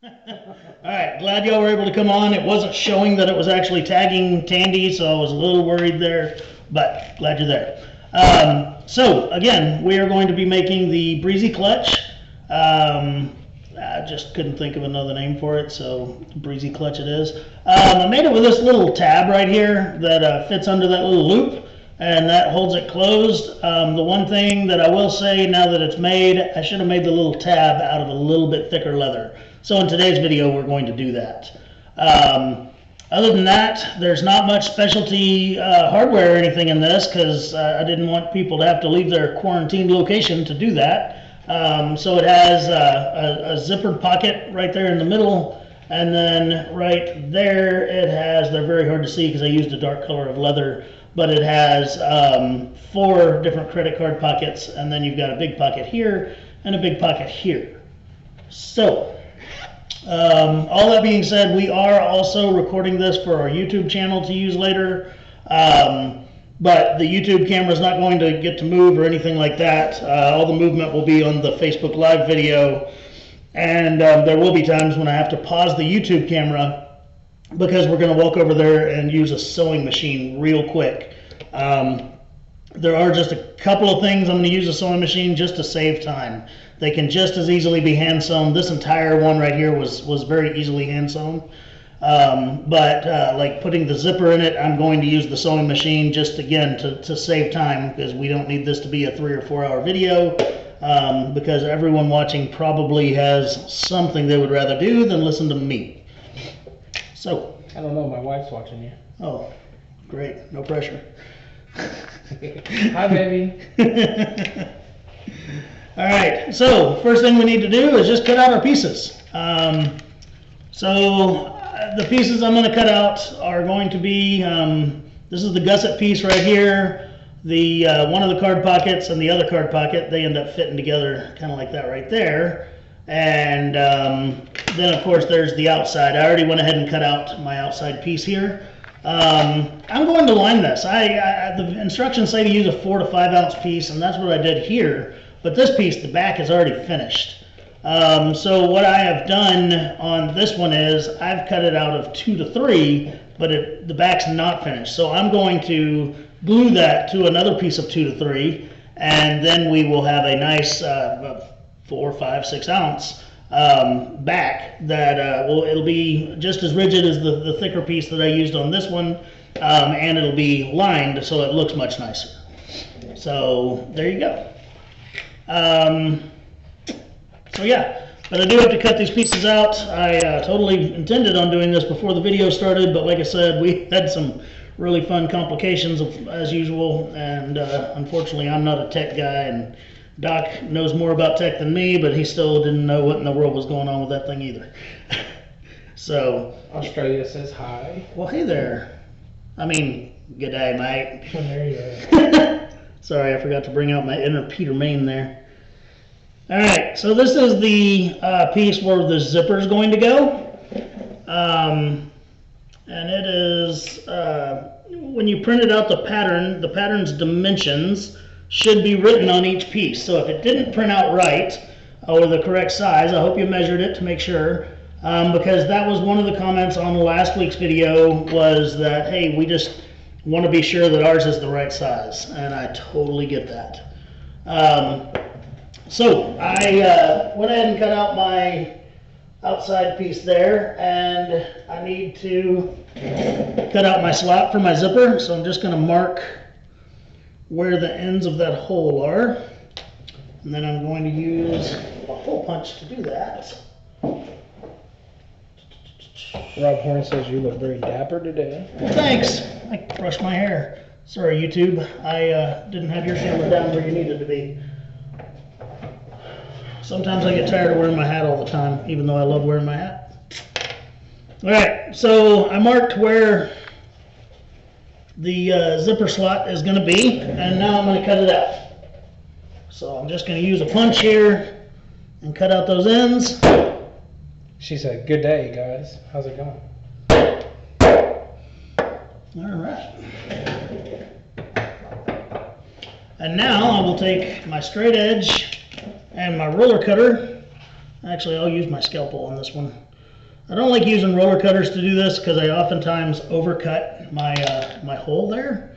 Alright, glad y'all were able to come on. It wasn't showing that it was actually tagging Tandy, so I was a little worried there, but glad you're there. So, again, we are going to be making the Breezy Clutch. I just couldn't think of another name for it, so Breezy Clutch it is. I made it with this little tab right here that fits under that little loop, and that holds it closed. The one thing that I will say now that it's made, I should have made the little tab out of a little bit thicker leather. So in today's video, we're going to do that. Other than that, there's not much specialty hardware or anything in this because I didn't want people to have to leave their quarantined location to do that. So it has a zippered pocket right there in the middle, and then right there it has, they're very hard to see because I used a dark color of leather, but it has 4 different credit card pockets, and then you've got a big pocket here and a big pocket here. So all that being said, we are also recording this for our YouTube channel to use later, but the YouTube camera is not going to get to move or anything like that. All the movement will be on the Facebook Live video, and there will be times when I have to pause the YouTube camera because we're going to walk over there and use a sewing machine real quick. There are just a couple of things I'm going to use a sewing machine just to save time. They can just as easily be hand sewn. This entire one right here was very easily hand sewn. Like putting the zipper in it, I'm going to use the sewing machine just again to save time because we don't need this to be a 3 or 4 hour video because everyone watching probably has something they would rather do than listen to me. So. I don't know, my wife's watching you. Oh, great, no pressure. Hi, baby. All right, so first thing we need to do is just cut out our pieces. The pieces I'm going to cut out are going to be, this is the gusset piece right here, the one of the card pockets and the other card pocket, they end up fitting together kind of like that right there. And then of course there's the outside. I already went ahead and cut out my outside piece here. I'm going to line this. The instructions say to use a 4 to 5 ounce piece, and that's what I did here. But this piece, the back is already finished. So what I have done on this one is I've cut it out of 2 to 3, but the back's not finished. So I'm going to glue that to another piece of 2 to 3, and then we will have a nice 4, 5, 6 ounce back that it'll be just as rigid as the thicker piece that I used on this one, and it'll be lined so it looks much nicer. So there you go. So yeah, but I do have to cut these pieces out. I totally intended on doing this before the video started, but like I said, we had some really fun complications as usual, and unfortunately I'm not a tech guy, and Doc knows more about tech than me, but he still didn't know what in the world was going on with that thing either. So Australia says hi. well, hey there. I mean, good day, mate. There you are. Sorry, I forgot to bring out my inner Peter Main there. All right, so this is the piece where the zipper is going to go. And it is, when you printed out the pattern's dimensions should be written on each piece. So if it didn't print out right, or the correct size, I hope you measured it to make sure, because that was one of the comments on last week's video was that, hey, we just want to be sure that ours is the right size, and I totally get that. So I went ahead and cut out my outside piece there, and I need to cut out my slot for my zipper, so I'm just going to mark where the ends of that hole are, and then I'm going to use a hole punch to do that. Rob Horn says you look very dapper today. Thanks. I brushed my hair. Sorry, YouTube. I didn't have your camera down where you needed to be. Sometimes I get tired of wearing my hat all the time, even though I love wearing my hat. All right, so I marked where the zipper slot is going to be, and now I'm going to cut it out. So I'm just going to use a punch here and cut out those ends. She said, good day, guys. How's it going? All right. And now I will take my straight edge and my roller cutter, Actually, I'll use my scalpel on this one. I don't like using roller cutters to do this because I oftentimes overcut my hole there,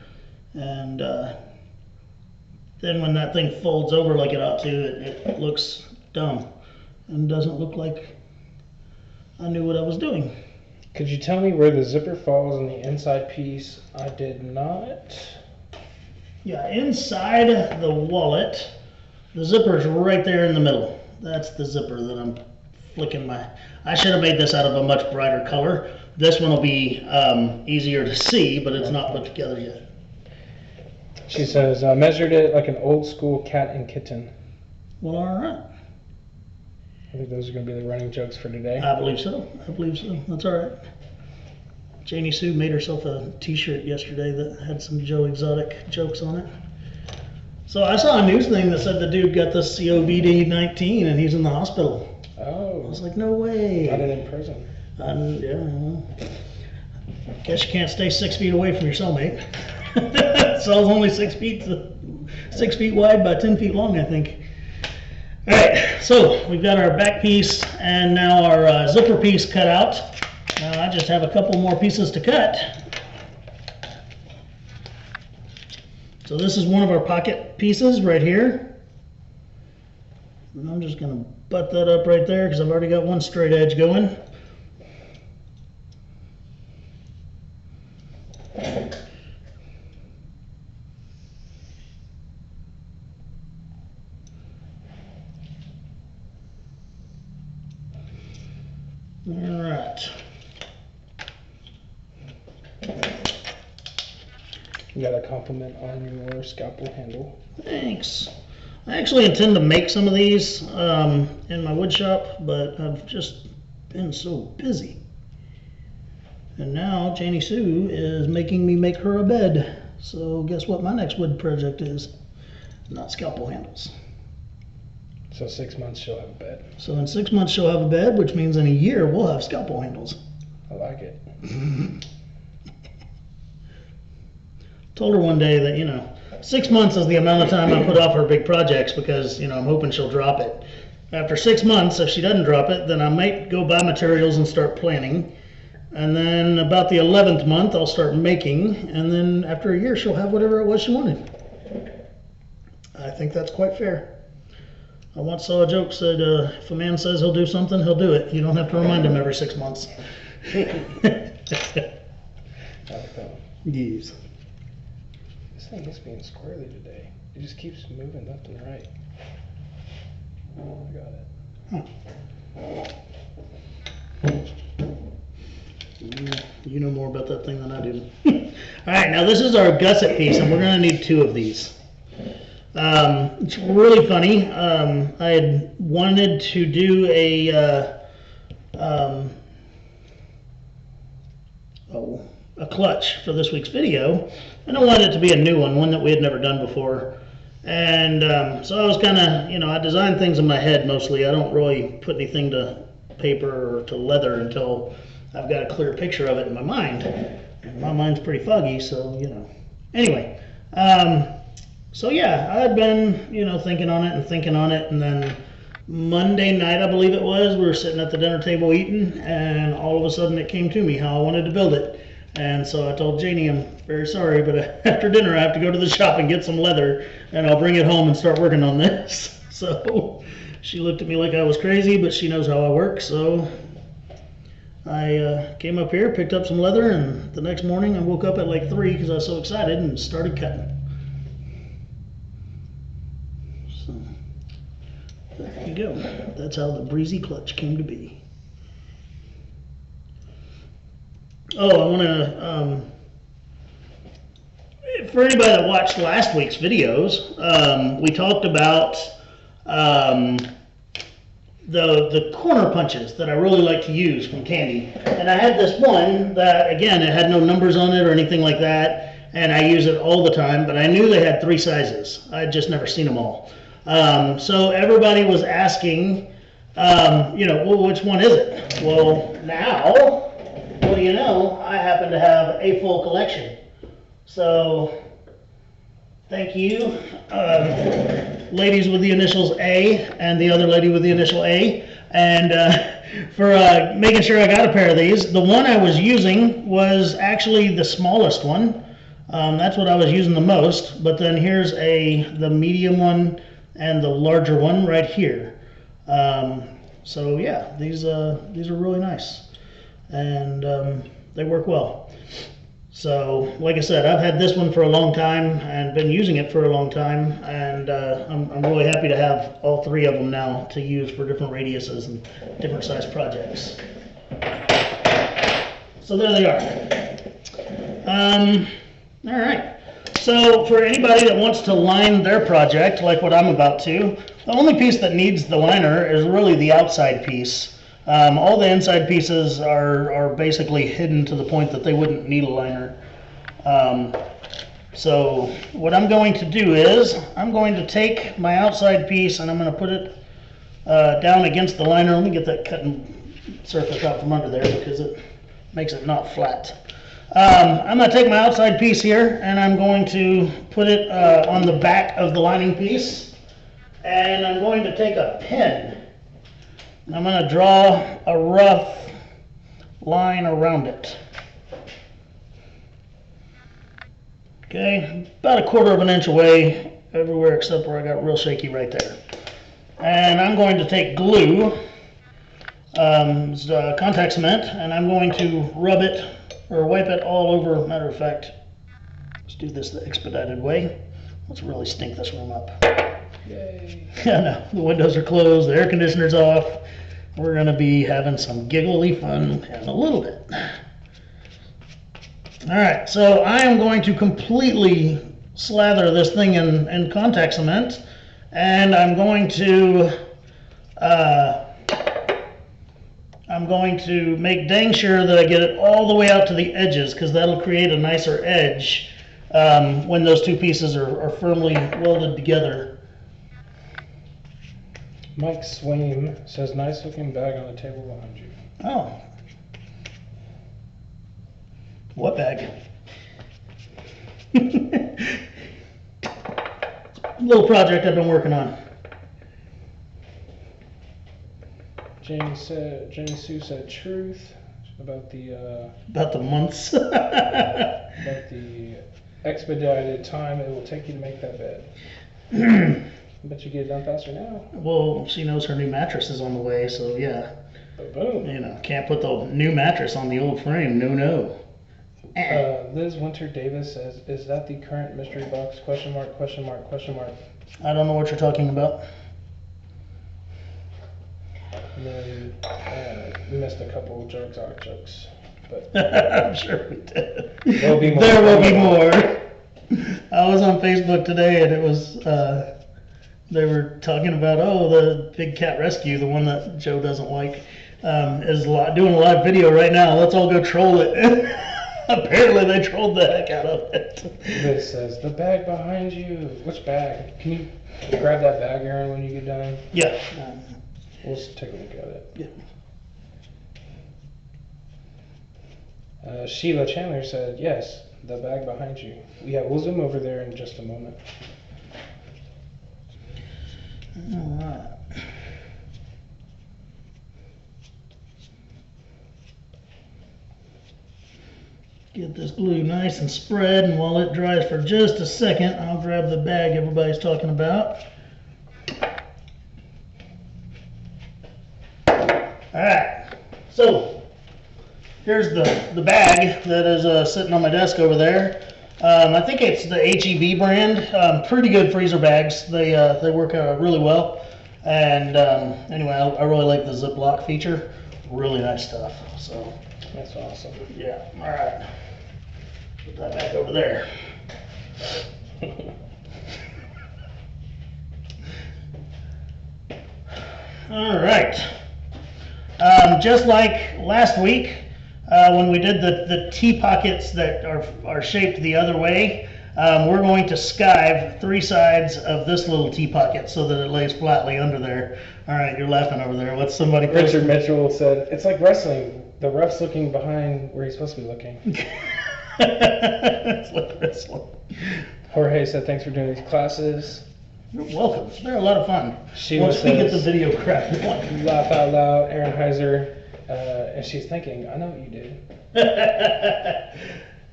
and then when that thing folds over like it ought to, it looks dumb and doesn't look like I knew what I was doing. Could you tell me where the zipper falls in the inside piece? I did not. Yeah, inside the wallet, the zipper's right there in the middle. That's the zipper that I'm flicking I should have made this out of a much brighter color. This one will be easier to see, but it's not put together yet. She says, I measured it like an old school cat and kitten. Well, all right. I think those are going to be the running jokes for today. I believe so. That's all right. Janie Sue made herself a t-shirt yesterday that had some Joe Exotic jokes on it. So I saw a news thing that said the dude got this COVID-19 and he's in the hospital. Oh. I was like, no way. Got it in prison. Yeah, well, guess you can't stay 6 feet away from your cellmate. Cell's only 6 feet wide by 10 feet long, I think. All right, so we've got our back piece and now our zipper piece cut out. Now I just have a couple more pieces to cut. So this is one of our pocket pieces right here. And I'm just going to butt that up right there because I've already got one straight edge going. All right. You got a compliment on your scalpel handle. Thanks. I actually intend to make some of these in my wood shop, but I've just been so busy. And now Janie Sue is making me make her a bed. So guess what my next wood project is? Not scalpel handles. So 6 months she'll have a bed. So in 6 months she'll have a bed, which means in a year we'll have scalpel handles. I like it. Told her one day that, 6 months is the amount of time I put off her big projects because, I'm hoping she'll drop it. After 6 months, if she doesn't drop it, then I might go buy materials and start planning. And then about the 11th month, I'll start making. And then after a year, she'll have whatever it was she wanted. I think that's quite fair. I once saw a joke said, if a man says he'll do something, he'll do it. You don't have to remind him every 6 months. I like that one. Yes. This thing is being squirrely today. It just keeps moving left and right. Oh, I got it. You know more about that thing than I do. All right, now this is our gusset piece, and we're going to need 2 of these. It's really funny. I had wanted to do a clutch for this week's video, and I wanted it to be a new one that we had never done before. And so I was kind of, I design things in my head mostly. I don't really put anything to paper or to leather until I've got a clear picture of it in my mind. And my mind's pretty foggy, so, Anyway, so yeah, I had been, thinking on it, and then Monday night, I believe it was, we were sitting at the dinner table eating, and all of a sudden it came to me how I wanted to build it. And so I told Janie, I'm very sorry, but after dinner I have to go to the shop and get some leather, and I'll bring it home and start working on this. So she looked at me like I was crazy, but she knows how I work, so I came up here, picked up some leather, and the next morning I woke up at like 3 because I was so excited and started cutting. So there you go. That's how the Breezy Clutch came to be. Oh, I want to, for anybody that watched last week's videos, we talked about the corner punches that I really like to use from Candy. And I had this one that, again, it had no numbers on it or anything like that, and I use it all the time, but I knew they had 3 sizes. I'd just never seen them all. So everybody was asking, well, which one is it? Well, now, what do you know, I happen to have a full collection. So, thank you, ladies with the initials A and the other lady with the initial A. And for making sure I got a pair of these, the one I was using was actually the smallest one. That's what I was using the most, but then here's the medium one and the larger one right here. So yeah, these are really nice, and they work well. So like I said, I've had this one for a long time and been using it for a long time, and I'm really happy to have all three of them now to use for different radiuses and different size projects. So there they are. All right. So for anybody that wants to line their project, like what I'm about to, the only piece that needs the liner is really the outside piece. All the inside pieces are basically hidden to the point that they wouldn't need a liner. So what I'm going to do is I'm going to take my outside piece and I'm going to put it down against the liner. Let me get that cutting surface out from under there because it makes it not flat. I'm going to take my outside piece here and I'm going to put it on the back of the lining piece, and I'm going to take a pin. I'm going to draw a rough line around it. Okay, about 1/4 of an inch away everywhere except where I got real shaky right there. And I'm going to take glue, contact cement, and I'm going to rub it or wipe it all over. Matter of fact, let's do this the expedited way. Let's really stink this room up. Yay. Yeah, no, the windows are closed, the air conditioner's off. We're gonna be having some giggly fun in a little bit. All right, so I am going to completely slather this thing in contact cement, and I'm going to make dang sure that I get it all the way out to the edges, because that'll create a nicer edge when those two pieces are firmly welded together. Mike Swaim says, nice looking bag on the table behind you. Oh. What bag? Little project I've been working on. Jamie Sue said truth about the months. about the expedited time it will take you to make that bed. Bet you get it done faster now. Well, she knows her new mattress is on the way, so yeah. Boom. You know, can't put the new mattress on the old frame. No. Liz Winter Davis says, "Is that the current mystery box? Question mark, question mark, question mark." I don't know what you're talking about. And then we missed a couple jokes, but I'm sure we did. There will be more. There will be more. I was on Facebook today, and it was they were talking about the big cat rescue, the one that Joe doesn't like, is doing a live video right now. Let's all go troll it. Apparently, they trolled the heck out of it. Liz says, "The bag behind you." Which bag? Can you grab that bag, Aaron, when you get done? Yeah. We'll just take a look at it. Yeah. Sheila Chandler said, "Yes, the bag behind you." We'll zoom over there in just a moment. All right. Get this glue nice and spread, and while it dries for just a second, I'll grab the bag everybody's talking about. Alright, so here's the bag that is sitting on my desk over there. I think it's the HEB brand. Pretty good freezer bags. They work really well. And anyway, I really like the Ziploc feature. Really nice stuff. So That's awesome. yeah, alright. Put that back over there. Alright. Just like last week, when we did the T-pockets that are shaped the other way, we're going to skive 3 sides of this little T-pocket so that it lays flatly under there. Alright, you're laughing over there. What's somebody... Richard Mitchell said, "It's like wrestling. The ref's looking behind where he's supposed to be looking." It's like wrestling. Jorge said, "Thanks for doing these classes." You're welcome. They're a lot of fun. She Once we get the says- video crap going. Laugh out loud, Aaron Heiser, and she's thinking, I know what you did.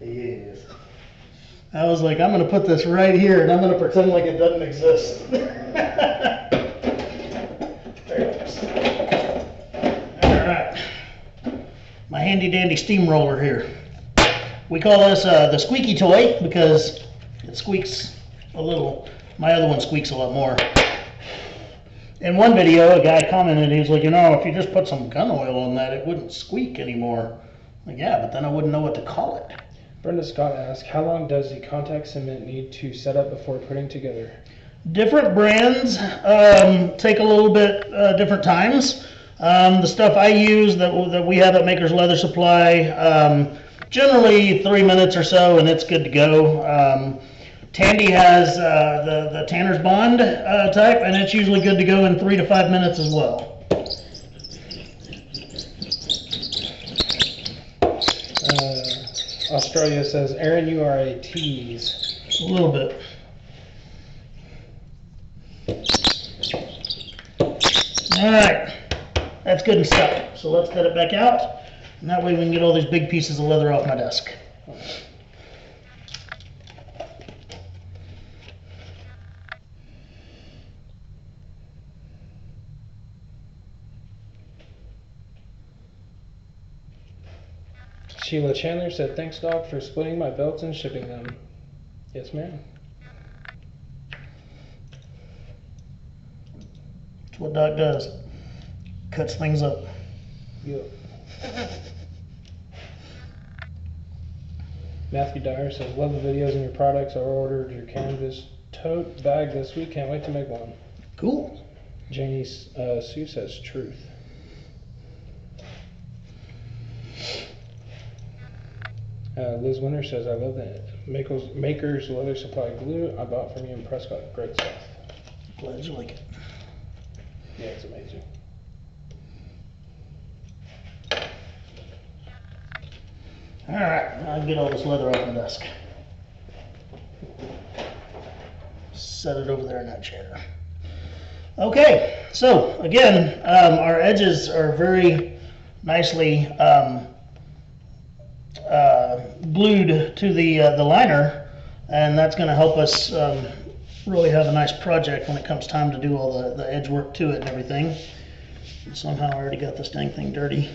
Yes. I was like, I'm gonna put this right here and I'm gonna pretend like it doesn't exist. Very nice. Alright. My handy dandy steamroller here. We call this the squeaky toy because it squeaks a little. My other one squeaks a lot more. In one video, a guy commented, he was like, you know, if you just put some gun oil on that, it wouldn't squeak anymore. Like, yeah, but then I wouldn't know what to call it. Brenda Scott asked, how long does the contact cement need to set up before putting together? Different brands take a little bit different times. The stuff I use that we have at Maker's Leather Supply, generally 3 minutes or so and it's good to go. Tandy has the Tanner's Bond type and it's usually good to go in 3 to 5 minutes as well. Australia says, Aaron, you are a tease. A little bit. All right, that's good and stuck. So let's cut it back out, and that way we can get all these big pieces of leather off my desk. Sheila Chandler said, thanks, Doc, for splitting my belts and shipping them. Yes, ma'am. That's what Doc does. Cuts things up. Yep. Matthew Dyer says, love the videos and your products. I ordered your canvas tote bag this week. Can't wait to make one. Cool. Janie Sue says, truth. Liz Winter says, I love that Maker's Leather Supply glue I bought from you in Prescott. Great stuff. Glad you like it. Yeah, it's amazing. All right, I'll get all this leather off my desk. Set it over there in that chair. Okay, so again, our edges are very nicely glued to the liner, and that's going to help us really have a nice project when it comes time to do all the edge work to it and everything. And somehow I already got this dang thing dirty.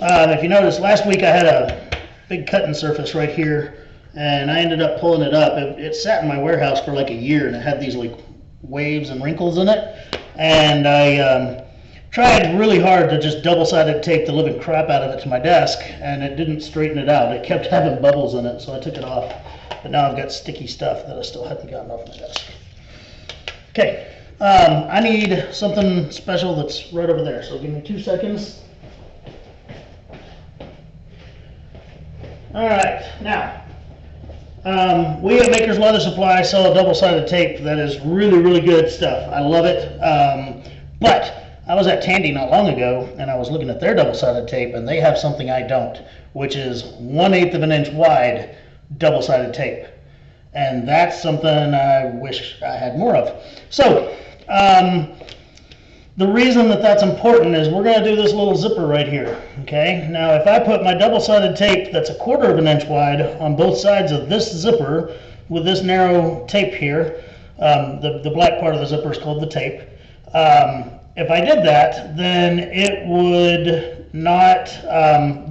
If you notice, last week I had a big cutting surface right here, and I ended up pulling it up. It sat in my warehouse for like a year, and it had these like waves and wrinkles in it, and I tried really hard to just double-sided tape the living crap out of it to my desk, and it didn't straighten it out. It kept having bubbles in it, so I took it off. But now I've got sticky stuff that I still haven't gotten off my desk. Okay, I need something special that's right over there, so give me 2 seconds. All right, now, we at Maker's Leather Supply sell a double-sided tape that is really, really good stuff. I love it, but I was at Tandy not long ago, and I was looking at their double-sided tape, and they have something I don't, which is 1/8 of an inch wide double-sided tape. And that's something I wish I had more of. So, the reason that that's important is we're going to do this little zipper right here, okay? Now, if I put my double-sided tape that's 1/4 of an inch wide on both sides of this zipper with this narrow tape here, the black part of the zipper is called the tape. If I did that, then it would not,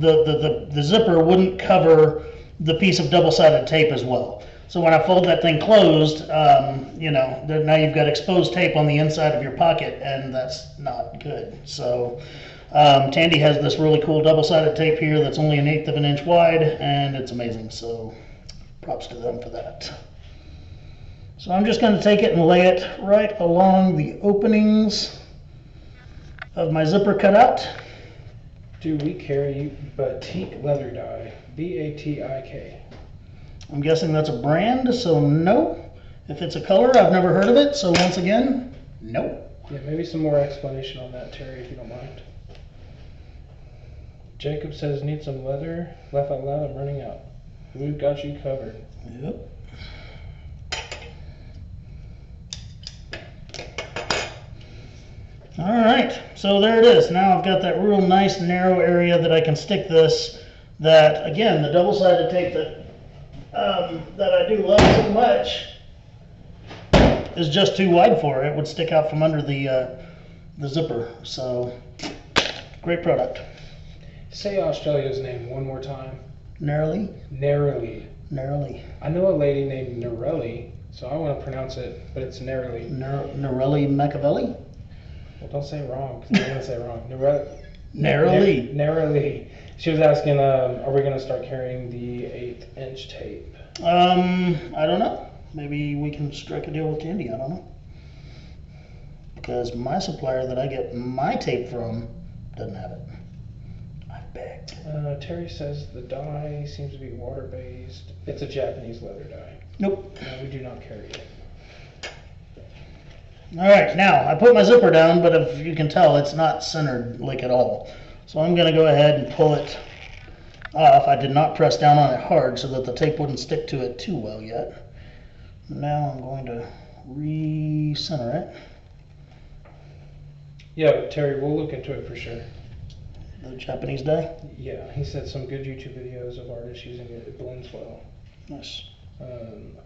the zipper wouldn't cover the piece of double-sided tape as well. So when I fold that thing closed, you know, now you've got exposed tape on the inside of your pocket, and that's not good. So Tandy has this really cool double-sided tape here that's only 1/8 of an inch wide, and it's amazing. So props to them for that. So I'm just going to take it and lay it right along the openings of my zipper cutout. Do we carry batik leather dye? B-A-T-I-K. I'm guessing that's a brand, so no. If it's a color, I've never heard of it, so once again, no. Yeah, maybe some more explanation on that, Terry, if you don't mind. Jacob says, need some leather. Laugh out loud, I'm running out. We've got you covered. Yep. All right, so there it is. Now I've got that real nice narrow area that I can stick this. That again, the double-sided tape that I do love so much is just too wide for it. It would stick out from under the zipper. So great product. Say Australia's name one more time. Narrowly. Narrowly. Narrowly. I know a lady named Narelli, so I want to pronounce it, but it's Narrowly. Narelli Machiavelli. Well, don't say it wrong, because I'm going to say it wrong. Narrowly. Narrowly. She was asking, are we going to start carrying the 1/8" tape? I don't know. Maybe we can strike a deal with Tandy. I don't know. Because my supplier that I get my tape from doesn't have it. I begged. Terry says the dye seems to be water-based. It's a Japanese leather dye. Nope. No, we do not carry it. All right, now I put my zipper down, but if you can tell, it's not centered like at all. So I'm going to go ahead and pull it off. I did not press down on it hard so that the tape wouldn't stick to it too well yet. Now I'm going to re-center it. Yeah, Terry, we'll look into it for sure. The Japanese dye? Yeah, he said some good YouTube videos of artists using it. It blends well. Nice.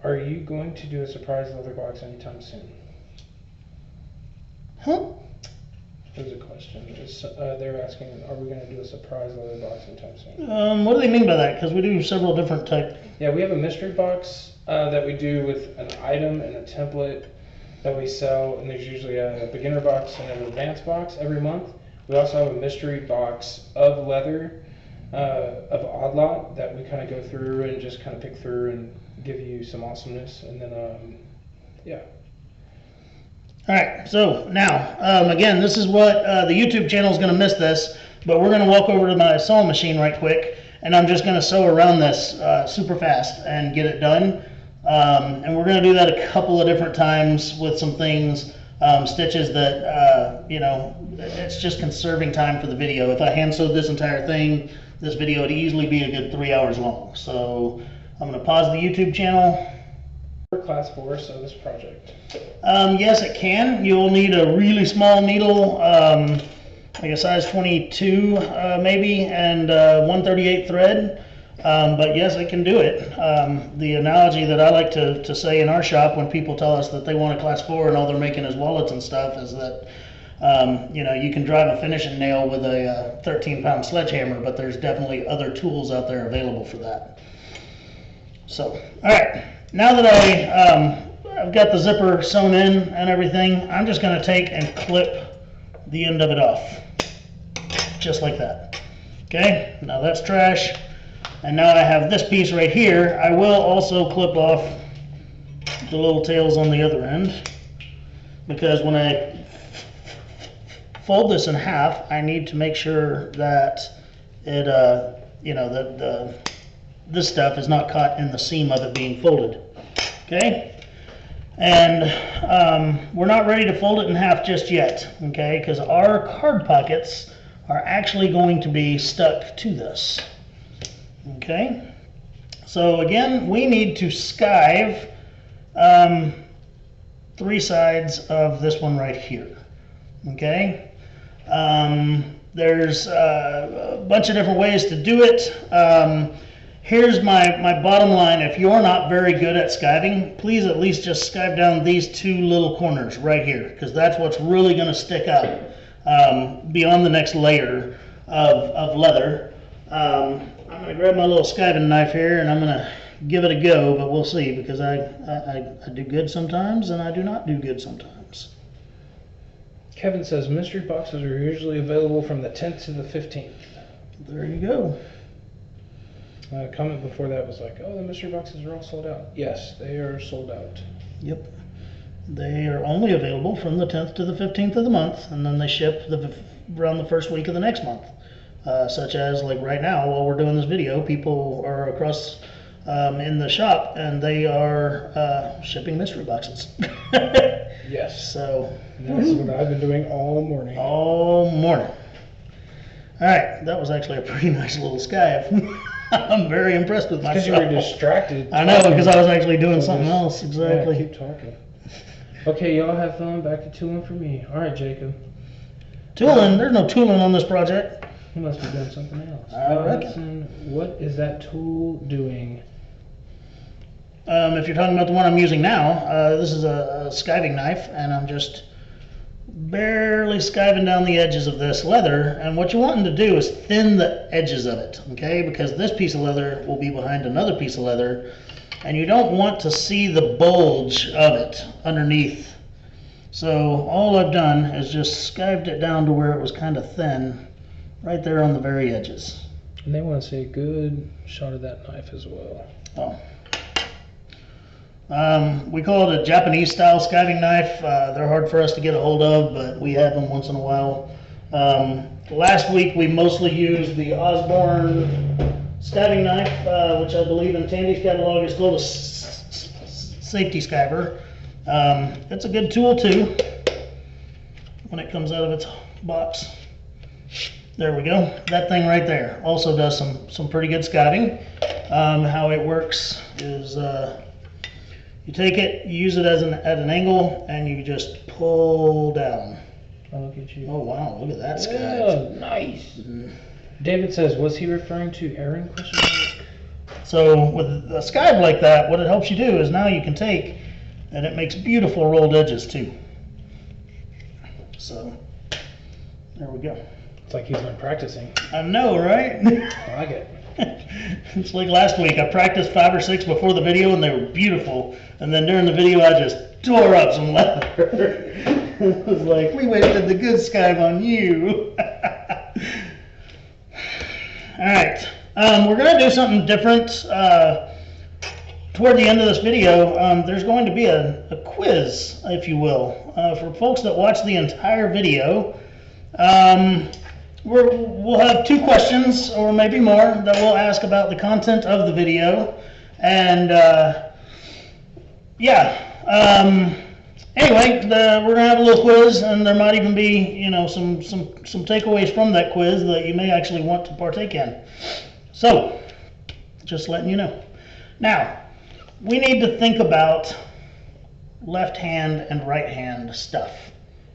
Are you going to do a surprise leather box anytime soon? Huh? There's a question. They're asking, are we going to do a surprise leather box anytime soon? What do they mean by that? Because we do several different type. Yeah, we have a mystery box that we do with an item and a template that we sell, and there's usually a beginner box and an advanced box every month. We also have a mystery box of leather, of Odd Lot, that we kind of go through and just kind of pick through and give you some awesomeness, and then, yeah. All right, so now, again, this is what the YouTube channel is going to miss this, but we're going to walk over to my sewing machine right quick, and I'm just going to sew around this super fast and get it done. And we're going to do that a couple of different times with some things, stitches that, you know, it's just conserving time for the video. If I hand sewed this entire thing, this video would easily be a good 3 hours long. So I'm going to pause the YouTube channel. Class 4 sew this project. Yes, it can. You'll need a really small needle, like a size 22 maybe, and 1/38 thread. But yes, it can do it. The analogy that I like to say in our shop when people tell us that they want a class 4 and all they're making is wallets and stuff is that you know, you can drive a finishing nail with a 13-pound sledgehammer, but there's definitely other tools out there available for that. So, all right. Now that I've got the zipper sewn in and everything, I'm just going to take and clip the end of it off, just like that. Okay, now that's trash. And now I have this piece right here. I will also clip off the little tails on the other end, because when I fold this in half, I need to make sure that it, you know, that this stuff is not caught in the seam of it being folded. Okay, and we're not ready to fold it in half just yet, okay, because our card pockets are actually going to be stuck to this. Okay, so again, we need to skive 3 sides of this one right here. Okay, there's a bunch of different ways to do it. Here's my bottom line. If you're not very good at skiving, please at least just skive down these 2 little corners right here, because that's what's really going to stick up beyond the next layer of leather. I'm going to grab my little skiving knife here and I'm going to give it a go, but we'll see, because I do good sometimes and I do not do good sometimes. Kevin says mystery boxes are usually available from the 10th to the 15th. There you go. A comment before that was like, oh, the mystery boxes are all sold out. Yes, they are sold out. Yep. They are only available from the 10th to the 15th of the month, and then they ship around the first week of the next month. Such as, like right now, while we're doing this video, people are across in the shop, and they are shipping mystery boxes. Yes. So that's what I've been doing all morning. All morning. All right, that was actually a pretty nice little skive. I'm very impressed with myself. Because you were distracted. I know, because I was actually doing something else. Exactly. Yeah, keep talking. Okay, y'all have fun. Back to 2-1 for me. All right, Jacob. Tooling, there's no tooling on this project. He must be doing something else. I reckon. Hudson, what is that tool doing? If you're talking about the one I'm using now, this is a skiving knife, and I'm just barely skiving down the edges of this leather. And what you're wanting to do is thin the edges of it, okay? Because this piece of leather will be behind another piece of leather, and you don't want to see the bulge of it underneath. So all I've done is just skived it down to where it was kind of thin, right there on the very edges. And they want to see a good shot of that knife as well. Oh. We call it a Japanese style skiving knife. They're hard for us to get a hold of, but we have them once in a while. Last week we mostly used the Osborne skiving knife, which I believe in Tandy's catalog is called a safety skiver. It's a good tool too when it comes out of its box. There we go. That thing right there also does some pretty good skiving. How it works is you take it, you use it at an angle, and you just pull down. Oh, look at you. Oh wow, look at that skive. Oh, nice. David says, was he referring to Aaron? So with a skive like that, what it helps you do is now you can take, and it makes beautiful rolled edges too. So there we go. It's like he's been practicing. I know, right? I like it. It's like last week, I practiced 5 or 6 before the video and they were beautiful. And then during the video, I just tore up some leather. It was like, we wasted the good skive on you. All right, we're gonna do something different. Toward the end of this video, there's going to be a quiz, if you will. For folks that watch the entire video, we'll have 2 questions, or maybe more, that we'll ask about the content of the video. And anyway, we're gonna have a little quiz, and there might even be, some takeaways from that quiz that you may actually want to partake in. So, just letting you know. Now, we need to think about left hand and right hand stuff.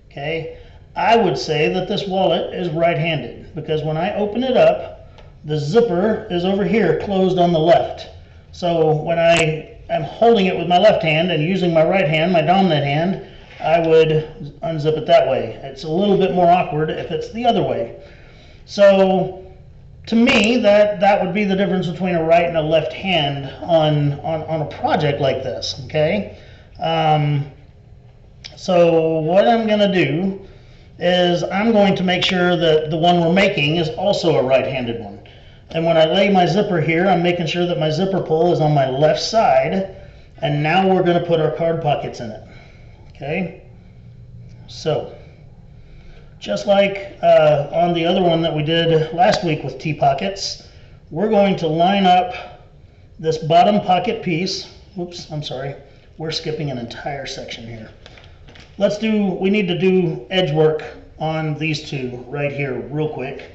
Okay? I would say that this wallet is right-handed because when I open it up, the zipper is over here closed on the left. So when I'm holding it with my left hand and using my right hand, my dominant hand, I would unzip it that way. It's a little bit more awkward if it's the other way. So to me, that would be the difference between a right and a left hand on a project like this, okay? So what I'm gonna do is I'm going to make sure that the one we're making is also a right-handed one. And when I lay my zipper here, I'm making sure that my zipper pull is on my left side, and now we're going to put our card pockets in it. Okay? So, just like on the other one that we did last week with T-pockets, we're going to line up this bottom pocket piece. Oops, I'm sorry. We're skipping an entire section here. We need to do edge work on these 2 right here real quick.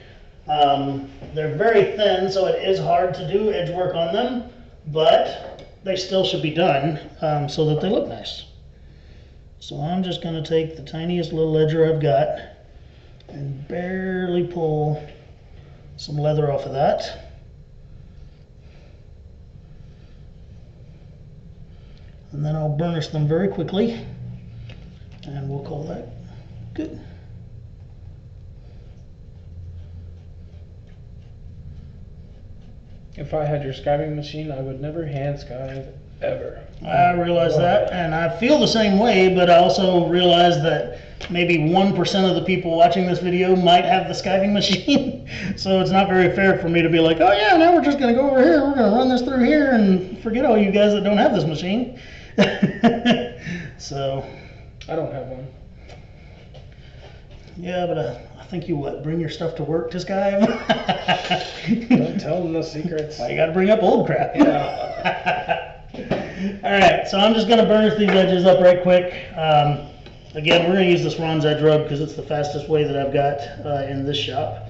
They're very thin, so it is hard to do edge work on them, but they still should be done so that they look nice. So I'm just going to take the tiniest little edger I've got and barely pull some leather off of that. And then I'll burnish them very quickly. And we'll call that good. If I had your skiving machine, I would never hand skive ever. I realize that, and I feel the same way, but I also realize that maybe 1% of the people watching this video might have the skiving machine. So it's not very fair for me to be like, oh yeah, now we're just gonna go over here, we're gonna run this through here and forget all you guys that don't have this machine. So. I don't have one. Yeah, but I think you bring your stuff to work to skive? Don't tell them the secrets. Well, you gotta bring up old crap. Yeah. Alright, so I'm just gonna burnish these edges up right quick. Again, we're gonna use this Ron's Edge rub because it's the fastest way that I've got in this shop.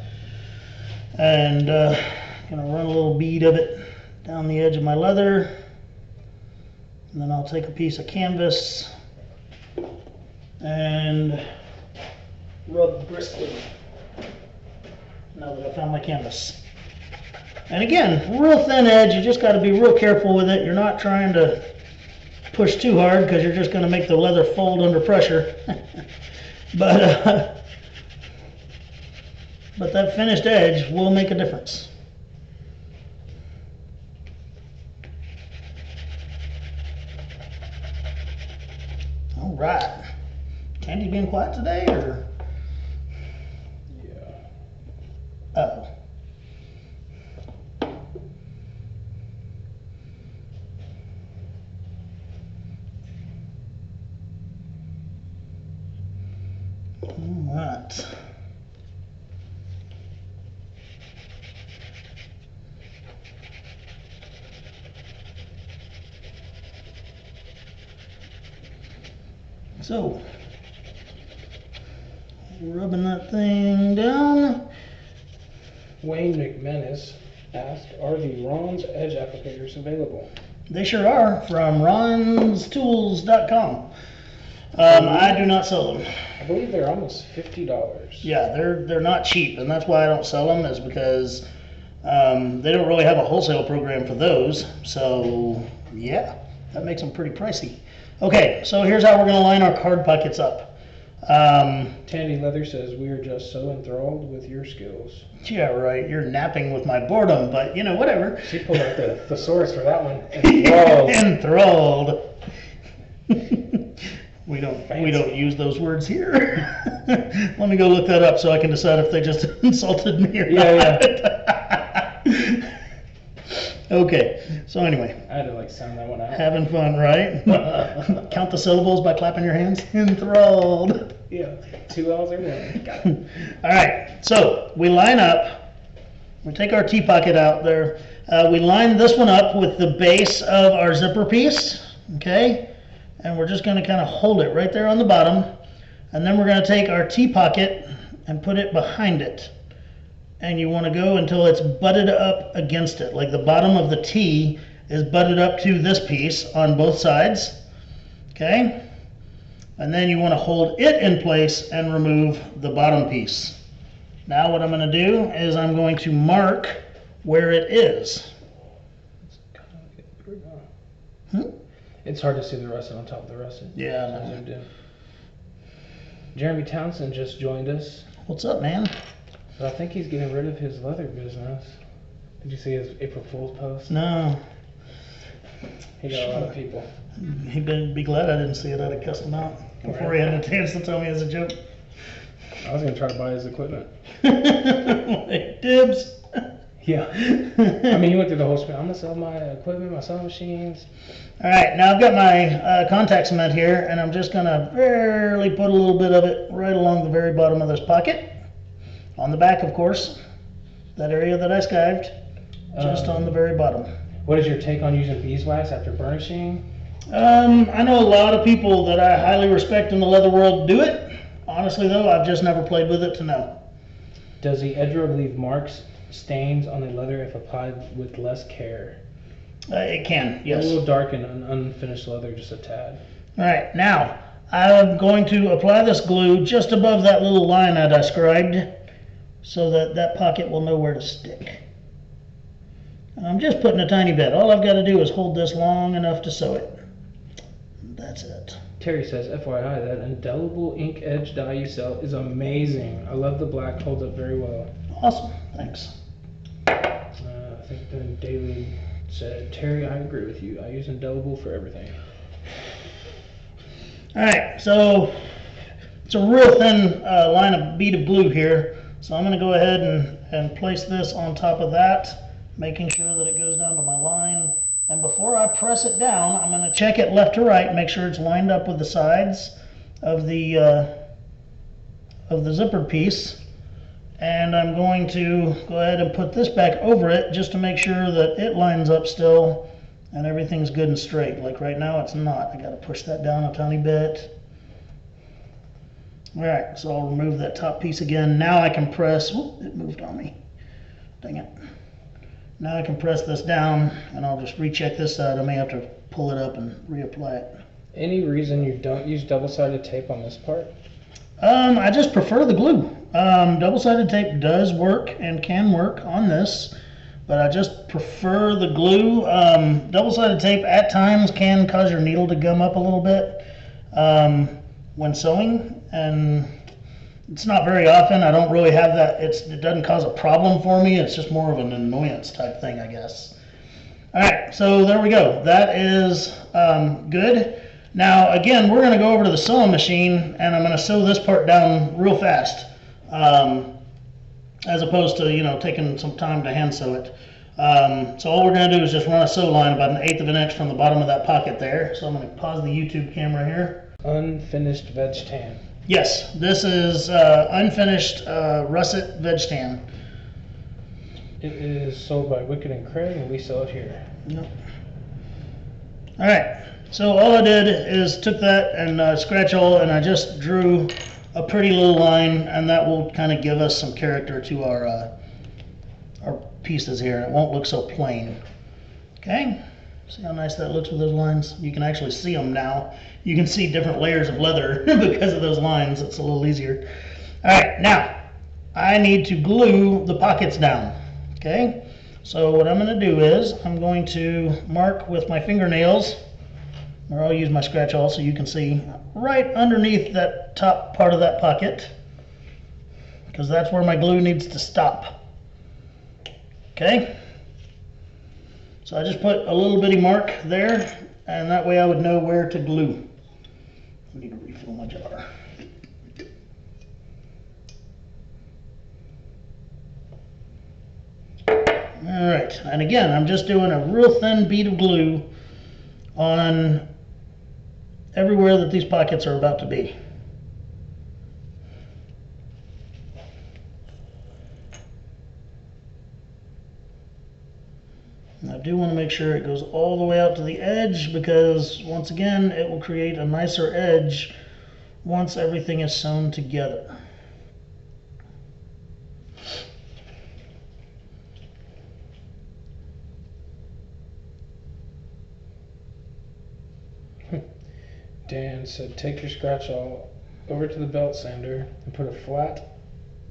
And gonna run a little bead of it down the edge of my leather. And then I'll take a piece of canvas and rub briskly. Now that I found my canvas. And again, real thin edge, you just got to be real careful with it. You're not trying to push too hard because you're just going to make the leather fold under pressure. But that finished edge will make a difference. All right. Candy being quiet today, or? Yeah. Uh-oh. All right. So, rubbing that thing down. Wayne McManus asked, are the Ron's Edge applicators available? They sure are, from ronstools.com. I do not sell them. I believe they're almost $50. Yeah, they're not cheap, and that's why I don't sell them, is because they don't really have a wholesale program for those. So, yeah, that makes them pretty pricey. Okay, so here's how we're going to line our card pockets up. Tandy Leather says, we are just so enthralled with your skills. Yeah, right. You're napping with my boredom, but you know, whatever. She pulled out the thesaurus for that one. Enthralled. Enthralled. We don't use those words here. Let me go look that up so I can decide if they just insulted me or not. Yeah. Okay. So anyway. I had to sound that one out. Having fun, right? Count the syllables by clapping your hands. Enthralled. Yeah. 2 L's or 1. Got it. All right. So we line up. We take our T pocket out there. We line this one up with the base of our zipper piece. Okay. And we're just going to kind of hold it right there on the bottom. And then we're going to take our T pocket and put it behind it. And you want to go until it's butted up against it. Like the bottom of the T is butted up to this piece on both sides. Okay? And then you want to hold it in place and remove the bottom piece. Now what I'm going to do is I'm going to mark where it is. It's hard to see the russet on top of the russet. Yeah, So I know. zoomed in. Jeremy Townsend just joined us, What's up, man? but I think he's getting rid of his leather business. Did you see his April Fool's post? No. He got a lot of people. He'd be glad I didn't see it. I'd have cussed him out before he had a chance to tell me as a joke. I was gonna try to buy his equipment. Like, dibs. Yeah. I mean, he went through the whole spiel. I'm gonna sell my equipment, my sewing machines. All right, now I've got my contact cement here, and I'm just gonna barely put a little bit of it right along the very bottom of this pocket. On the back, of course. That area that I skived, just on the very bottom. What is your take on using beeswax after burnishing? I know a lot of people that I highly respect in the leather world do it. Honestly, though, I've just never played with it to know. Does the edge rub leave marks, stains on the leather if applied with less care? It can, A yes. little darken on unfinished leather, just a tad. All right, now I'm going to apply this glue just above that little line I described so that that pocket will know where to stick. And I'm just putting a tiny bit. All I've got to do is hold this long enough to sew it. That's it. Terry says, FYI, that indelible ink edge dye you sell is amazing. I love the black, holds up very well. Awesome, thanks. I think then Daily said, Terry, I agree with you. I use indelible for everything. All right, so it's a real thin line of bead of glue here. So I'm going to go ahead and place this on top of that, making sure that it goes down to my line. And before I press it down, I'm going to check it left to right, make sure it's lined up with the sides of the zippered piece. And I'm going to go ahead and put this back over it just to make sure that it lines up still and everything's good and straight. Like right now it's not. I got to push that down a tiny bit. All right, so I'll remove that top piece again. Now I can press, whoop, it moved on me. Dang it. Now I can press this down and I'll just recheck this side. I may have to pull it up and reapply it. Any reason you don't use double-sided tape on this part? I just prefer the glue. Double-sided tape does work and can work on this, but I just prefer the glue. Double-sided tape at times can cause your needle to gum up a little bit when sewing, and it's not very often. I don't really have that. It doesn't cause a problem for me. It's just more of an annoyance type thing, I guess. All right, so there we go. That is good. Now, again, we're going to go over to the sewing machine, and I'm going to sew this part down real fast, as opposed to, you know, taking some time to hand sew it. So all we're going to do is just run a sew line about 1/8 of an inch from the bottom of that pocket there. So I'm going to pause the YouTube camera here. Unfinished veg tan. Yes, this is unfinished russet veg tan. It is sold by Wicked and Craig, and we sell it here. Yep. All right. So all I did is took that and scratch all, and I just drew a pretty little line, and that will kind of give us some character to our pieces here, and it won't look so plain. Okay, see how nice that looks with those lines? You can actually see them now. You can see different layers of leather because of those lines. It's a little easier. All right, now I need to glue the pockets down. Okay, so what I'm going to do is I'm going to mark with my fingernails, or I'll use my scratch awl so you can see, right underneath that top part of that pocket, because that's where my glue needs to stop. Okay? So I just put a little bitty mark there, and that way I would know where to glue. I need to refill my jar. All right, and again, I'm just doing a real thin bead of glue on everywhere that these pockets are about to be. And I do want to make sure it goes all the way out to the edge, because once again it will create a nicer edge once everything is sewn together. Dan said, take your scratch awl over to the belt sander and put a flat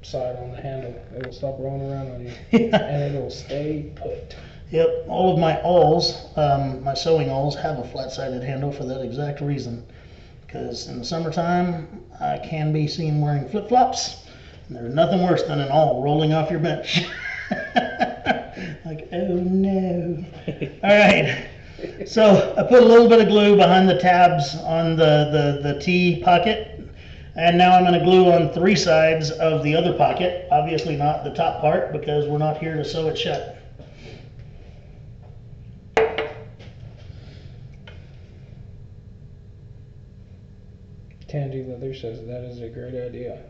side on the handle. It will stop rolling around on you, and it will stay put. Yep, all of my awls, my sewing awls, have a flat-sided handle for that exact reason. Because in the summertime, I can be seen wearing flip-flops, and there's nothing worse than an awl rolling off your bench. Like, oh no. All right. So I put a little bit of glue behind the tabs on the T pocket, and now I'm going to glue on 3 sides of the other pocket, obviously not the top part because we're not here to sew it shut. Tandy Leather says that is a great idea.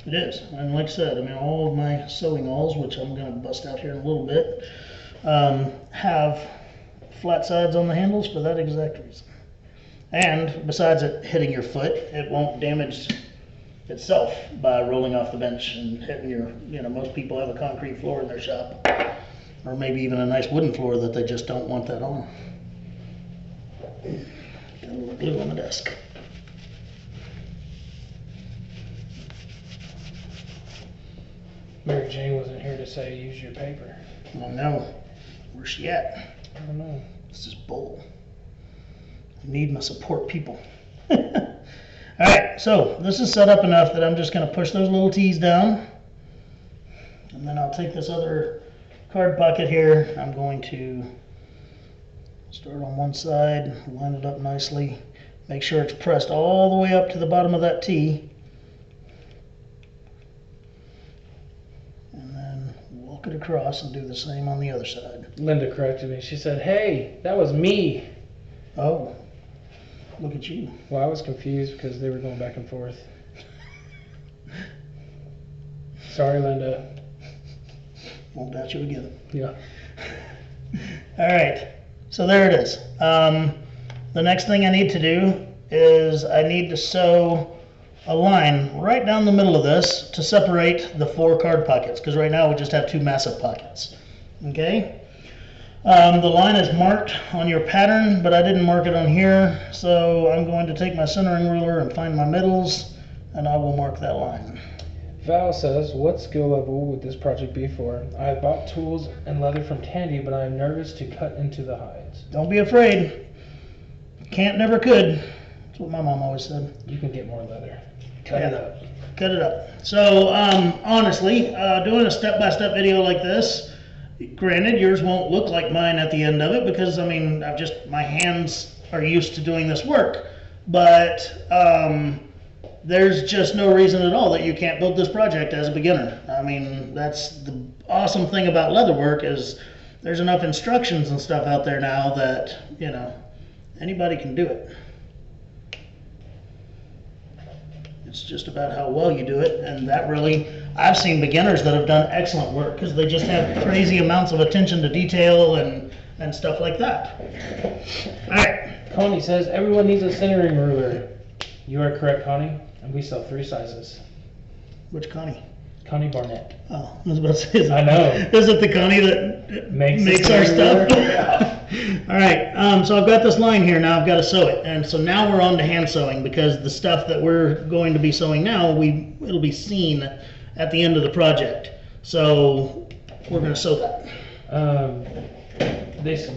It is, and like I said, I mean, all of my sewing awls, which I'm going to bust out here in a little bit, have flat sides on the handles for that exact reason. And besides it hitting your foot, it won't damage itself by rolling off the bench and hitting your, you know, most people have a concrete floor in their shop, or maybe even a nice wooden floor that they just don't want that on. Got a little glue on the desk. Mary Jane wasn't here to say use your paper. Oh no, where's she at? I don't know. This is bull. I need my support people. Alright, so this is set up enough that I'm just going to push those little T's down. And then I'll take this other card pocket here. I'm going to start on one side, line it up nicely. Make sure it's pressed all the way up to the bottom of that T. And then walk it across and do the same on the other side. Linda corrected me. She said, hey, that was me. Oh, look at you. Well, I was confused because they were going back and forth. Sorry, Linda. Won't doubt you again. Yeah. All right, so there it is. The next thing I need to do is I need to sew a line right down the middle of this to separate the 4 card pockets, because right now we just have 2 massive pockets. Okay? The line is marked on your pattern, but I didn't mark it on here, so I'm going to take my centering ruler and find my middles and I will mark that line. Val says, what skill level would this project be for? I have bought tools and leather from Tandy, but I am nervous to cut into the hides. Don't be afraid. Can't, never could. That's what my mom always said. You can get more leather. Cut it up. Cut it up. So, honestly, doing a step-by-step video like this, granted, yours won't look like mine at the end of it because, I mean, my hands are used to doing this work. But, there's just no reason at all that you can't build this project as a beginner. I mean, that's the awesome thing about leatherwork is there's enough instructions and stuff out there now that, you know, anybody can do it. It's just about how well you do it, and that really, I've seen beginners that have done excellent work because they just have crazy amounts of attention to detail and stuff like that. All right. Connie says, everyone needs a centering ruler. You are correct, Connie, and we sell 3 sizes. Which Connie? Connie Barnett. Oh, I was about to say, is it the Connie that makes our stuff? All right, so I've got this line here, now I've got to sew it. And so now we're on to hand sewing because the stuff that we're going to be sewing now, it'll be seen at the end of the project. So we're going to sew that.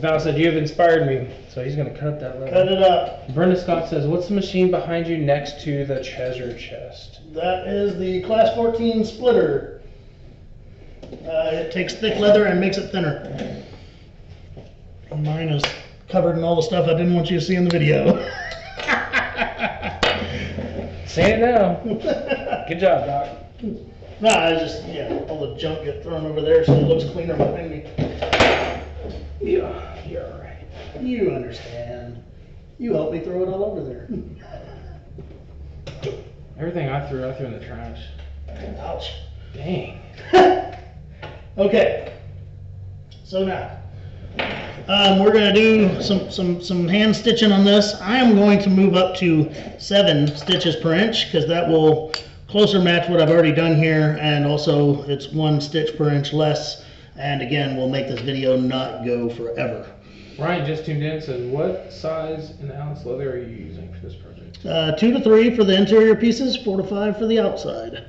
Val said, you have inspired me. So he's going to cut up that leather. Cut it up. Brenda Scott says, what's the machine behind you next to the treasure chest? That is the Class 14 splitter. It takes thick leather and makes it thinner. Mine is covered in all the stuff I didn't want you to see in the video. Say it now. Good job, Doc. No, I just, all the junk get thrown over there so it looks cleaner behind me. Yeah, you're all right. You understand. You helped me throw it all over there. Everything I threw in the trash. Ouch. Dang. Okay. So now, we're going to do some hand stitching on this. I am going to move up to 7 stitches per inch because that will closer match what I've already done here, and also it's 1 stitch per inch less, and again we'll make this video not go forever. Ryan just tuned in and says, what size and ounce leather are you using for this project? 2 to 3 for the interior pieces, 4 to 5 for the outside.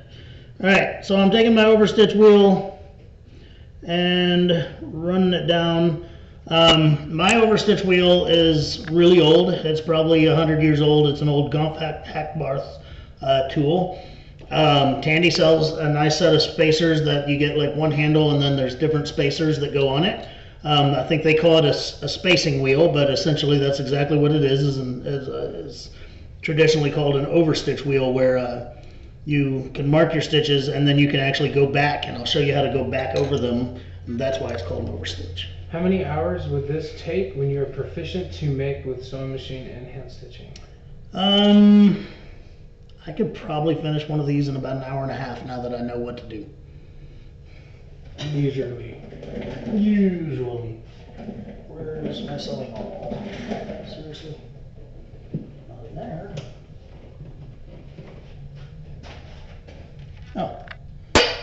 Alright, so I'm taking my overstitch wheel and running it down. My overstitch wheel is really old. It's probably 100 years old. It's an old Gomp Hackbarth tool. Tandy sells a nice set of spacers that you get like one handle and then there's different spacers that go on it. I think they call it a spacing wheel, but essentially that's exactly what it is traditionally called an overstitch wheel, where you can mark your stitches and then you can actually go back, and I'll show you how to go back over them, and that's why it's called an overstitch. How many hours would this take when you're proficient to make with sewing machine and hand stitching? I could probably finish one of these in about an hour and a half now that I know what to do. Usually. Where's my sewing ball? Seriously? Not in there. Oh.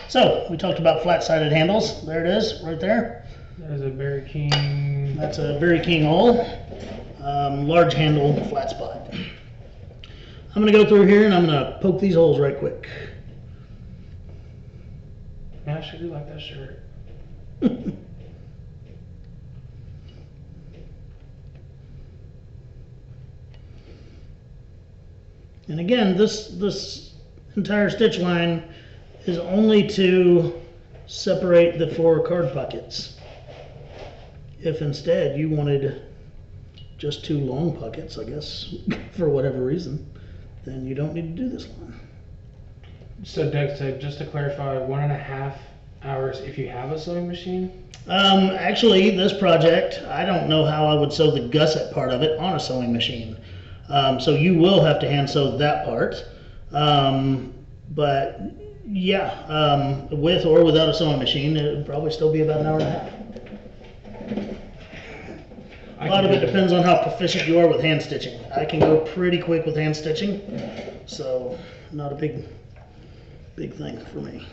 So, we talked about flat-sided handles. There it is, right there. There's a Berry King. That's a Berry King hole. Large handle, flat spot. I'm going to go through here and I'm going to poke these holes right quick. Man, I should do like that shirt. And again, this entire stitch line is only to separate the 4 card pockets. If instead you wanted just 2 long pockets, I guess, for whatever reason, then you don't need to do this line. So Doug said, just to clarify, 1.5 hours if you have a sewing machine? Actually, this project, I don't know how I would sew the gusset part of it on a sewing machine. So you will have to hand sew that part. But yeah, with or without a sewing machine, it would probably still be about an hour and a half. A lot of it depends on how proficient you are with hand stitching. I can go pretty quick with hand stitching, so not a big thing for me.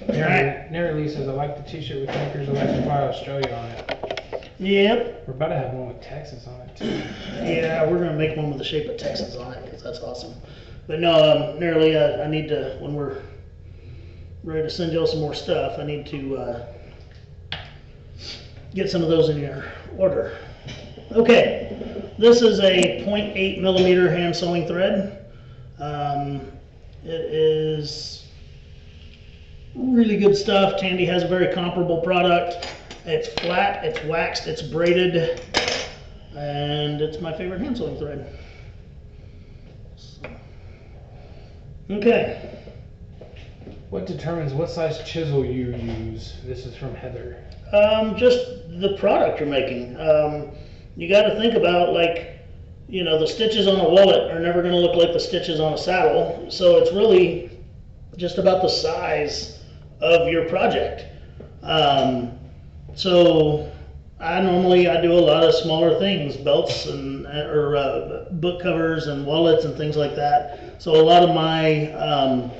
Nary Lee says, I like the t-shirt with Anchors Electrify Australia on it. Yep. We're about to have one with Texas on it too. Yeah, we're going to make one with the shape of Texas on it, because that's awesome. But no, nearly, I need to, when we're ready to send y'all some more stuff, I need to get some of those in your order. Okay, this is a 0.8 millimeter hand sewing thread. It is really good stuff. Tandy has a very comparable product. It's flat, it's waxed, it's braided, and it's my favorite hand sewing thread. So, okay. What determines what size chisel you use? This is from Heather. Just the product you're making. You got to think about, like, you know, the stitches on a wallet are never going to look like the stitches on a saddle. So it's really just about the size of your project. So I do a lot of smaller things, belts and or book covers and wallets and things like that. So a lot of my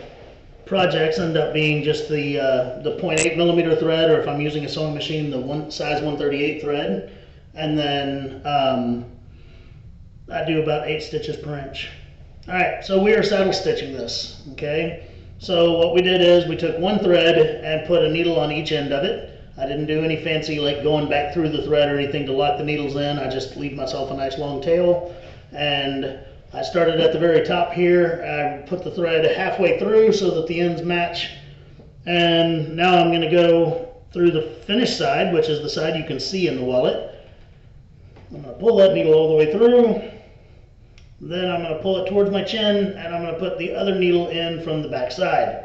projects end up being just the 0.8 millimeter thread, or if I'm using a sewing machine, the size 138 thread, and then I do about 8 stitches per inch. All right, so we are saddle stitching this, okay? So what we did is we took one thread and put a needle on each end of it. I didn't do any fancy like going back through the thread or anything to lock the needles in. I just leave myself a nice long tail, and I started at the very top here. I put the thread halfway through so that the ends match, and now I'm going to go through the finished side, which is the side you can see in the wallet. I'm going to pull that needle all the way through, then I'm going to pull it towards my chin, and I'm going to put the other needle in from the back side.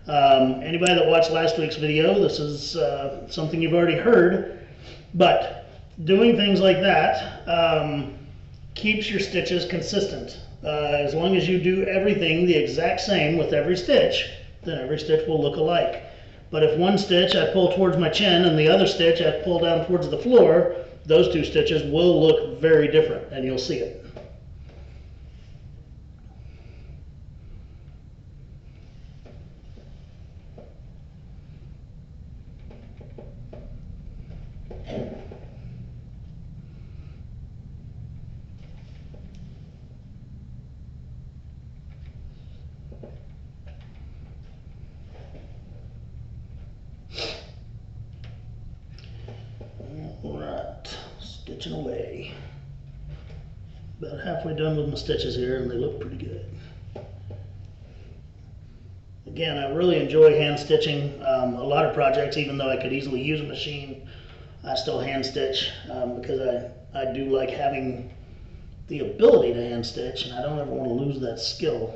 Anybody that watched last week's video, this is something you've already heard, but doing things like that keeps your stitches consistent. As long as you do everything the exact same with every stitch, then every stitch will look alike. But if one stitch I pull towards my chin and the other stitch I pull down towards the floor, those two stitches will look very different, and you'll see it. Alright, stitching away. About halfway done with my stitches here, and they look pretty good. Again, I really enjoy hand stitching. A lot of projects, even though I could easily use a machine, I still hand stitch because I do like having the ability to hand stitch, and I don't ever want to lose that skill.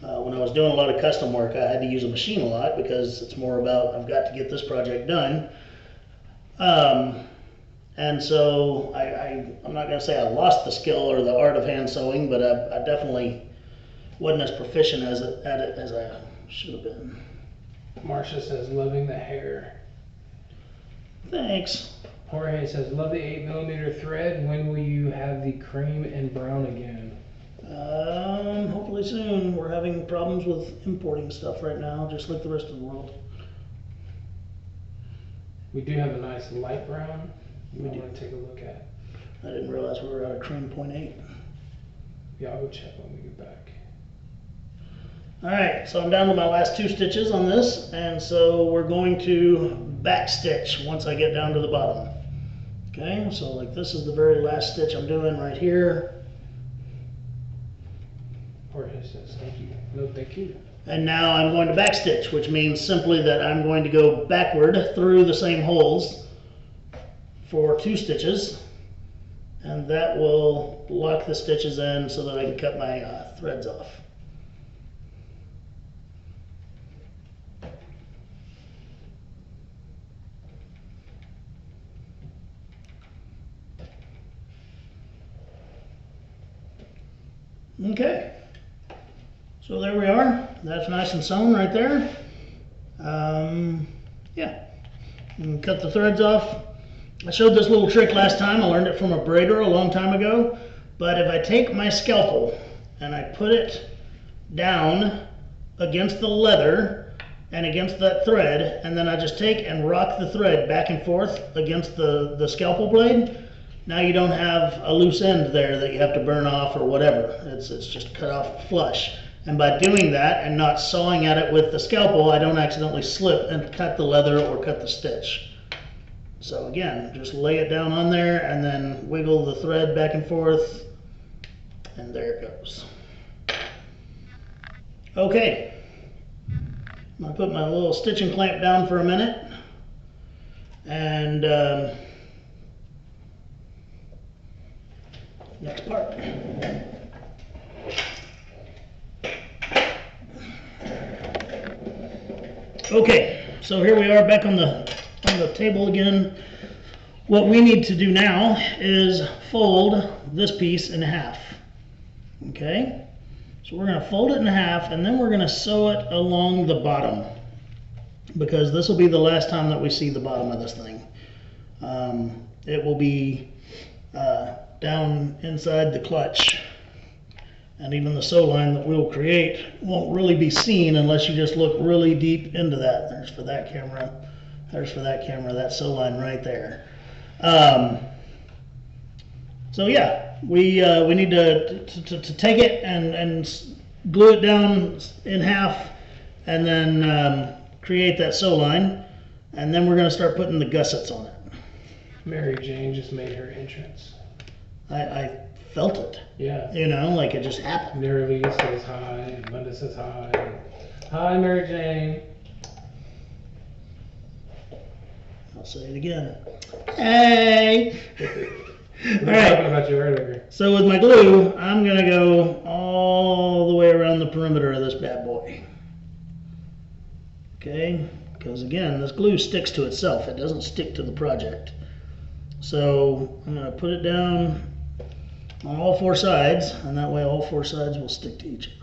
When I was doing a lot of custom work, I had to use a machine a lot because it's more about I've got to get this project done. And so I'm not going to say I lost the skill or the art of hand sewing, but I definitely wasn't as proficient at it as I should have been. Marcia says, loving the hair. Thanks. Jorge says, love the 8 millimeter thread. When will you have the cream and brown again? Hopefully soon. We're having problems with importing stuff right now, just like the rest of the world. We do have a nice light brown we want to take a look at. I didn't realize we were out of cream 0.8. Yeah, I'll go check when we get back. Alright, so I'm down to my last 2 stitches on this, and so we're going to back stitch once I get down to the bottom. Okay, so like this is the very last stitch I'm doing right here. Jorge says, thank you. No, thank you. And now I'm going to back stitch, which means simply that I'm going to go backward through the same holes for 2 stitches, and that will lock the stitches in so that I can cut my threads off. Okay, so there we are. That's nice and sewn right there. Yeah, and cut the threads off. I showed this little trick last time. I learned it from a braider a long time ago. But if I take my scalpel and I put it down against the leather and against that thread, and then I just take and rock the thread back and forth against the scalpel blade, Now you don't have a loose end there that you have to burn off or whatever. It's just cut off flush. And by doing that and not sawing at it with the scalpel, I don't accidentally slip and cut the leather or cut the stitch. So again, just lay it down on there and then wiggle the thread back and forth, and there it goes. Okay, I'm gonna put my little stitching clamp down for a minute, and next part. Okay, so here we are back on the table again. What we need to do now is fold this piece in half. Okay, so we're going to fold it in half, and then we're going to sew it along the bottom, because this will be the last time that we see the bottom of this thing. It will be down inside the clutch, and even the sew line that we'll create won't really be seen unless you just look really deep into that. There's for that camera, there's for that camera, that sew line right there. So yeah, we need to take it and glue it down in half, and then create that sew line, and then we're going to start putting the gussets on it. Mary Jane just made her entrance. I felt it. Yeah. You know, like it just happened. Mary Lee says hi, and Linda says hi. Hi, Mary Jane. I'll say it again. Hey! We were All right. talking about you earlier. So with my glue, I'm going to go all the way around the perimeter of this bad boy. Okay? Because again, this glue sticks to itself. It doesn't stick to the project. So I'm going to put it down on all four sides, and that way all four sides will stick to each other.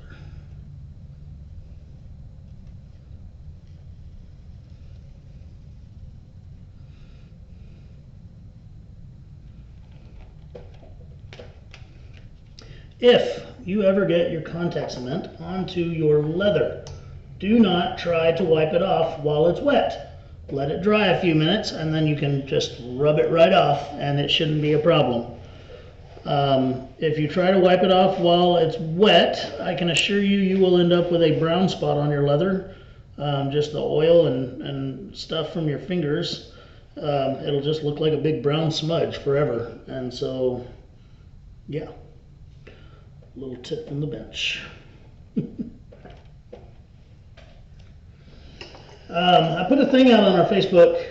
If you ever get your contact cement onto your leather, do not try to wipe it off while it's wet. Let it dry a few minutes, and then you can just rub it right off, and it shouldn't be a problem. If you try to wipe it off while it's wet, I can assure you, you will end up with a brown spot on your leather. Just the oil and stuff from your fingers. It'll just look like a big brown smudge forever. And so, yeah, a little tip from the bench. I put a thing out on our Facebook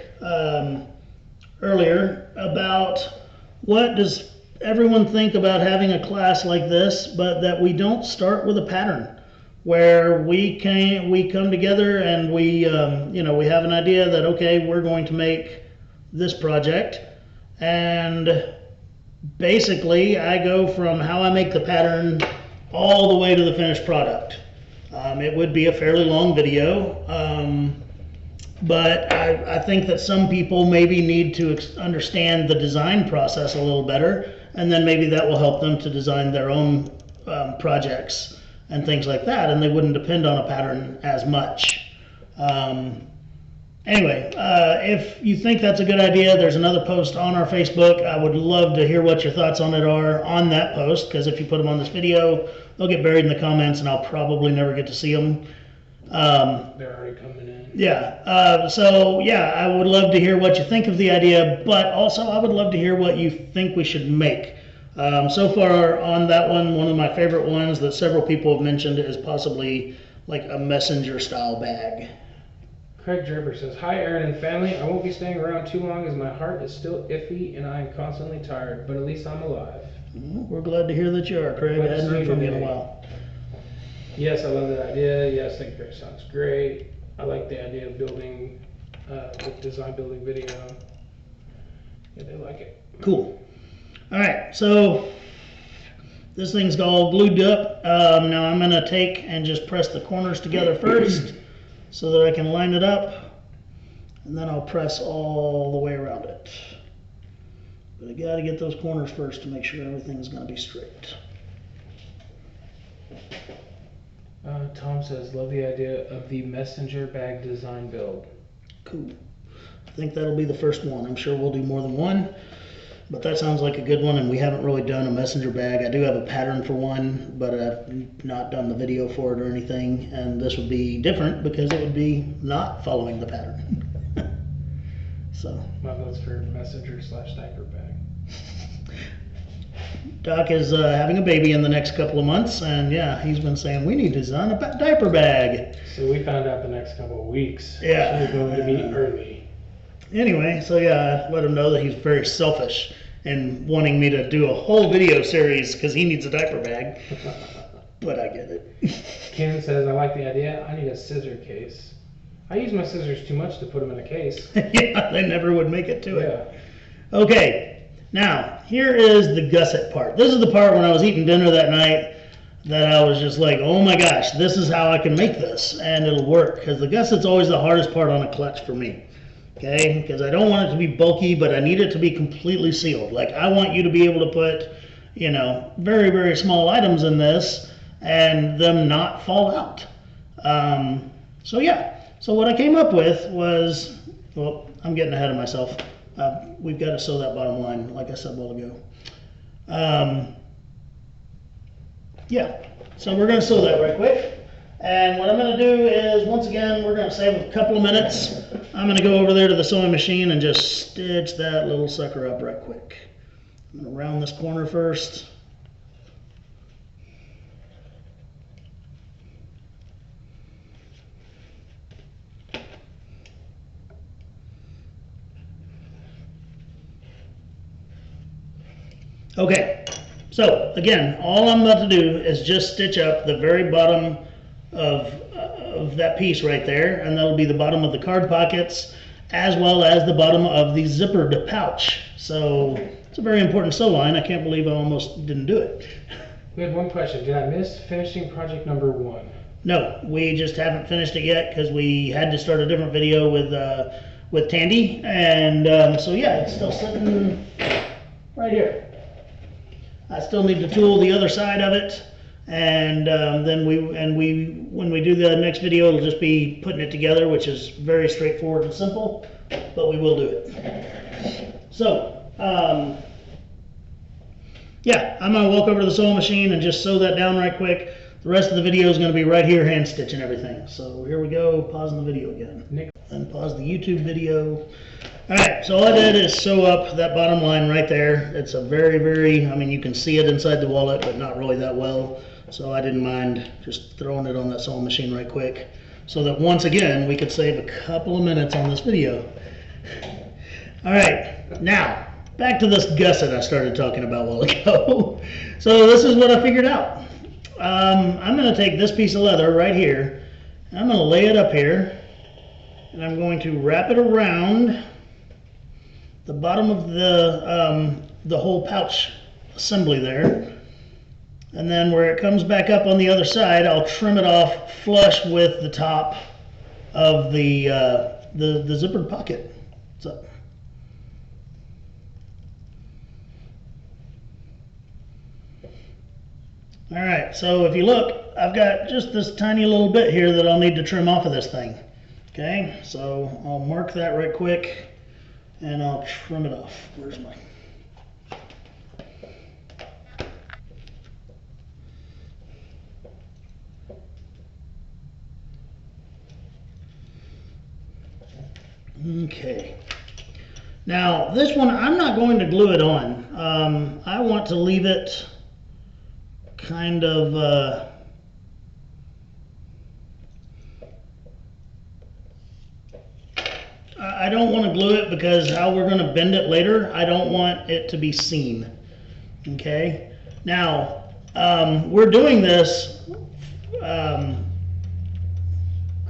earlier about what does everyone think about having a class like this, but that we don't start with a pattern where we come together and we have an idea that, okay, we're going to make this project, and basically I go from how I make the pattern all the way to the finished product. It would be a fairly long video, but I think that some people maybe need to understand the design process a little better, and then maybe that will help them to design their own projects and things like that, and they wouldn't depend on a pattern as much. Anyway, if you think that's a good idea, there's another post on our Facebook. I would love to hear what your thoughts on it are on that post, because if you put them on this video, they'll get buried in the comments and I'll probably never get to see them. They're already coming in. Yeah, so yeah, I would love to hear what you think of the idea, but also I would love to hear what you think we should make. So far on that one of my favorite ones that several people have mentioned is possibly like a messenger style bag. Craig Draper says, hi Aaron and family, I won't be staying around too long as my heart is still iffy and I am constantly tired, but at least I'm alive. We're glad to hear that you are, Craig. I hadn't heard from you in a while. Yes, I love that idea. Yes, I think that sounds great. I like the idea of building, with design building video. Yeah, they like it. Cool. All right, so this thing's all glued up. Now I'm gonna take and just press the corners together first so that I can line it up, and then I'll press all the way around it. But I gotta get those corners first to make sure everything's gonna be straight. Tom says, love the idea of the messenger bag design build. Cool. I think that'll be the first one. I'm sure we'll do more than one. But that sounds like a good one, and we haven't really done a messenger bag. I do have a pattern for one, but I've not done the video for it or anything, and this would be different because it would be not following the pattern. So. My vote's for messenger/diaper bag. Doc is having a baby in the next couple of months, and yeah, he's been saying we need to design a diaper bag. So we found out the next couple of weeks. Yeah. So we're going to meet early. Anyway, so yeah, I let him know that he's very selfish and wanting me to do a whole video series because he needs a diaper bag. But I get it. Ken says, I like the idea. I need a scissor case. I use my scissors too much to put them in a case. Yeah, they never would make it to it. Okay, now here is the gusset part. This is the part when I was eating dinner that night that I was just like, oh my gosh, this is how I can make this and it'll work. Because the gusset's always the hardest part on a clutch for me. Okay, because I don't want it to be bulky, but I need it to be completely sealed. Like I want you to be able to put, you know, very, very small items in this and them not fall out. So yeah, so what I came up with was, well, I'm getting ahead of myself. We've got to sew that bottom line, like I said a while ago. Yeah, so we're going to sew that right quick. And what I'm going to do is, once again, we're going to save a couple of minutes. I'm going to go over there to the sewing machine and just stitch that little sucker up right quick. I'm going to round this corner first. Okay, so again, all I'm about to do is just stitch up the very bottom of that piece right there, and that'll be the bottom of the card pockets as well as the bottom of the zippered pouch. So it's a very important sew line. I can't believe I almost didn't do it. We had one question. Did I miss finishing project number 1? No, we just haven't finished it yet because we had to start a different video with Tandy, and so yeah, it's still sitting right here. I still need to tool the other side of it. And then when we do the next video, it'll just be putting it together, which is very straightforward and simple, but we will do it. So, yeah, I'm going to walk over to the sewing machine and just sew that down right quick. The rest of the video is going to be right here, hand stitching everything. So here we go, pausing the video again. And pause the YouTube video. Alright, so all I did is sew up that bottom line right there. It's a very, I mean, you can see it inside the wallet, but not really that well. So I didn't mind just throwing it on that sewing machine right quick, so that once again, we could save a couple of minutes on this video. Alright, now, back to this gusset I started talking about a while ago. So this is what I figured out. I'm going to take this piece of leather right here, and I'm going to lay it up here, and I'm going to wrap it around the bottom of the whole pouch assembly there. And then where it comes back up on the other side, I'll trim it off flush with the top of the zippered pocket. So, all right, so if you look, I've got just this tiny little bit here that I'll need to trim off of this thing. Okay, so I'll mark that right quick and I'll trim it off. Where's my... Okay, now this one I'm not going to glue it on. I want to leave it kind of I don't want to glue it because how we're going to bend it later, I don't want it to be seen. Okay, now we're doing this.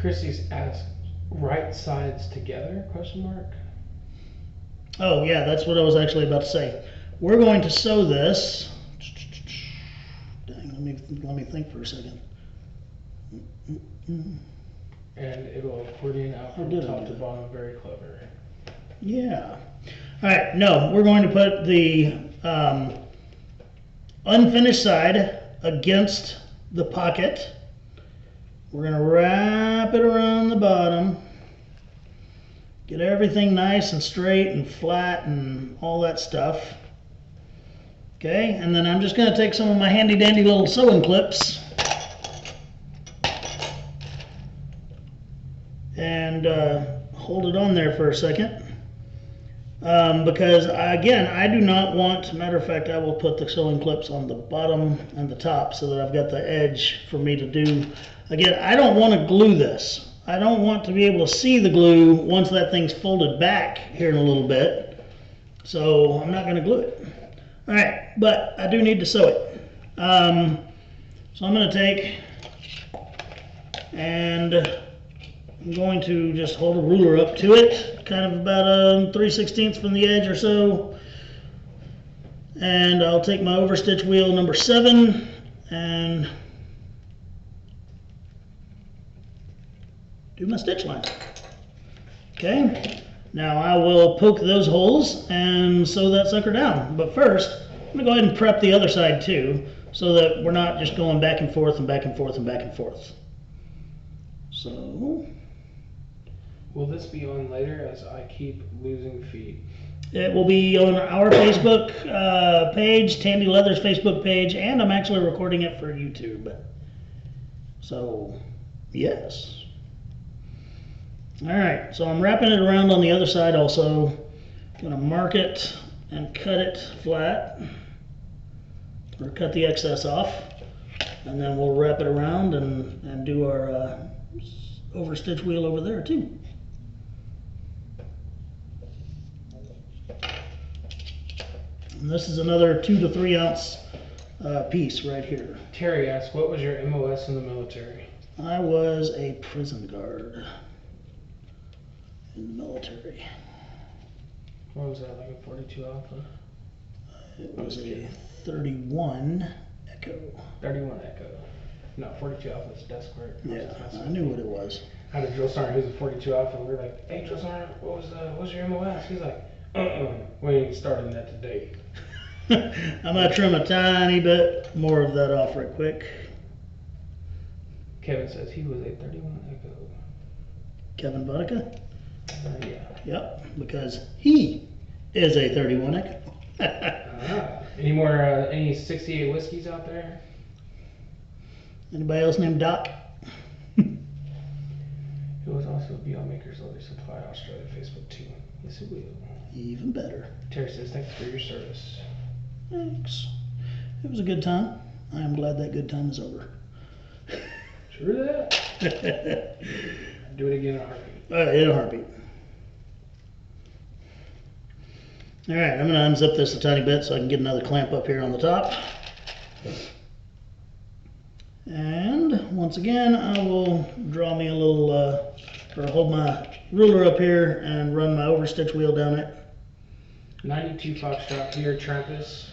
Chrissy's asked, right sides together, question mark? Oh yeah, that's what I was actually about to say. We're going to sew this. Dang, let me think for a second. And it'll accordion out from top to bottom, very clever. Yeah. Alright, no, we're going to put the unfinished side against the pocket. We're going to wrap it around the bottom. Get everything nice and straight and flat and all that stuff. Okay, and then I'm just gonna take some of my handy dandy little sewing clips and hold it on there for a second. Because again, I do not want, matter of fact, I will put the sewing clips on the bottom and the top so that I've got the edge for me to do. Again, I don't want to glue this. I don't want to be able to see the glue once that thing's folded back here in a little bit. So I'm not going to glue it. All right, but I do need to sew it. So I'm going to take and I'm going to just hold a ruler up to it, kind of about 3/16 from the edge or so. And I'll take my overstitch wheel number 7 and do my stitch line. Okay, now I will poke those holes and sew that sucker down. But first, I'm gonna go ahead and prep the other side too, so that we're not just going back and forth and back and forth and back and forth. So, will this be on later as I keep losing feet? it will be on our Facebook page, Tandy Leather's Facebook page, and I'm actually recording it for YouTube. So, yes. All right, so I'm wrapping it around on the other side also. Gonna mark it and cut it flat, or cut the excess off, and then we'll wrap it around and do our overstitch wheel over there too. And this is another 2 to 3 ounce piece right here. Terry asks, what was your MOS in the military? I was a prison guard in the military. What was that, like a 42 Alpha? It was a 31 Echo. 31 Echo. No, 42 Alpha is desk work. Yeah, I knew what it was. I had a drill sergeant who's a 42 Alpha, and we were like, hey, drill sergeant, what was your MOS? He's like, we ain't starting that today. I'm gonna trim a tiny bit more of that off right quick. Kevin says he was a 31 Echo. Kevin Vodka? Yeah. Yep, because he is a 31 Echo. Any more, any 68 whiskeys out there? Anybody else named Doc? It was also a BL Makers Leather Supply Australia Facebook too. Yes, it will. Even better. Terry says, thanks for your service. Thanks. It was a good time. I am glad that good time is over. True that. I'd do it again in a heartbeat. In a heartbeat. All right, I'm going to unzip this a tiny bit so I can get another clamp up here on the top. And once again, I will draw me a little, or hold my ruler up here and run my overstitch wheel down it. 92 Foxtrot here, Trampus.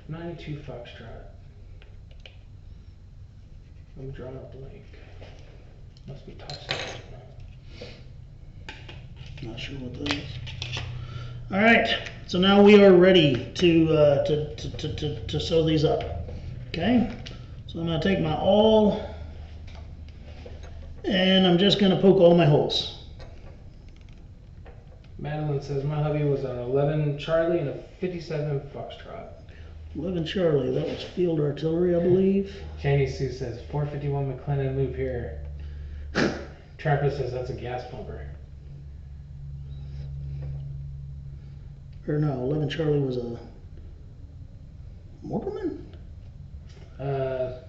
92 Foxtrot. I'm drawing a blank. Must be top secret. Not sure what that is. All right, so now we are ready to sew these up. Okay, so I'm going to take my awl and I'm just going to poke all my holes. Madeline says my hubby was an 11 Charlie and a 57 Foxtrot. 11 Charlie, that was field artillery, I believe. Janie Sue says 451 McLennan loop here. Trampus says that's a gas pumper. Or no, 11 Charlie was a Mortarman?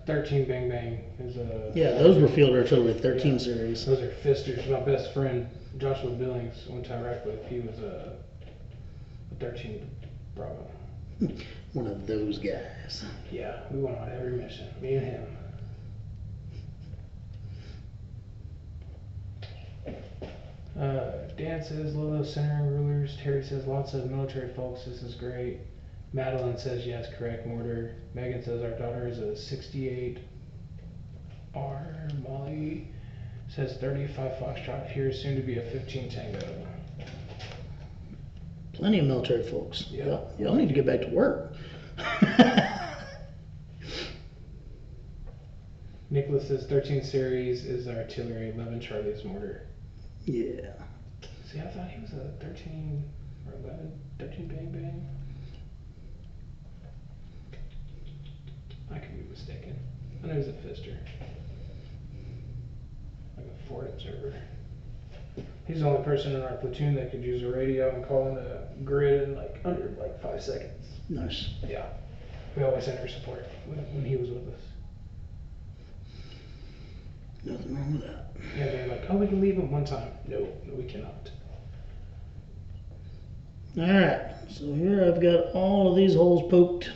13 Bang Bang is a... Yeah, those were field artillery 13 series. Those are fisters. My best friend, Joshua Billings, went to Iraq with. He was a 13 Bravo. One of those guys. Yeah, we went on every mission, me and him. Dan says Lolo centering rulers. Terry says lots of military folks. This is great. Madeline says yes, correct mortar. Megan says our daughter is a 68 R. Molly says 35 Foxtrot here, soon to be a 15 Tango. Plenty of military folks. Yeah. Y'all need to get back to work. Nicholas says 13 series is artillery, 11 Charlie is mortar. Yeah. See, I thought he was a 13 or 11, 13 Bang Bang. I could be mistaken. I know he's a fister. Like a Ford Observer. He's the only person in our platoon that could use a radio and call in a grid in like under like 5 seconds. Nice. Yeah. We always sent her support when he was with us. Nothing wrong with that. Yeah, they're like, oh, we can leave him one time. No, we cannot. Alright, so here I've got all of these holes poked.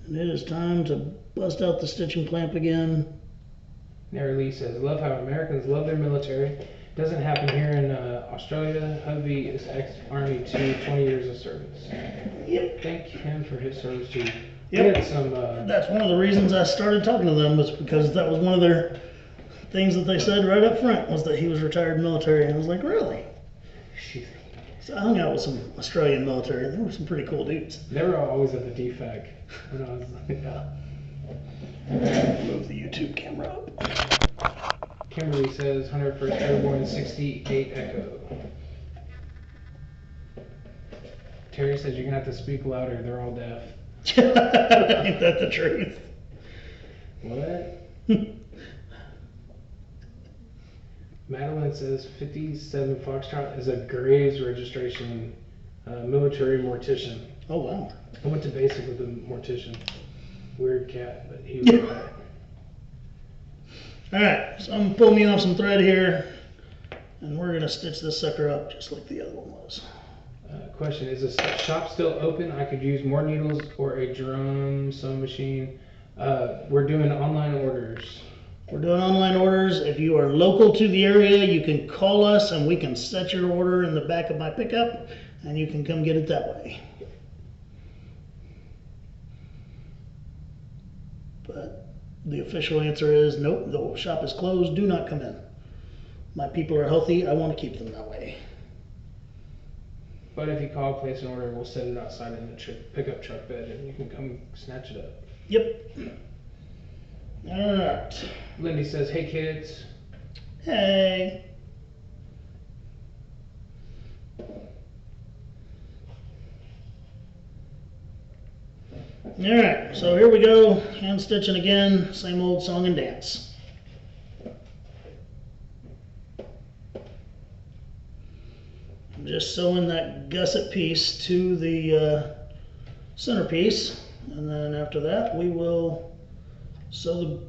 And it is time to bust out the stitching clamp again. Nary Lee says, love how Americans love their military. Doesn't happen here in Australia. Hubby is ex-Army too, 20 years of service. Yep. Thank him for his service too. Yep. We had some, That's one of the reasons I started talking to them, was because that was one of their things that they said right up front, was that he was retired military. And I was like, really? So I hung out with some Australian military. They were some pretty cool dudes. They were always at the DFAC when I was like, Move the YouTube camera up. Kimberly says 101st Airborne 68 Echo. Terry says you're gonna have to speak louder. They're all deaf. Ain't that the truth? What? Madeline says 57 Foxtrot is a Graves registration military mortician. Oh wow. I went to basic with a mortician. Weird cat, but he was alright. Alright, so I'm gonna pull me off some thread here, and we're gonna stitch this sucker up just like the other one was. Question, is the shop still open? I could use more needles or a drum sewing machine. We're doing online orders. We're doing online orders. If you are local to the area, you can call us and we can set your order in the back of my pickup, and you can come get it that way. But the official answer is nope, the shop is closed, do not come in. My people are healthy, I want to keep them that way. But if you call, place an order, we'll set it outside in the pickup truck bed and you can come snatch it up. Yep. Alright. Lindy says, hey kids. Hey. Alright, so here we go, hand stitching again, same old song and dance. I'm just sewing that gusset piece to the centerpiece, and then after that we will sew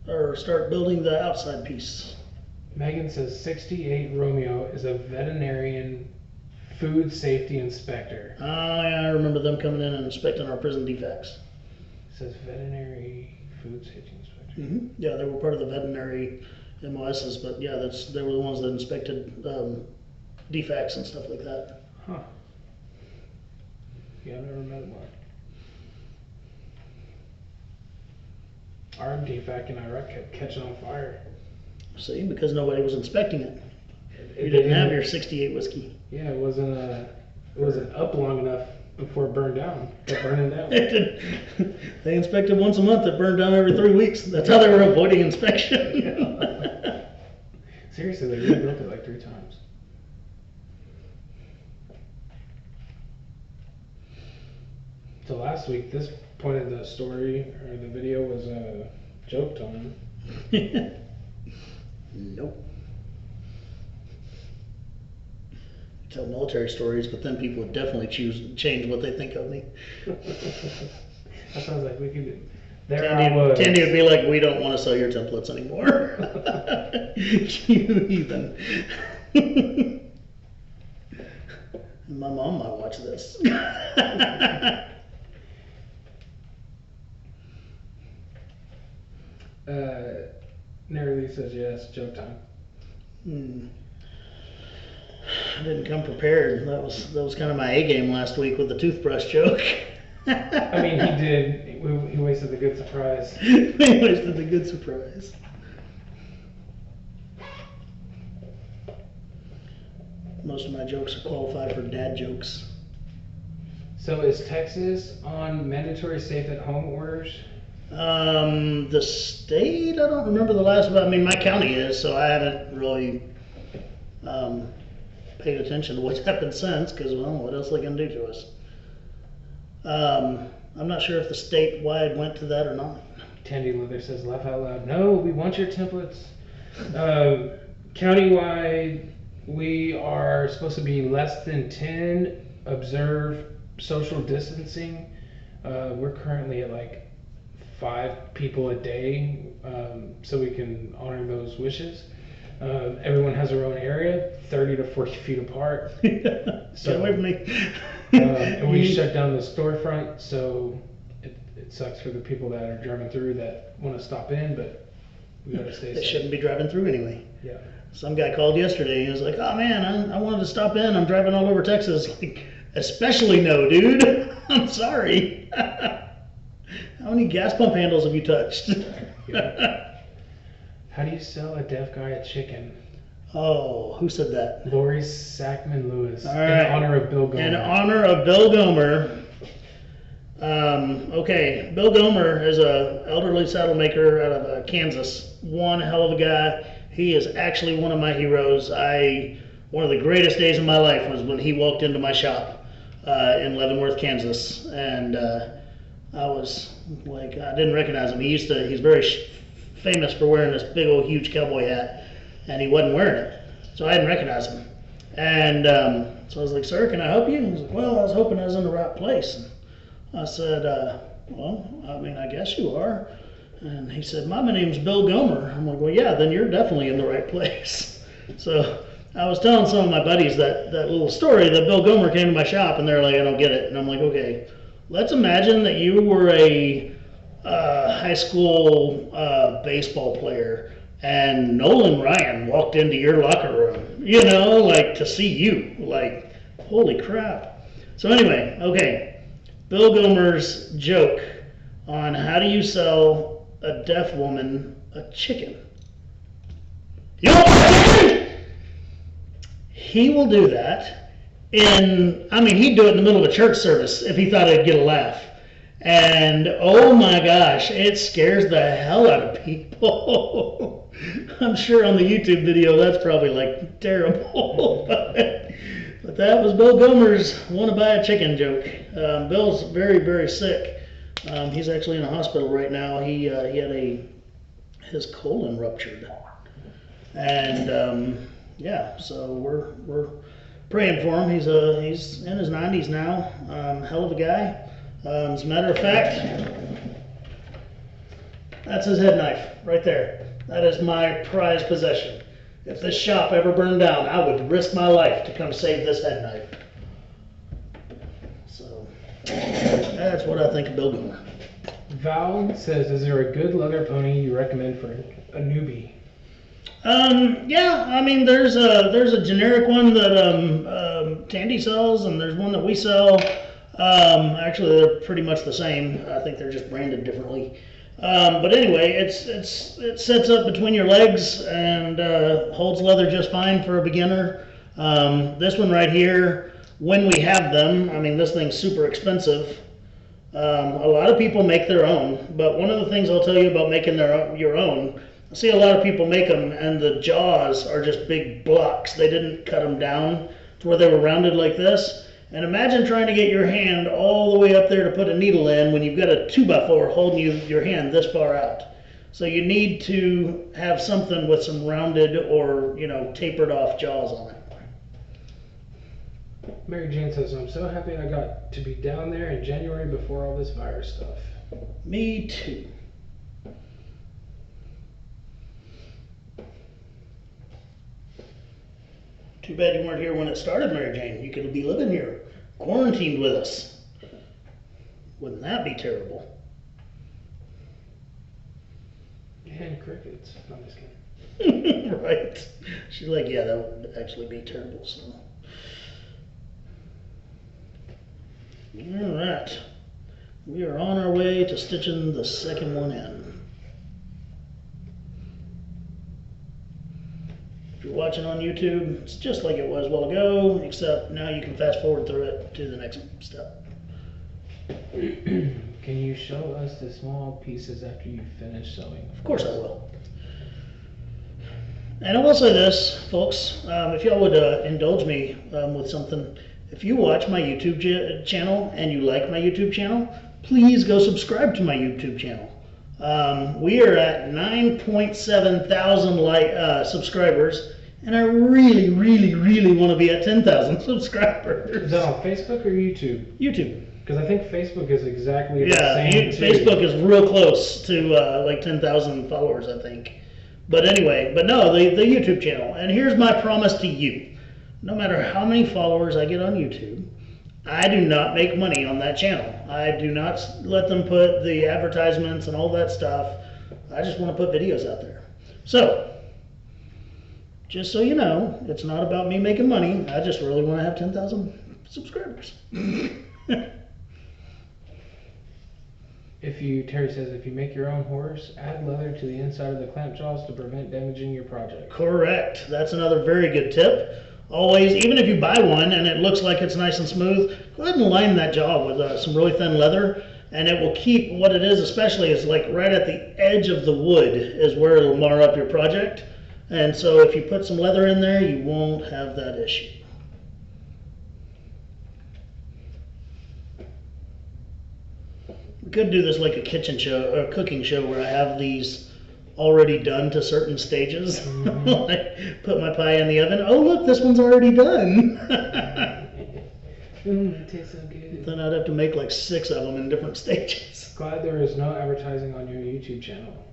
or start building the outside piece. Megan says 68 Romeo is a veterinarian food safety inspector. Oh yeah, I remember them coming in and inspecting our prison defects. It says veterinary food safety inspector. Mm-hmm. Yeah, they were part of the veterinary MOSs, but yeah, they were the ones that inspected defects and stuff like that. Huh. Yeah, I've never met one. Our defac in Iraq kept catching on fire. See, because nobody was inspecting it. You didn't have your 68 whiskey. Yeah, it wasn't up long enough before it burned down. It burning down. They inspected once a month. It burned down every 3 weeks. That's how they were avoiding inspection. Yeah. Seriously, they rebuilt it like 3 times. So last week, this point of the story or the video was joke time. Nope. Tell military stories, but then people would definitely change what they think of me. That sounds like we could. Tandy would be like, we don't want to sell your templates anymore. You heathen. My mom might watch this. Nary says yes, joke time. I didn't come prepared. That was kind of my A game last week with the toothbrush joke. I mean, he did. He wasted the good surprise. He wasted the good surprise. Most of my jokes are qualified for dad jokes. So is Texas on mandatory safe-at-home orders? The state, I don't remember the last one. I mean, my county is, so I haven't really paid attention to what's happened since, because, well, what else are they going to do to us? I'm not sure if the statewide went to that or not. Tandy Leather says, laugh out loud. No, we want your templates. Countywide, we are supposed to be less than 10. Observe social distancing. We're currently at like 5 people a day, so we can honor those wishes. Everyone has their own area, 30 to 40 feet apart. So, get away from me. And we shut down the storefront, so it sucks for the people that are driving through that want to stop in, but we gotta stay They safe. shouldn't be driving through anyway. Yeah. Some guy called yesterday. He was like, "Oh man, I wanted to stop in. I'm driving all over Texas." Like, especially no, dude. I'm sorry. How many gas pump handles have you touched? Yeah. How do you sell a deaf guy a chicken? Oh, who said that? Lori Sackman Lewis. All right. In honor of Bill Gomer. In honor of Bill Gomer. Okay, Bill Gomer is a elderly saddle maker out of Kansas. One hell of a guy. He is actually one of my heroes. One of the greatest days of my life was when he walked into my shop in Leavenworth, Kansas, and I was like, I didn't recognize him. He's very famous for wearing this big old huge cowboy hat, and he wasn't wearing it, so I didn't recognize him. And so I was like, "Sir, can I help you?" And he was like, "Well, I was hoping I was in the right place." And I said, "Well, I mean, I guess you are." And he said, "My name's Bill Gomer." I'm like, "Well, yeah, then you're definitely in the right place." So I was telling some of my buddies that little story that Bill Gomer came to my shop, and they're like, "I don't get it." And I'm like, "Okay, let's imagine that you were a high school baseball player, and Nolan Ryan walked into your locker room, like to see you. Like, holy crap." So anyway, okay, Bill Gomer's joke on how do you sell a deaf woman a chicken. You want a chicken? He will do that he'd do it in the middle of a church service if he thought it'd get a laugh. And oh my gosh, it scares the hell out of people. I'm sure on the YouTube video that's probably like terrible. But that was Bill Gomer's "want to buy a chicken" joke. Bill's very, very sick. He's actually in a hospital right now. He had his colon ruptured, and so we're praying for him. He's in his 90s now. Hell of a guy. As a matter of fact, that's his head knife right there. That is my prized possession. If this shop ever burned down, I would risk my life to come save this head knife. So that's what I think of Bill Gomer. Val says, is there a good leather pony you recommend for a newbie? Yeah, I mean, there's a generic one that Tandy sells, and there's one that we sell. Actually, they're pretty much the same. I think they're just branded differently. But anyway, it sets up between your legs and holds leather just fine for a beginner. This one right here, when we have them, I mean, this thing's super expensive. A lot of people make their own, but one of the things I'll tell you about making your own, I see a lot of people make them and the jaws are just big blocks. They didn't cut them down to where they were rounded like this. And imagine trying to get your hand all the way up there to put a needle in when you've got a 2x4 holding your hand this far out. So you need to have something with some rounded or, tapered off jaws on it. Mary Jane says, I'm so happy I got to be down there in January before all this virus stuff. Me too. Too bad you weren't here when it started, Mary Jane. You could be living here, quarantined with us. Wouldn't that be terrible? And crickets. No, I'm just kidding. Right. She's like, yeah, that would actually be terrible. So. All right. We are on our way to stitching the second one in. If you're watching on YouTube, it's just like it was a while ago, except now you can fast forward through it to the next step. Can you show us the small pieces after you finish sewing? Of course I will. And I will say this, folks, if y'all would indulge me with something. If you watch my YouTube channel and you like my YouTube channel, please go subscribe to my YouTube channel. We are at 9.7 thousand subscribers, and I really, really, really want to be at 10,000 subscribers. Is that on Facebook or YouTube? YouTube. Because I think Facebook is exactly the Yeah, same too. Facebook is real close to like 10,000 followers, I think. But anyway, but no, the YouTube channel. And here's my promise to you. No matter how many followers I get on YouTube, I do not make money on that channel. I do not let them put the advertisements and all that stuff. I just want to put videos out there. So, just so you know, it's not about me making money. I just really want to have 10,000 subscribers. Terry says, if you make your own horse, add leather to the inside of the clamp jaws to prevent damaging your project. Correct. That's another very good tip. Always, even if you buy one and it looks like it's nice and smooth, go ahead and line that jaw with some really thin leather, and it will keep what it is, especially is like right at the edge of the wood is where it'll mar up your project. And so if you put some leather in there, you won't have that issue. We could do this like a kitchen show or a cooking show where I have these already done to certain stages. Like put my pie in the oven. Oh look, this one's already done. It tastes so good. Then I'd have to make like 6 of them in different stages. Glad there is no advertising on your YouTube channel.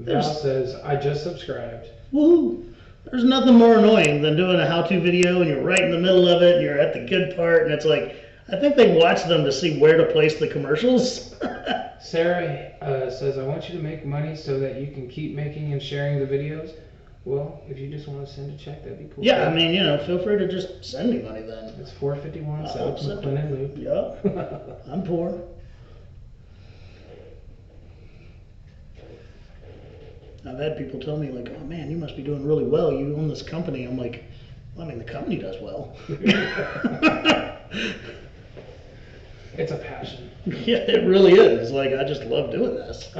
Val says, I just subscribed. Woo! There's nothing more annoying than doing a how-to video and you're right in the middle of it and you're at the good part and it's like, I think they watch them to see where to place the commercials. Sarah says, I want you to make money so that you can keep making and sharing the videos. Well, if you just want to send a check, that'd be cool. Yeah, I mean, feel free to just send me money then. It's $4.51 South McLennan Loop. Yep. I'm poor. I've had people tell me like, oh man, you must be doing really well. You own this company. I'm like, well, I mean, the company does well. It's a passion. Yeah, it really is. Like, I just love doing this.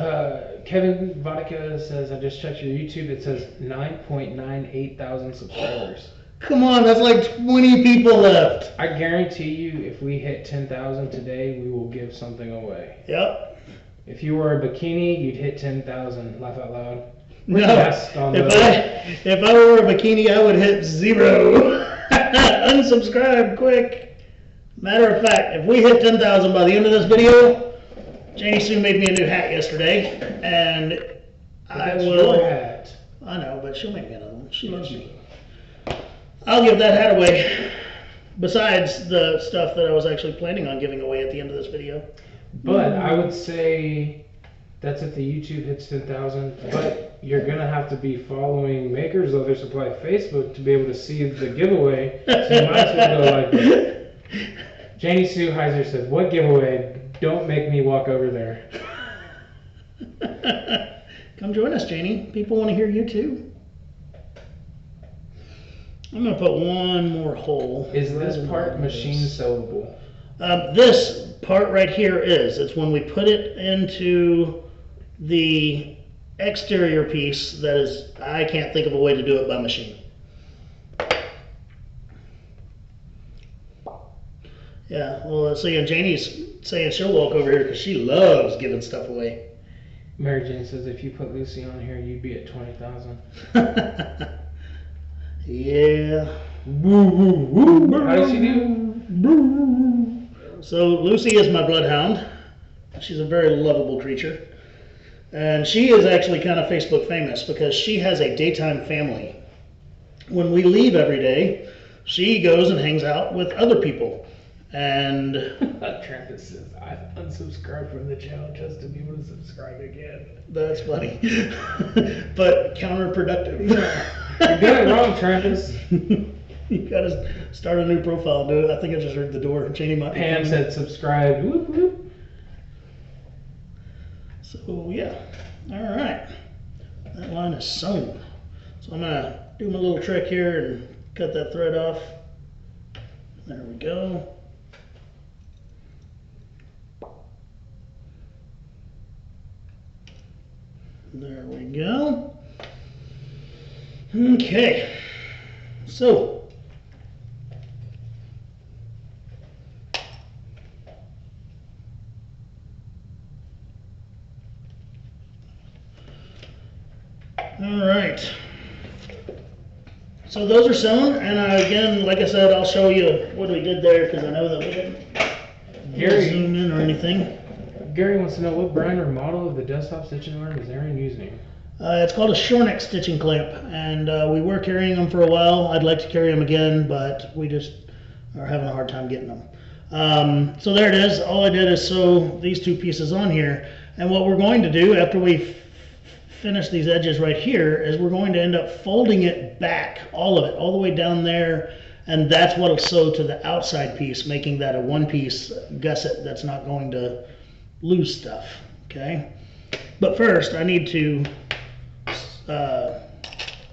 Kevin Vodka says, I just checked your YouTube. It says 9.98 thousand subscribers. Come on, that's like 20 people left. I guarantee you, if we hit 10,000 today, we will give something away. Yep. If you were a bikini, you'd hit 10,000. Laugh out loud. No, if I wore a bikini, I would hit 0. Unsubscribe quick. Matter of fact, if we hit 10,000 by the end of this video, Janie Sue made me a new hat yesterday, and I will. Your hat. I know, but she'll make me another one. She loves me. I'll give that hat away. Besides the stuff that I was actually planning on giving away at the end of this video. But I would say that's if the YouTube hits 10,000. But you're gonna have to be following Makers Leather Supply Facebook to be able to see the giveaway. So you might as well go like that. Janie Sue Heiser says, what giveaway? Don't make me walk over there. Come join us, Janie. People want to hear you too. I'm going to put one more hole. Is this part machine sellable? This part right here is. It's when we put it into the exterior piece that is, I can't think of a way to do it by machine. Yeah, well, so yeah, Janie's saying she'll walk over here because she loves giving stuff away. Mary Jane says, if you put Lucy on here, you'd be at 20,000. Yeah. How does she do? So Lucy is my bloodhound. She's a very lovable creature. And she is actually kind of Facebook famous because she has a daytime family. When we leave every day, she goes and hangs out with other people. And Travis says, I've unsubscribed from the channel just to be able to subscribe again. That's funny. But counterproductive. You're doing it wrong, Travis. You gotta start a new profile and do it. I think I just heard the door. Janie might be Pam said subscribe. Whoop, whoop. So yeah. Alright. That line is sewn. So I'm gonna do my little trick here and cut that thread off. There we go. There we go. Okay. So All right. So those are sewn, and again, like I said, I'll show you what we did there because I know that we didn't zoom in or anything. Gary wants to know what brand or model of the desktop stitching arm is Aaron using? It's called a Shorneck stitching clamp, and we were carrying them for a while. I'd like to carry them again, but we just are having a hard time getting them. So there it is. All I did is sew these two pieces on here, and what we're going to do after we finish these edges right here is we're going to end up folding it back, all of it, all the way down there, and that's what will sew to the outside piece, making that a one-piece gusset that's not going to lose stuff, okay? But first, I need to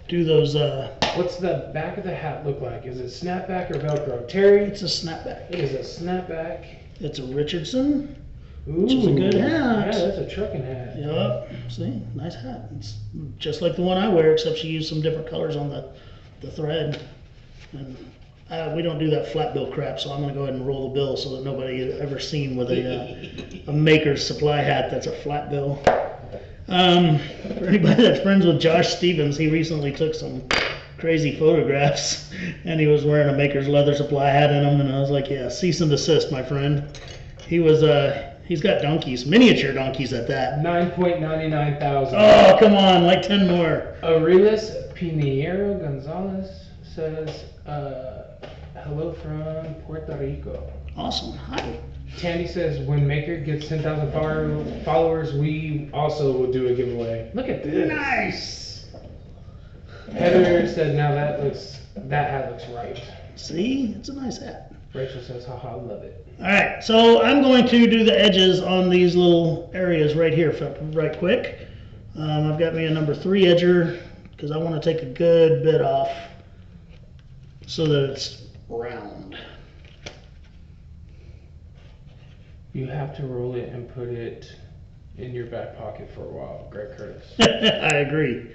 do those. What's the back of the hat look like? Is it snapback or Velcro? Terry? It's a snapback. It is a snapback. It's a Richardson. Ooh, which is a good hat. Yeah, that's a trucking hat. Yep. See, nice hat. It's just like the one I wear, except she used some different colors on the thread. And we don't do that flat bill crap, so I'm going to go ahead and roll the bill so that nobody has ever seen with a Maker's Supply hat that's a flat bill. For anybody that's friends with Josh Stevens, he recently took some crazy photographs, and he was wearing a Maker's Leather Supply hat in them, and I was like, yeah, cease and desist, my friend. He was, he's got donkeys, miniature donkeys at that. 9.99 thousand. Oh, come on, like 10 more. Aurelius Pinheiro Gonzalez says, hello from Puerto Rico. Awesome, hi. Tandy says, when Maker gets 10,000 followers, we also will do a giveaway. Look at this. Nice. Heather said, now that hat looks right. See, it's a nice hat. Rachel says, haha, love it. All right, so I'm going to do the edges on these little areas right here right quick. I've got me a number 3 edger because I want to take a good bit off so that it's round. You have to roll it and put it in your back pocket for a while, Greg Curtis. I agree.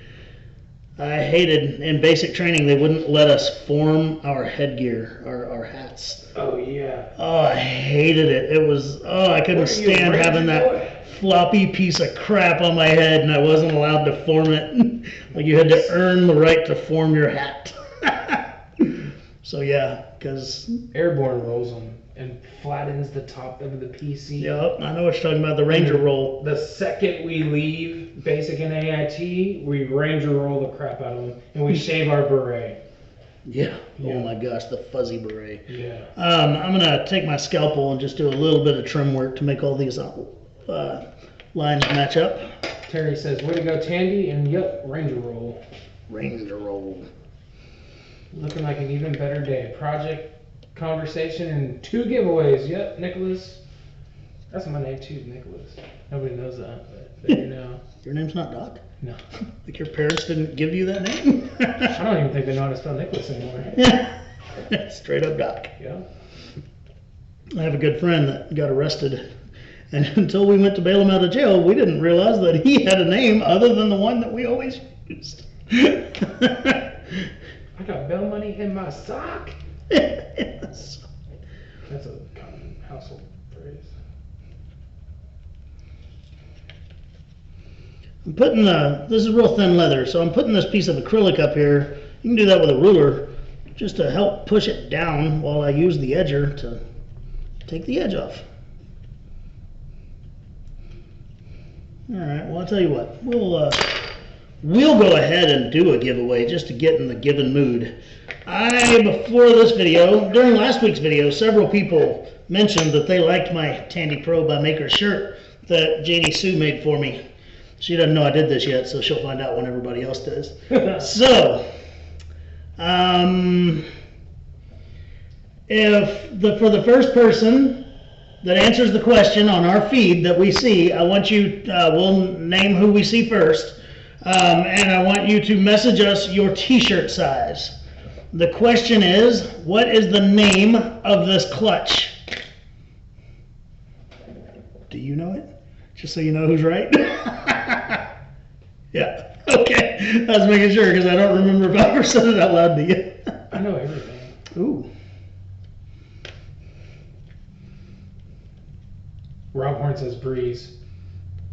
I hated, in basic training, they wouldn't let us form our headgear, our hats. Oh, yeah. Oh, I hated it. It was, I couldn't stand having that floppy piece of crap on my head, and I wasn't allowed to form it. Like you had to earn the right to form your hat. So yeah, because Airborne rolls them and flattens the top of the PC. Yep, I know what you're talking about, the Ranger roll. The second we leave basic and AIT, we Ranger roll the crap out of them, and we shave our beret. Yeah. Oh my gosh, the fuzzy beret. Yeah. I'm gonna take my scalpel and just do a little bit of trim work to make all these lines match up. Terry says, way to go, Tandy, and yep, Ranger roll. Ranger roll. Looking like an even better day. Project, conversation, and 2 giveaways. Yep, Nicholas. That's my name too, Nicholas. Nobody knows that, but you know. Your name's not Doc? No. Like your parents didn't give you that name? I don't even think they know how to spell Nicholas anymore. Straight up Doc. Yeah. I have a good friend that got arrested, and until we went to bail him out of jail, we didn't realize that he had a name other than the one that we always used. I got bail money in my sock. Yes. That's a common household phrase. I'm putting this is real thin leather, so I'm putting this piece of acrylic up here. You can do that with a ruler, just to help push it down while I use the edger to take the edge off. All right, well, I'll tell you what, we'll go ahead and do a giveaway just to get in the given mood. Before this video, during last week's video, several people mentioned that they liked my Tandy Pro by Maker shirt that Janie Sue made for me. She doesn't know I did this yet, so she'll find out when everybody else does. So, for the first person that answers the question on our feed that we see, I want you, we'll name who we see first, and I want you to message us your t-shirt size. The question is, what is the name of this clutch? Do you know it? Just so you know who's right. Yeah, okay. I was making sure because I don't remember if I ever said it out loud to you. I know everything. Ooh. Rob Horn says Breeze.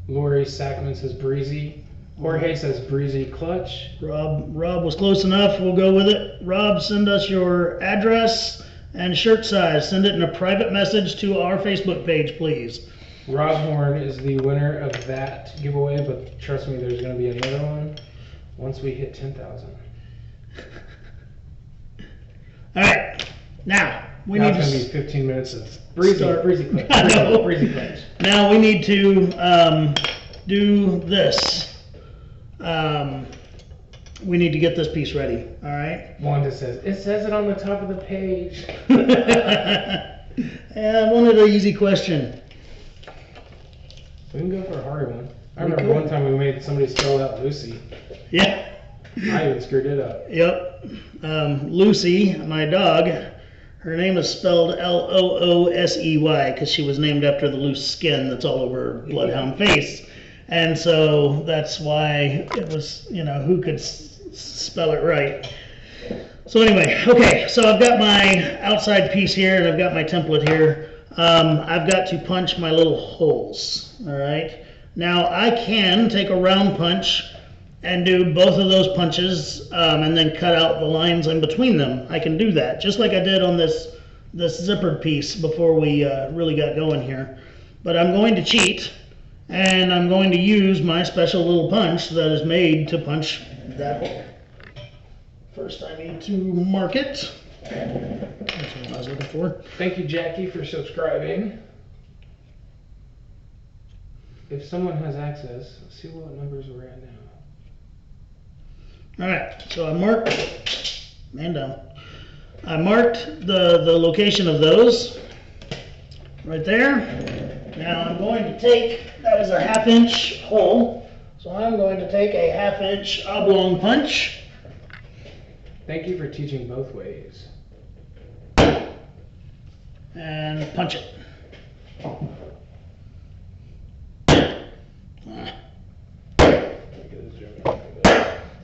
Lori Sackman says Breezy. Jorge says Breezy Clutch. Rob was close enough. We'll go with it. Rob, send us your address and shirt size. Send it in a private message to our Facebook page, please. Rob Horn is the winner of that giveaway, but trust me, there's going to be another one once we hit 10,000. All right, now we Now need it's to going to be 15 minutes of Breezy Clutch. I know. Breezy Clutch. Now we need to do this. We need to get this piece ready. All right. Wanda says it says it on the top of the page. I wanted an easy question. We can go for a harder one. I We remember could. one time we made somebody spell out Lucy. Yeah. I even screwed it up. Yep. Lucy, my dog, her name is spelled Loosey because she was named after the loose skin that's all over her bloodhound face. And so that's why it was, who could spell it right. So anyway, okay, so I've got my outside piece here and I've got my template here. I've got to punch my little holes, all right? Now I can take a round punch and do both of those punches and then cut out the lines in between them. I can do that, just like I did on this zippered piece before we really got going here. But I'm going to cheat, and I'm going to use my special little punch that is made to punch that hole. First I need to mark it. That's what I was looking for. Thank you, Jackie, for subscribing. If someone has access, let's see what numbers we're at now. All right, so I marked, man down. I marked the location of those right there. Now I'm going to take, that is a 1/2 inch hole, so I'm going to take a 1/2 inch oblong punch. Thank you for teaching both ways. And punch it.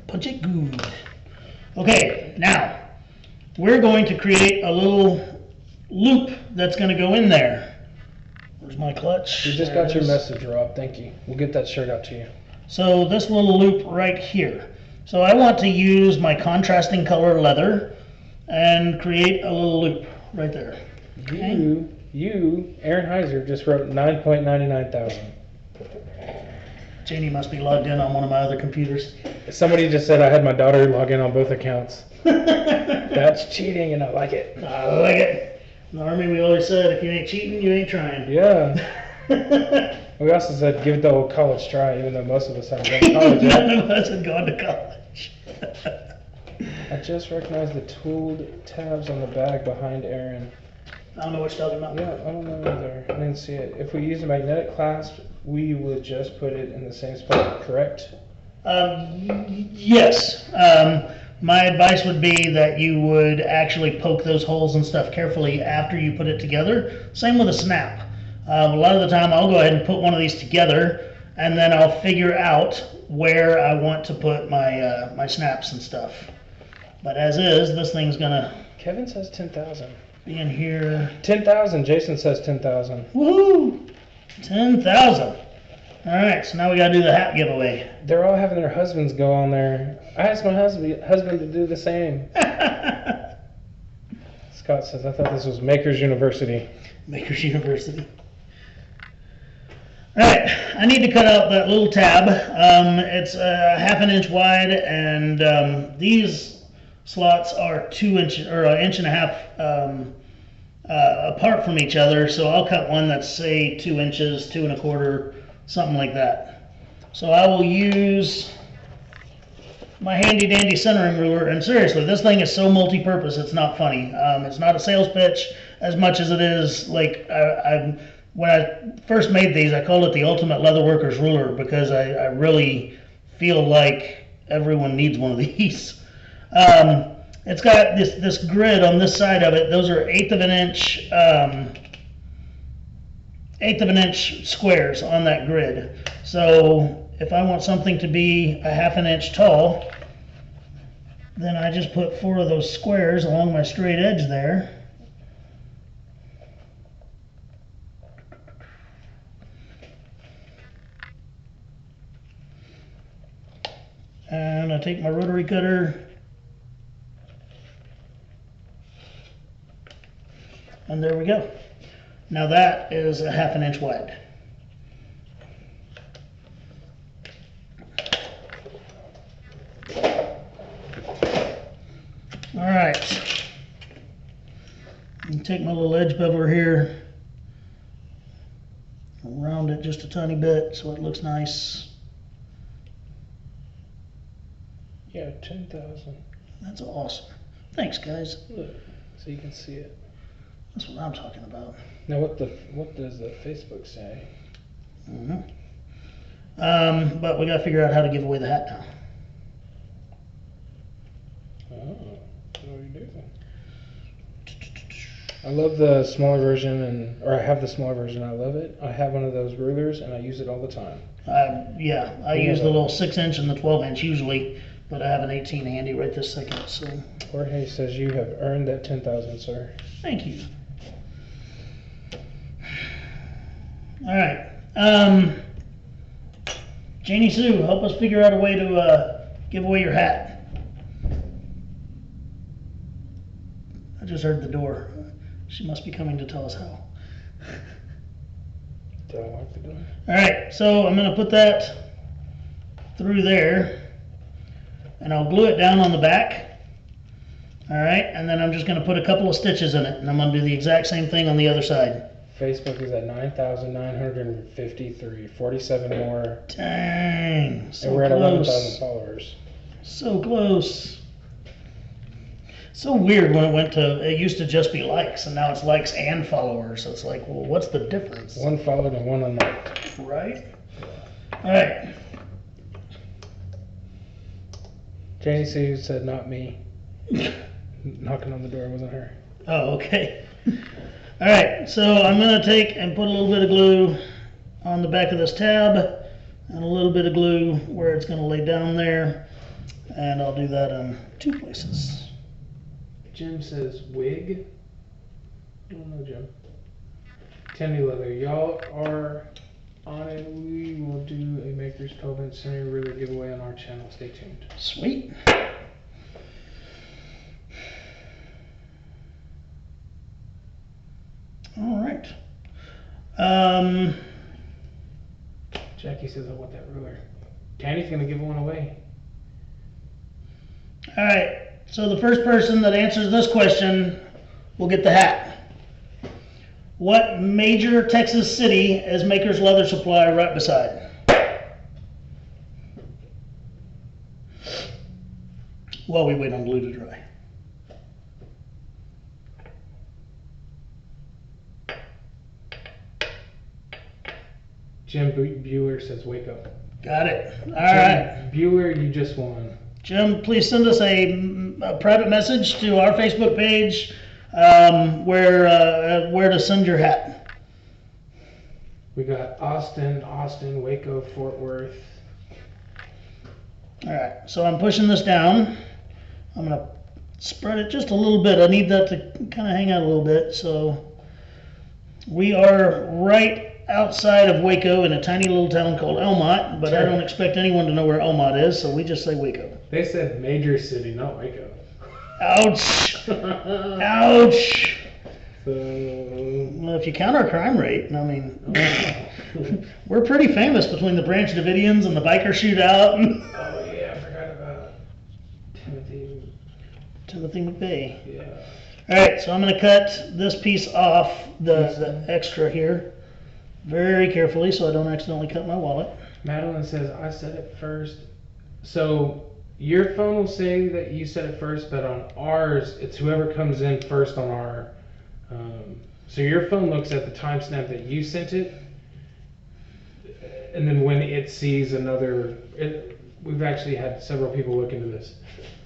Punch it good. Okay, now we're going to create a little loop that's going to go in there. Where's my clutch? You just There got it your is. message, Rob. Thank you. We'll get that shirt out to you. So this little loop right here. So I want to use my contrasting color leather and create a little loop right there. Okay. You, Aaron Heiser, just wrote 9.99 thousand. Janie must be logged in on one of my other computers. Somebody just said I had my daughter log in on both accounts. That's cheating, and I like it. I like it. In the Army, we always said, if you ain't cheating, you ain't trying. Yeah. We also said give it the old college try, even though most of us haven't gone to college yet. None of us had gone to college. I just recognized the tooled tabs on the bag behind Aaron. I don't know what you're talking about. Yeah, I don't know either. I didn't see it. If we use a magnetic clasp, we would just put it in the same spot, correct? Yes. My advice would be that you would actually poke those holes and stuff carefully after you put it together. Same with a snap. A lot of the time I'll go ahead and put one of these together and then I'll figure out where I want to put my my snaps and stuff. But as is, this thing's gonna Kevin says 10,000. be in here. 10,000. Jason says 10,000. Woohoo! 10,000. All right, so now we gotta do the hat giveaway. They're all having their husbands go on there. I asked my husband to do the same. Scott says, I thought this was Makers University. Makers University. All right, I need to cut out that little tab. It's 1/2 inch wide, and these slots are 2 inches or 1.5 inches apart from each other. So I'll cut one that's say 2 inches, 2 1/4, something like that. So I will use my handy dandy centering ruler, and seriously, this thing is so multi-purpose, it's not funny. It's not a sales pitch as much as it is like when I first made these, I called it the ultimate leatherworker's ruler because I really feel like everyone needs one of these. It's got this grid on this side of it. Those are 1/8 of an inch squares on that grid. So if I want something to be 1/2 inch tall, then I just put 4 of those squares along my straight edge there. And I take my rotary cutter and there we go. Now that is a 1/2 inch wide. All right. Take my little edge beveler here, round it just a tiny bit so it looks nice. Yeah, 10,000. That's awesome. Thanks, guys. Look, so you can see it. That's what I'm talking about. Now, what does the Facebook say? But we got to figure out how to give away the hat now. Oh, what do we do? I love the smaller version, or I have the smaller version. I love it. I have one of those rulers, and I use it all the time. Yeah, I use the little 6 inch and the 12 inch usually, but I have an 18 handy right this second. So. Jorge says you have earned that 10,000, sir. Thank you. All right. Janie Sue, help us figure out a way to give away your hat. I just heard the door. She must be coming to tell us how. Do I lock the door? All right, so I'm going to put that through there, and I'll glue it down on the back. All right, and then I'm just going to put a couple of stitches in it, and I'm going to do the exact same thing on the other side. Facebook is at 9,953, 47 more. Dang, so and we're at close. 11,000 followers. So close. So weird when it used to just be likes, and now it's likes and followers. So it's like, well, what's the difference? One followed and one unliked. Right? All right. Janie Sue said, not me. Knocking on the door wasn't her. Oh, okay. All right, so I'm going to take and put a little bit of glue on the back of this tab and a little bit of glue where it's going to lay down there, and I'll do that in 2 places. Jim says wig. I don't know, Jim. Tenny Leather, y'all are on it. We will do a Maker's 12-inch center ruler giveaway on our channel. Stay tuned. Sweet. All right. Jackie says, I want that ruler. Tanny's going to give one away. All right. So the first person that answers this question will get the hat. What major Texas city is Maker's Leather Supply right beside? While we wait on glue to dry. Jim Bueller says, wake up. Got it. All right. Bueller, you just won. Jim, please send us a private message to our Facebook page where to send your hat. We got Austin, Waco, Fort Worth. All right, so I'm pushing this down. I'm going to spread it just a little bit. I need that to kind of hang out a little bit. So we are right outside of Waco in a tiny little town called Elmont, but I don't expect anyone to know where Elmont is, so we just say Waco. They said major city, not Waco. Ouch! Ouch! So, Well, if you count our crime rate, I mean, we're pretty famous between the Branch Davidians and the biker shootout. oh yeah, I forgot about Timothy McVeigh. Yeah. All right, so I'm going to cut this piece off, the extra here, very carefully so I don't accidentally cut my wallet. Madeline says, I said it first. So your phone will say that you said it first, but on ours, it's whoever comes in first on our. So your phone looks at the timestamp that you sent it, and then when it sees another, we've actually had several people look into this.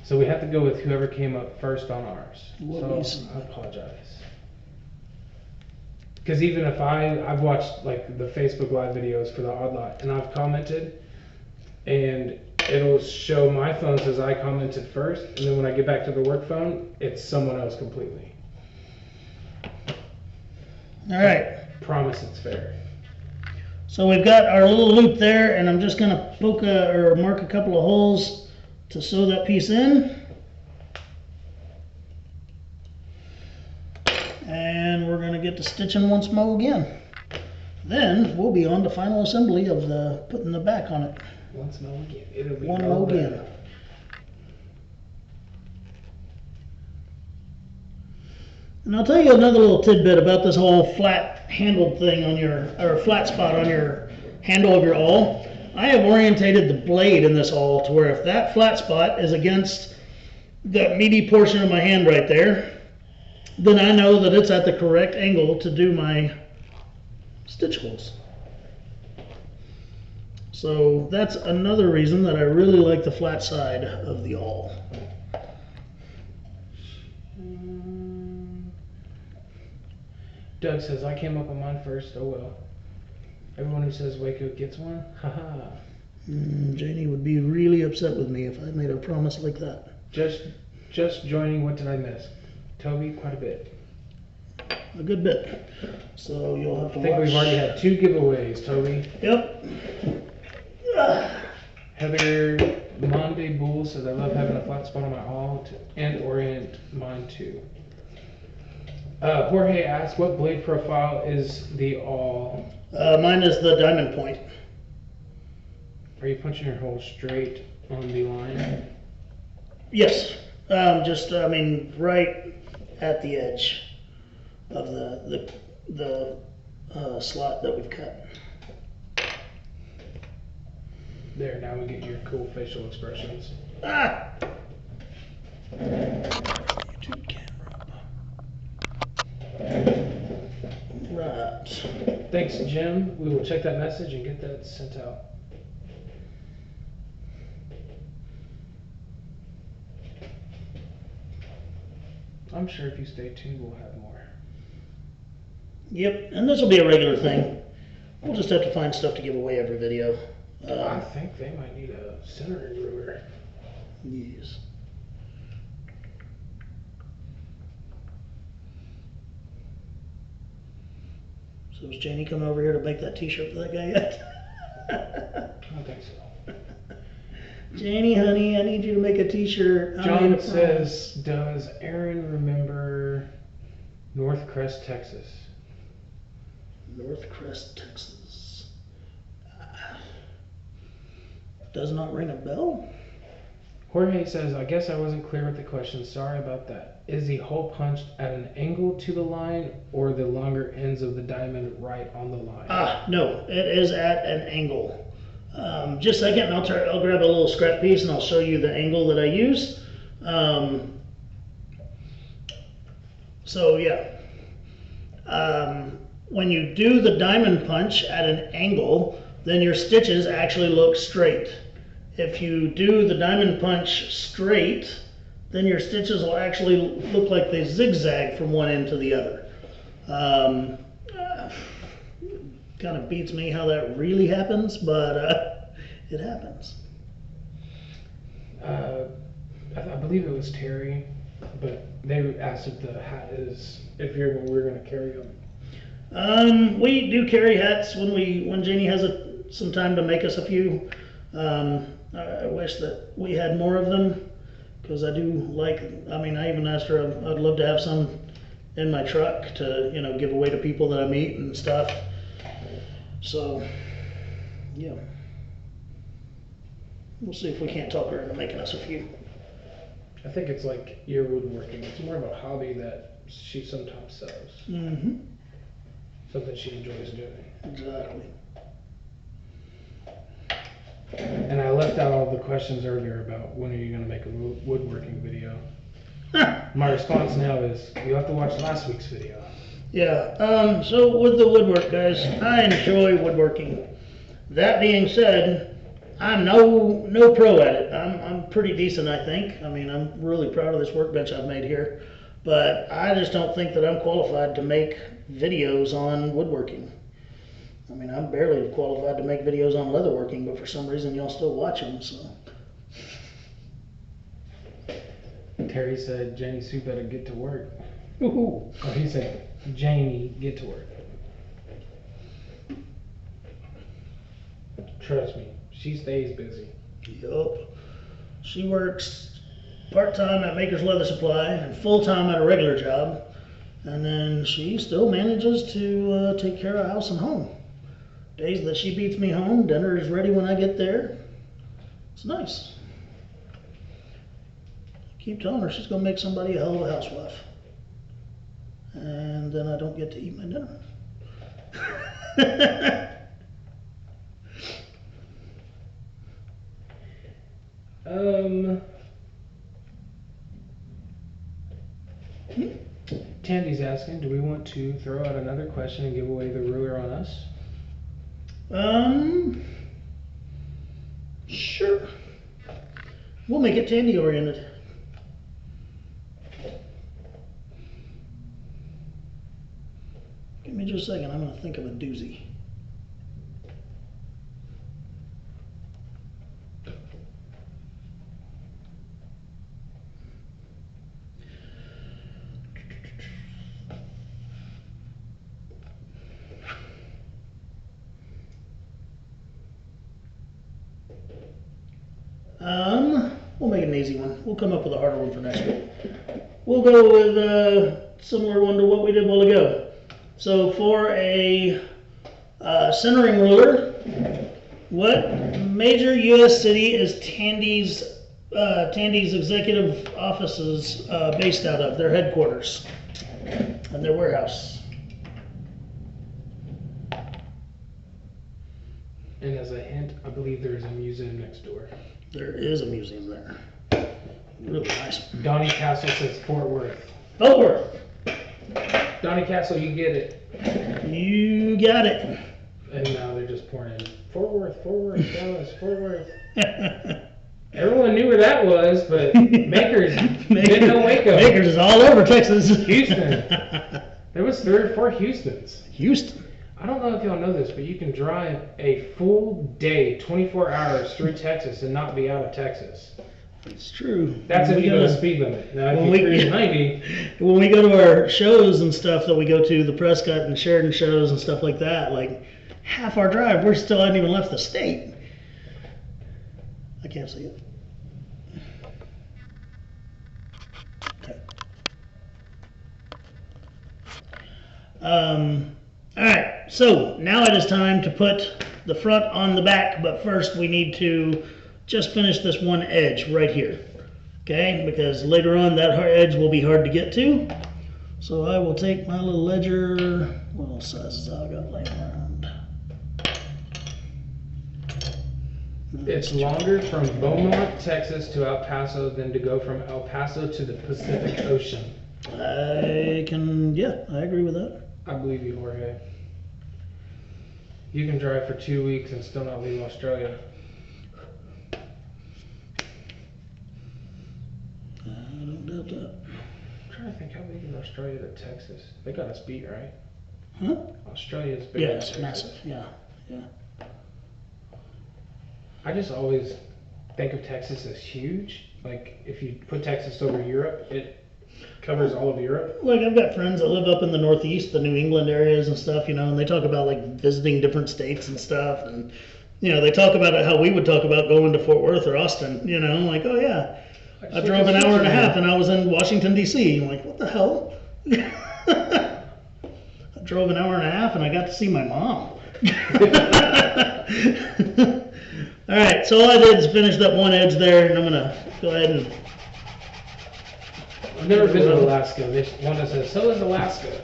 So we have to go with whoever came up first on ours. So I apologize. Because even if I've watched like the Facebook Live videos for the Odd Lot, and I've commented, and it'll show my phone says I commented first, and then when I get back to the work phone, it's someone else completely. All right. Promise it's fair. So we've got our little loop there, and I'm just going to poke or mark a couple of holes to sew that piece in. And we're gonna get to stitching once more again. Then we'll be on to final assembly of the putting the back on it. Once more again. It'll be One no more better. again. And I'll tell you another little tidbit about this whole flat handled thing on your, or flat spot on your handle of your awl. I have orientated the blade in this awl to where if that flat spot is against that meaty portion of my hand right there, then I know that it's at the correct angle to do my stitch holes. So that's another reason that I really like the flat side of the awl. Doug says, I came up on mine first, oh well. Everyone who says Waco gets one, haha. Janie would be really upset with me if I made a promise like that. Just joining, what did I miss? Toby, quite a bit. A good bit. So you'll have to I think watch. we've already had 2 giveaways, Toby. Yep. Heather Monday Bull says, I love having a flat spot on my awl and orient mine too. Jorge asks, what blade profile is the awl? Mine is the diamond point. Are you punching your hole straight on the line? Yes. I mean, right at the edge of the slot that we've cut. There, now we get your cool facial expressions. Ah! YouTube camera. Right. Thanks, Jim. We will check that message and get that sent out. I'm sure if you stay tuned, we'll have more. Yep, and this will be a regular thing. We'll just have to find stuff to give away every video. I think they might need a centering ruler. Yes. So is Janie coming over here to make that t-shirt for that guy yet? I don't think so. Janie, honey, I need you to make a t-shirt. John says, does Aaron remember North Crest, Texas? North Crest, Texas. Does not ring a bell. Jorge says, I guess I wasn't clear with the question. Sorry about that. Is the hole punched at an angle to the line or the longer ends of the diamond right on the line? No, it is at an angle. Just a second, and I'll grab a little scrap piece and I'll show you the angle that I use. So yeah, when you do the diamond punch at an angle, then your stitches actually look straight. If you do the diamond punch straight, then your stitches will actually look like they zigzag from one end to the other. Kind of beats me how that really happens, but it happens. I believe it was Terry, but they asked if the hat is, we're going to carry them. We do carry hats when Janie has some time to make us a few. I wish that we had more of them, because I do like, I even asked her, I'd love to have some in my truck to, give away to people that I meet and stuff. So, yeah. We'll see if we can't talk her into making us a few. I think it's like your woodworking. It's more of a hobby that she sometimes sells. Mm-hmm. Something she enjoys doing. Exactly. And I left out all the questions earlier about when are you going to make a woodworking video. My response now is, you have to watch last week's video. Yeah, so with the woodwork, guys, I enjoy woodworking. That being said, I'm no pro at it. I'm pretty decent, I think. I'm really proud of this workbench I've made here, but I just don't think that I'm qualified to make videos on woodworking. I'm barely qualified to make videos on leatherworking, but for some reason y'all still watch them, so. Terry said, Janie Sue better get to work. Woohoo. Oh, he said, Janie, get to work. Trust me, she stays busy. Yup. She works part-time at Maker's Leather Supply and full-time at a regular job. And then she still manages to take care of house and home. Days that she beats me home, dinner is ready when I get there. It's nice. Keep telling her she's gonna make somebody a hell of a housewife. And then I don't get to eat my dinner. Tandy's asking, do we want to throw out another question and give away the ruler on us? Sure. We'll make it Tandy oriented. Give me just a second, I'm gonna think of a doozy. We'll make it an easy one. We'll come up with a harder one for next week. We'll go with a similar one to what we did a while ago. So for a centering ruler, what major U.S. city is Tandy's executive offices based out of, their headquarters and their warehouse? And as a hint, I believe there is a museum next door. There is a museum there. Really nice. Donnie Castle says Fort Worth. Fort Worth. Donnie Castle, you get it. You got it. And now they're just pouring in Fort Worth, Dallas, Fort Worth. Everyone knew where that was, but Makers didn't know Waco. Makers is all over Texas. Houston. There was 3 or 4 Houstons. Houston. I don't know if y'all know this, but you can drive a full day, 24 hours through Texas and not be out of Texas. It's true. That's if you go to speed limit. Now, if you cruise 90. When we go to our shows and stuff that we go to, the Prescott and Sheridan shows and stuff like that, like half our drive, we still hadn't even left the state. I can't see it. Okay. All right, so now it is time to put the front on the back, but first we need to just finish this one edge right here, okay? Because later on that edge will be hard to get to. So I will take my little ledger, what else sizes I got laying around? It's longer from Beaumont, Texas to El Paso than to go from El Paso to the Pacific Ocean. Yeah, I agree with that. I believe you, Jorge. You can drive for 2 weeks and still not leave Australia. I don't doubt that. I'm trying to think how big is Australia to Texas. They got us beat, right? Huh? Australia's big. Yeah, it's massive. Yeah. I just always think of Texas as huge. Like, if you put Texas over Europe, it covers all of Europe. Like, I've got friends that live up in the Northeast, the New England areas and stuff, and they talk about, like, visiting different states and stuff. And, they talk about it how we would talk about going to Fort Worth or Austin, like, oh, yeah. I drove an hour and a half and I was in Washington, D.C. I'm like, what the hell? I drove an hour and a half and I got to see my mom. All right, so all I did is finish that one edge there, and I'm gonna go ahead and. I've never been to Alaska. There's one that says, so is Alaska.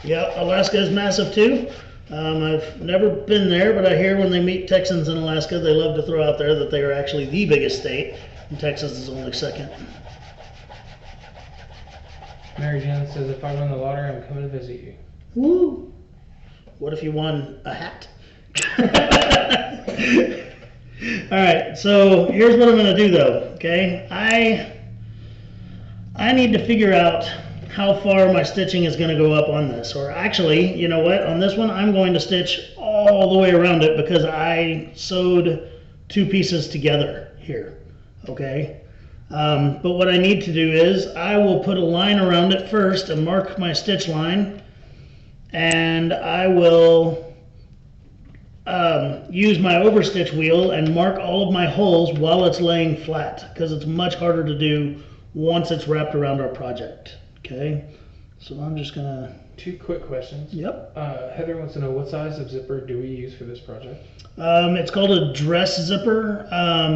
Yeah, Alaska is massive too. I've never been there, but I hear when they meet Texans in Alaska, they love to throw out there that they are actually the biggest state, and Texas is only second. Mary Jane says, if I win the lottery, I'm coming to visit you. Woo! What if you won a hat? All right, so here's what I'm going to do though, okay? I need to figure out how far my stitching is going to go up on this. Or actually, you know what? On this one, I'm going to stitch all the way around it because I sewed 2 pieces together here, okay? But what I need to do is I will put a line around it first and mark my stitch line, and I will use my overstitch wheel and mark all of my holes while it's laying flat, because it's much harder to do once it's wrapped around our project. Okay, so I'm just gonna. 2 quick questions. Yep. Heather wants to know, what size of zipper do we use for this project? It's called a dress zipper.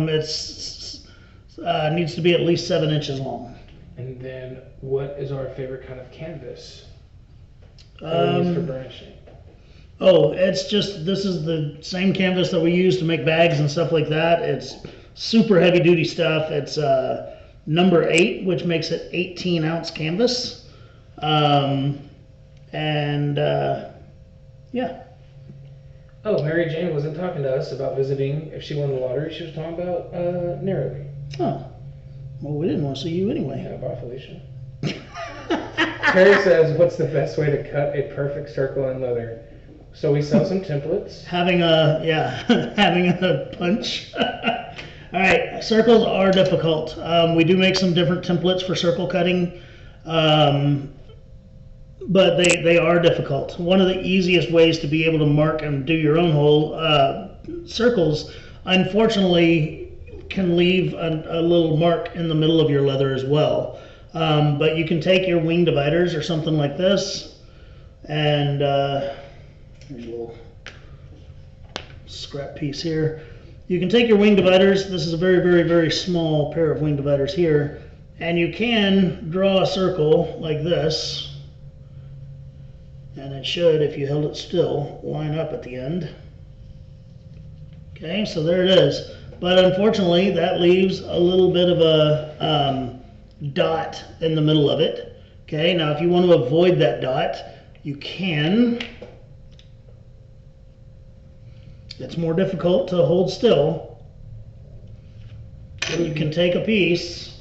It's needs to be at least 7 inches long. And then, what is our favorite kind of canvas that we use for burnishing? Oh, it's just, this is the same canvas that we use to make bags and stuff like that. It's super heavy duty stuff. It's number 8, which makes it 18-ounce canvas. Yeah. Oh, Mary Jane wasn't talking to us about visiting if she won the lottery. She was talking about narrowly. Oh. Well, we didn't want to see you anyway. Yeah, bye, Felicia. Terry says, what's the best way to cut a perfect circle in leather? So we sell some templates. Having a punch. All right, circles are difficult. We do make some different templates for circle cutting, but they are difficult. One of the easiest ways to be able to mark and do your own hole circles, unfortunately, can leave a little mark in the middle of your leather as well. But you can take your wing dividers or something like this, and here's a little scrap piece here. You can take your wing dividers. This is a very, very, very small pair of wing dividers here, and you can draw a circle like this, and it should, if you held it still, line up at the end. Okay, so there it is. But unfortunately, that leaves a little bit of a dot in the middle of it. Okay, now if you want to avoid that dot, you can. It's more difficult to hold still. You can take a piece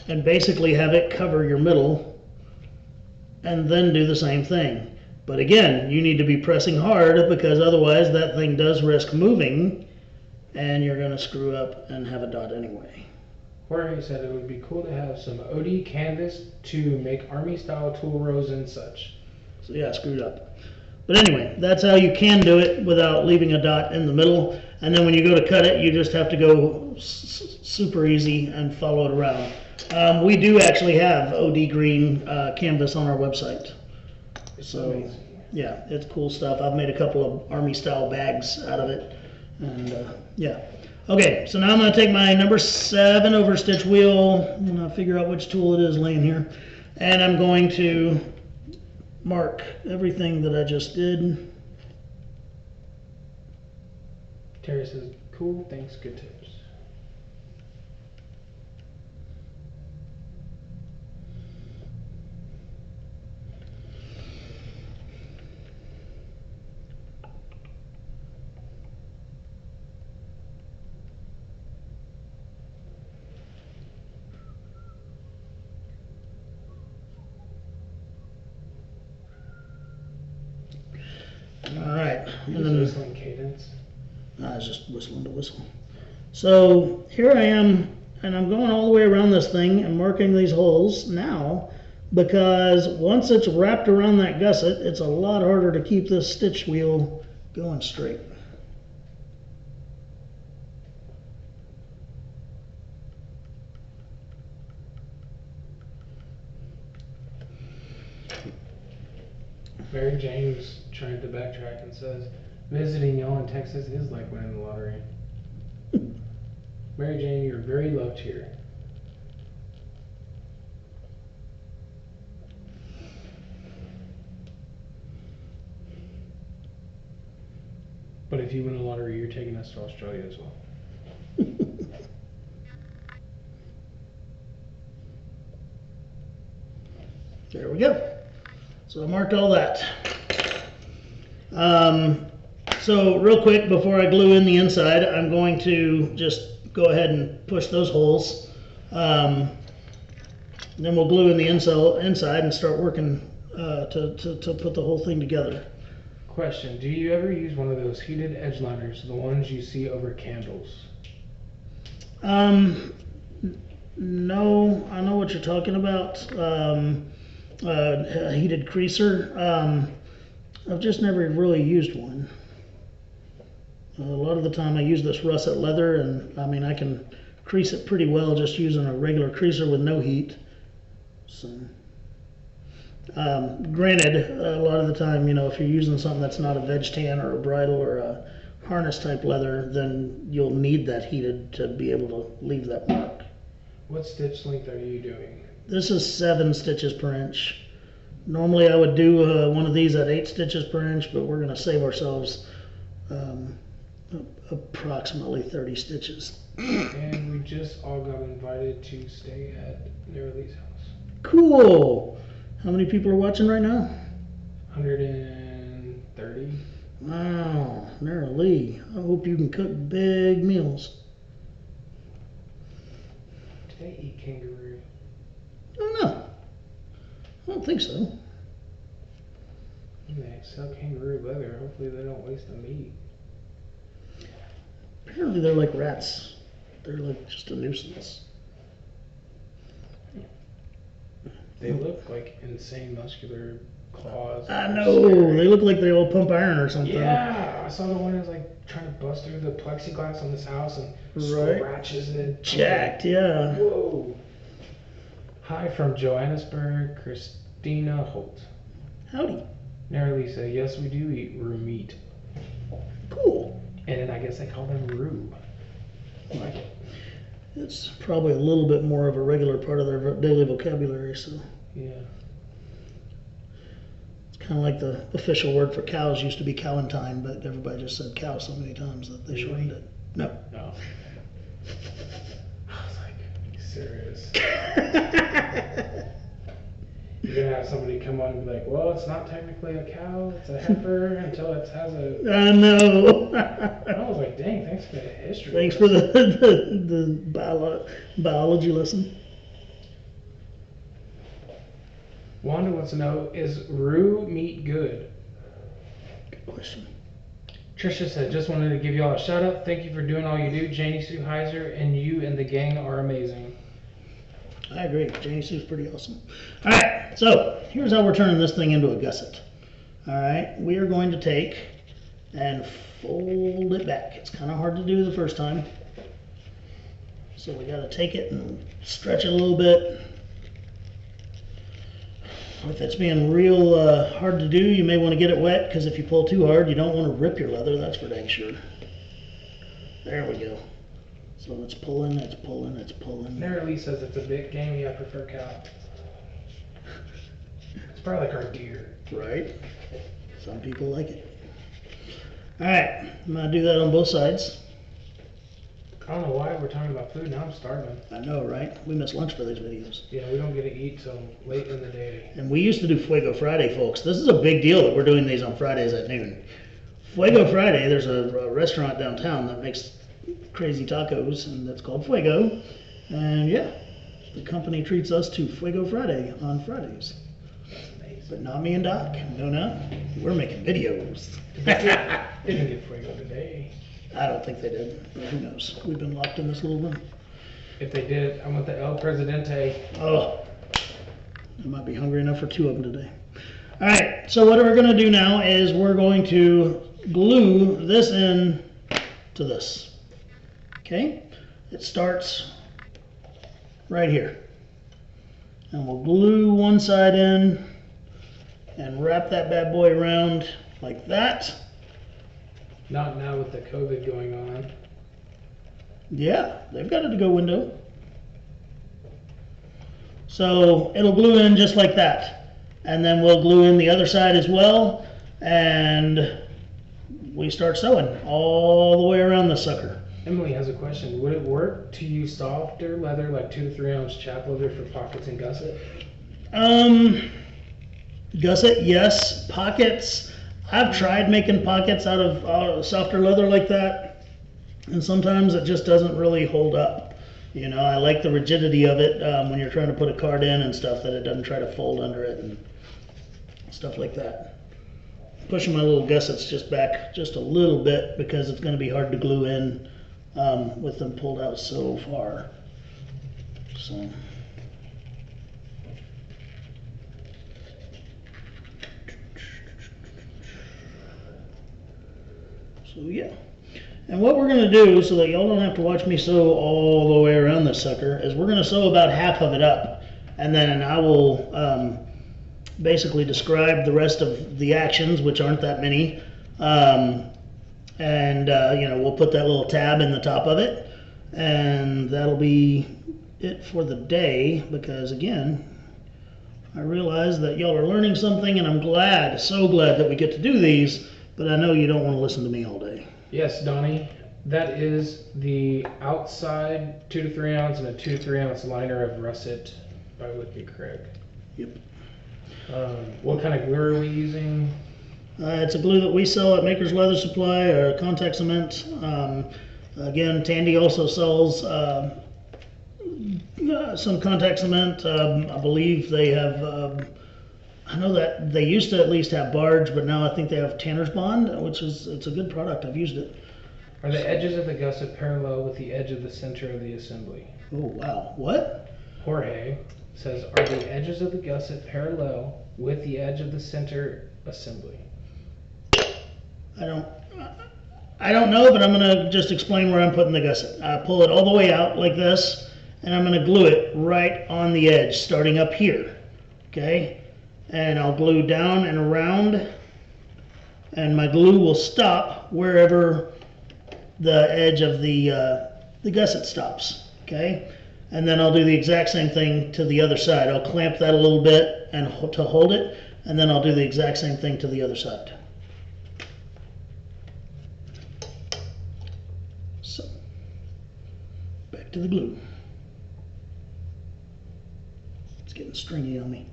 and basically have it cover your middle and then do the same thing. But again, you need to be pressing hard, because otherwise that thing does risk moving and you're going to screw up and have a dot anyway. Jorge said it would be cool to have some OD canvas to make army style tool rows and such. So yeah, screwed up. But anyway, that's how you can do it without leaving a dot in the middle. And then when you go to cut it, you just have to go super easy and follow it around. We do actually have OD green canvas on our website. So amazing. Yeah, it's cool stuff. I've made a couple of army style bags out of it. And yeah. Okay, so now I'm going to take my number 7 overstitch wheel. I'm going to figure out which tool it is laying here. And I'm going to mark everything that I just did. Terry says, cool, thanks, good tips. All right. And then whistling cadence. I was just whistling to whistle. So here I am, and I'm going all the way around this thing and marking these holes now, because once it's wrapped around that gusset, it's a lot harder to keep this stitch wheel going straight. Mary Jane's trying to backtrack and says, visiting y'all in Texas is like winning the lottery. Mary Jane, you're very loved here. But if you win the lottery, you're taking us to Australia as well. There we go. So I marked all that. So real quick, before I glue in the inside, I'm going to just go ahead and push those holes. Then we'll glue in the inside and start working to put the whole thing together. Question, do you ever use one of those heated edge liners, the ones you see over candles? No, I know what you're talking about. A heated creaser. I've just never really used one. A lot of the time I use this russet leather, and I mean I can crease it pretty well just using a regular creaser with no heat. So, granted, a lot of the time, you know, if you're using something that's not a veg tan or a bridle or a harness type leather, then you'll need that heated to be able to leave that mark. What stitch length are you doing? This is 7 stitches per inch. Normally I would do one of these at 8 stitches per inch, but we're going to save ourselves approximately 30 stitches. And we just all got invited to stay at Nerly's house. Cool. How many people are watching right now? 130. Wow, Lee. I hope you can cook big meals. Do they eat kangaroo? I don't know. I don't think so. They sell kangaroo leather. Hopefully they don't waste the meat. Apparently they're like rats. They're like just a nuisance. They look like insane muscular claws. I know. They look like they all pump iron or something. Yeah, I saw the one that was like trying to bust through the plexiglass on this house and scratches it. Jacked, yeah. Whoa. Hi from Johannesburg, Christina Holt. Howdy. Nerly said, yes, we do eat roo meat. Cool. And then I guess they call them roo. I like it. It's probably a little bit more of a regular part of their daily vocabulary, so. Yeah. It's kind of like the official word for cows used to be cowentine, but everybody just said cow so many times that they shortened it. No. No. I was like, are you serious? You're going to have somebody come on and be like, well, it's not technically a cow, it's a heifer until it has a... I know. I was like, dang, thanks for the history. Thanks for the biology lesson. Wanda wants to know, is roo meat good? Good question. Trisha said, just wanted to give you all a shout out. Thank you for doing all you do. Janie Sue Heiser and you and the gang are amazing. I agree. Janie Sue's pretty awesome. All right, so here's how we're turning this thing into a gusset. All right, we are going to take and fold it back. It's kind of hard to do the first time. So we got to take it and stretch it a little bit. If it's being real hard to do, you may want to get it wet, because if you pull too hard, you don't want to rip your leather, that's for dang sure. There we go. So it's pulling, it's pulling, it's pulling. Nerly says it's a bit gamey. I prefer cow. It's probably like our deer. Right? Some people like it. Alright, I'm going to do that on both sides. I don't know why we're talking about food. Now I'm starving. I know, right? We miss lunch for these videos. Yeah, we don't get to eat till late in the day. And we used to do Fuego Friday, folks. This is a big deal that we're doing these on Fridays at noon. Fuego Friday, there's a restaurant downtown that makes crazy tacos, and that's called Fuego. And yeah, the company treats us to Fuego Friday on Fridays. But not me and Doc. No. We're making videos. They didn't get Fuego today. I don't think they did. But who knows? We've been locked in this little room. If they did, I want the El Presidente. Oh, I might be hungry enough for 2 of them today. All right, so what we're going to do now is we're going to glue this in to this. Okay? It starts right here. And we'll glue one side in and wrap that bad boy around like that. Not now with the COVID going on. Yeah, they've got a to-go window. So it'll glue in just like that. And then we'll glue in the other side as well. And we start sewing all the way around the sucker. Emily has a question. Would it work to use softer leather, like 2 to 3 ounce chap leather for pockets and gusset? Gusset, yes. Pockets, I've tried making pockets out of softer leather like that, and sometimes it just doesn't really hold up. You know, I like the rigidity of it when you're trying to put a card in and stuff, that it doesn't try to fold under it and stuff like that. Pushing my little gussets just back just a little bit because it's going to be hard to glue in with them pulled out so far. So yeah. And what we're gonna do, so that y'all don't have to watch me sew all the way around this sucker, is we're gonna sew about half of it up. And then I will basically describe the rest of the actions, which aren't that many. We'll put that little tab in the top of it. And that'll be it for the day, because again, I realize that y'all are learning something, and I'm glad, so glad that we get to do these, but I know you don't want to listen to me all day. Yes, Donnie, that is the outside 2 to 3 ounce and a 2 to 3 ounce liner of Russet by Wicked Craig. Yep. What kind of glue are we using? It's a glue that we sell at Maker's Leather Supply, or contact cement. Again, Tandy also sells some contact cement. I believe they have, I know that they used to at least have Barge, but now I think they have Tanner's Bond, it's a good product. I've used it. Are the edges of the gusset parallel with the edge of the center of the assembly? Oh, wow. What? Jorge says, are the edges of the gusset parallel with the edge of the center assembly? I don't know, but I'm gonna just explain where I'm putting the gusset. I pull it all the way out like this, and I'm gonna glue it right on the edge, starting up here, okay? And I'll glue down and around, and my glue will stop wherever the edge of the gusset stops, okay? And then I'll do the exact same thing to the other side. I'll clamp that a little bit and to hold it, and then I'll do the exact same thing to the other side. So, back to the glue. It's getting stringy on me.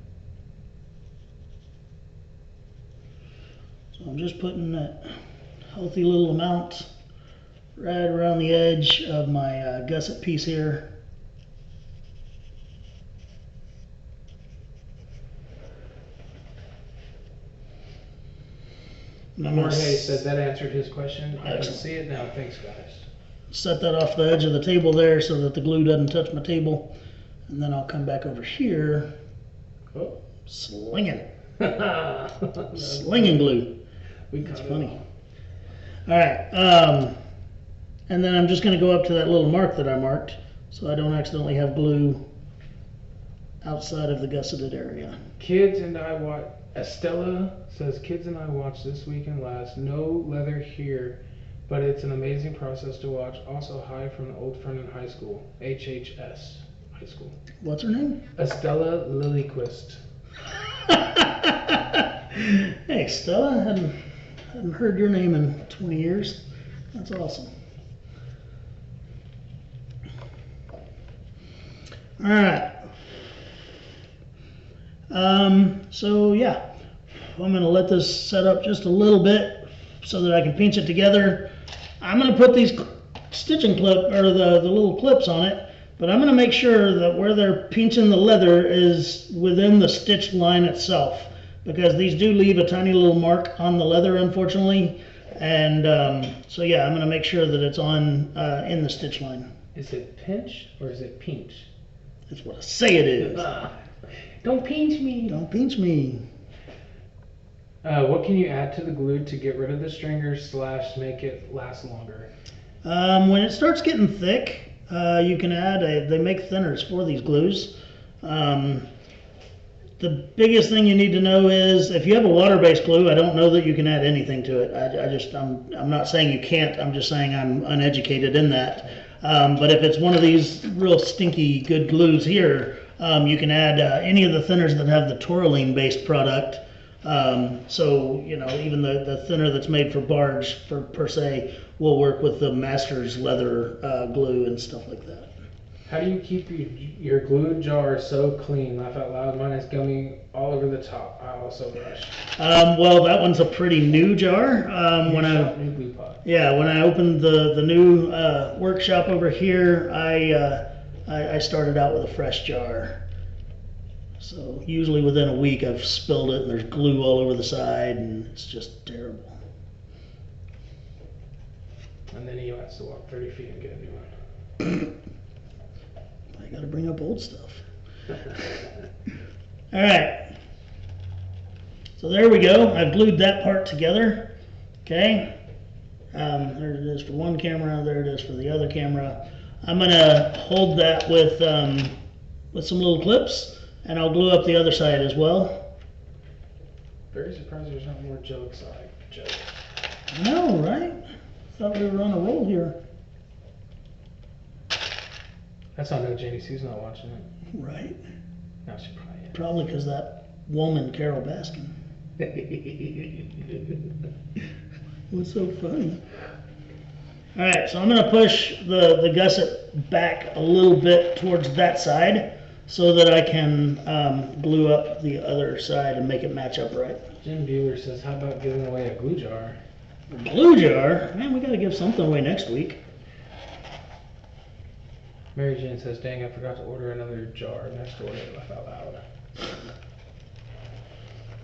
So I'm just putting that healthy little amount right around the edge of my gusset piece here. Jorge said that answered his question. I can Excellent. see it now. Thanks, guys. Set that off the edge of the table there so that the glue doesn't touch my table. And then I'll come back over here, Oh. slinging. Slinging glue. That's funny. All right, and then I'm just gonna go up to that little mark that I marked so I don't accidentally have glue outside of the gusseted area. Kids and I watch. Estella says, kids and I watch This Week in Last. No leather here, but it's an amazing process to watch. Also, hi from an old friend in high school, HHS high school. What's her name? Estella Lilyquist. Hey, Stella, hadn't heard your name in 20 years. That's awesome. All right. So yeah, I'm gonna let this set up just a little bit so that I can pinch it together. I'm gonna put these stitching clip, or the little clips on it, but I'm gonna make sure that where they're pinching the leather is within the stitch line itself, because these do leave a tiny little mark on the leather, unfortunately. And so yeah, I'm gonna make sure that it's on in the stitch line. Is it pinch or is it pinch? That's what I say it is. Don't pinch me. Don't pinch me. What can you add to the glue to get rid of the stringers / make it last longer? When it starts getting thick, you can add they make thinners for these glues. The biggest thing you need to know is if you have a water-based glue, I don't know that you can add anything to it. I'm not saying you can't, I'm just saying I'm uneducated in that. But if it's one of these real stinky good glues here, you can add any of the thinners that have the Tourmaline based product. So, you know, even the thinner that's made for Barge per se will work with the Masters leather glue and stuff like that. How do you keep your glue jar so clean? Laugh out loud. Mine is gummy all over the top. I also brush. Well, that one's a pretty new jar. New glue pot. Yeah, when I opened the new workshop over here, I started out with a fresh jar. So usually within a week I've spilled it and there's glue all over the side and it's just terrible. And then he has to walk 30 feet and get a new one. I gotta bring up old stuff. All right. So there we go. I've glued that part together. Okay. There it is for one camera, there it is for the other camera. I'm gonna hold that with some little clips, and I'll glue up the other side as well. Very surprised there's not more jokes like jokes. I know, right? Thought we were on a roll here. That's not no Janie Sue's not watching it. Right. No, she probably is. Probably because that woman, Carol Baskin. What's so funny? All right, so I'm gonna push the gusset back a little bit towards that side so that I can glue up the other side and make it match up right. Jim Bueller says, how about giving away a glue jar? A glue jar? Man, we gotta give something away next week. Mary Jane says, dang, I forgot to order another jar next order if I loud.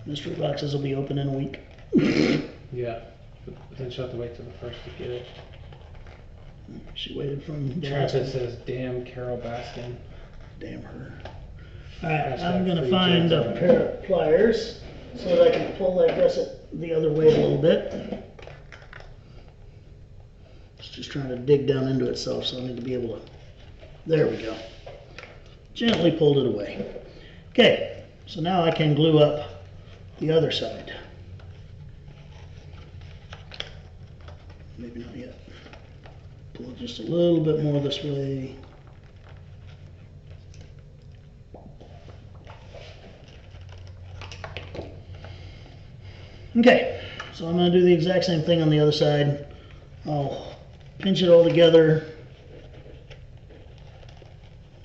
Mystery boxes will be open in a week. Yeah, but then she'll have to wait till the first to get it. She waited from the last Trappist one. says, damn Carol Baskin. Damn her. Alright, Hashtag I'm gonna free find jokes a on pair of pliers so that I can pull that gusset the other way a little bit. It's just trying to dig down into itself, so I need to be able to. There we go. Gently pulled it away. Okay, so now I can glue up the other side. Maybe not yet. Pull it just a little bit more this way. Okay, so I'm going to do the exact same thing on the other side. I'll pinch it all together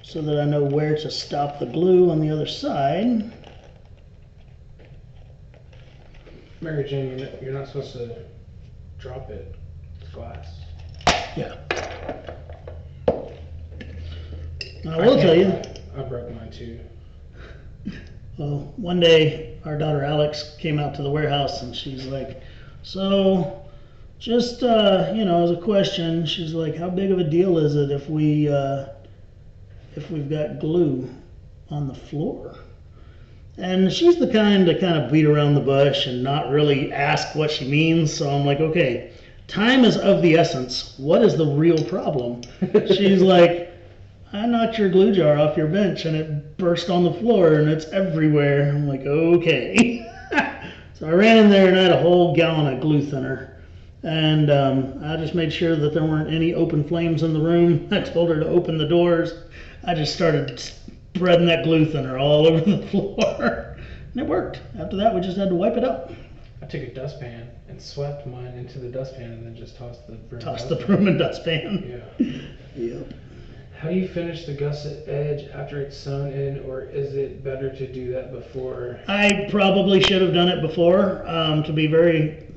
so that I know where to stop the glue on the other side. Mary Jane, you're not supposed to drop it. It's glass. Yeah. I will tell you. I broke mine too. Well, one day our daughter Alex came out to the warehouse and she's like, so just, as a question, she's like, how big of a deal is it if we've got glue on the floor? And she's the kind to kind of beat around the bush and not really ask what she means. So I'm like, okay, time is of the essence. What is the real problem? She's like, I knocked your glue jar off your bench and it burst on the floor and it's everywhere. I'm like, okay. So I ran in there and I had a whole gallon of glue thinner. And I just made sure that there weren't any open flames in the room. I told her to open the doors. I just started spreading that glue thinner all over the floor. And it worked. After that, we just had to wipe it up. I took a dustpan and swept mine into the dustpan and then just tossed the broom. Tossed the broom and dustpan. Yeah. Yep. How do you finish the gusset edge after it's sewn in, or is it better to do that before? I probably should have done it before, to be very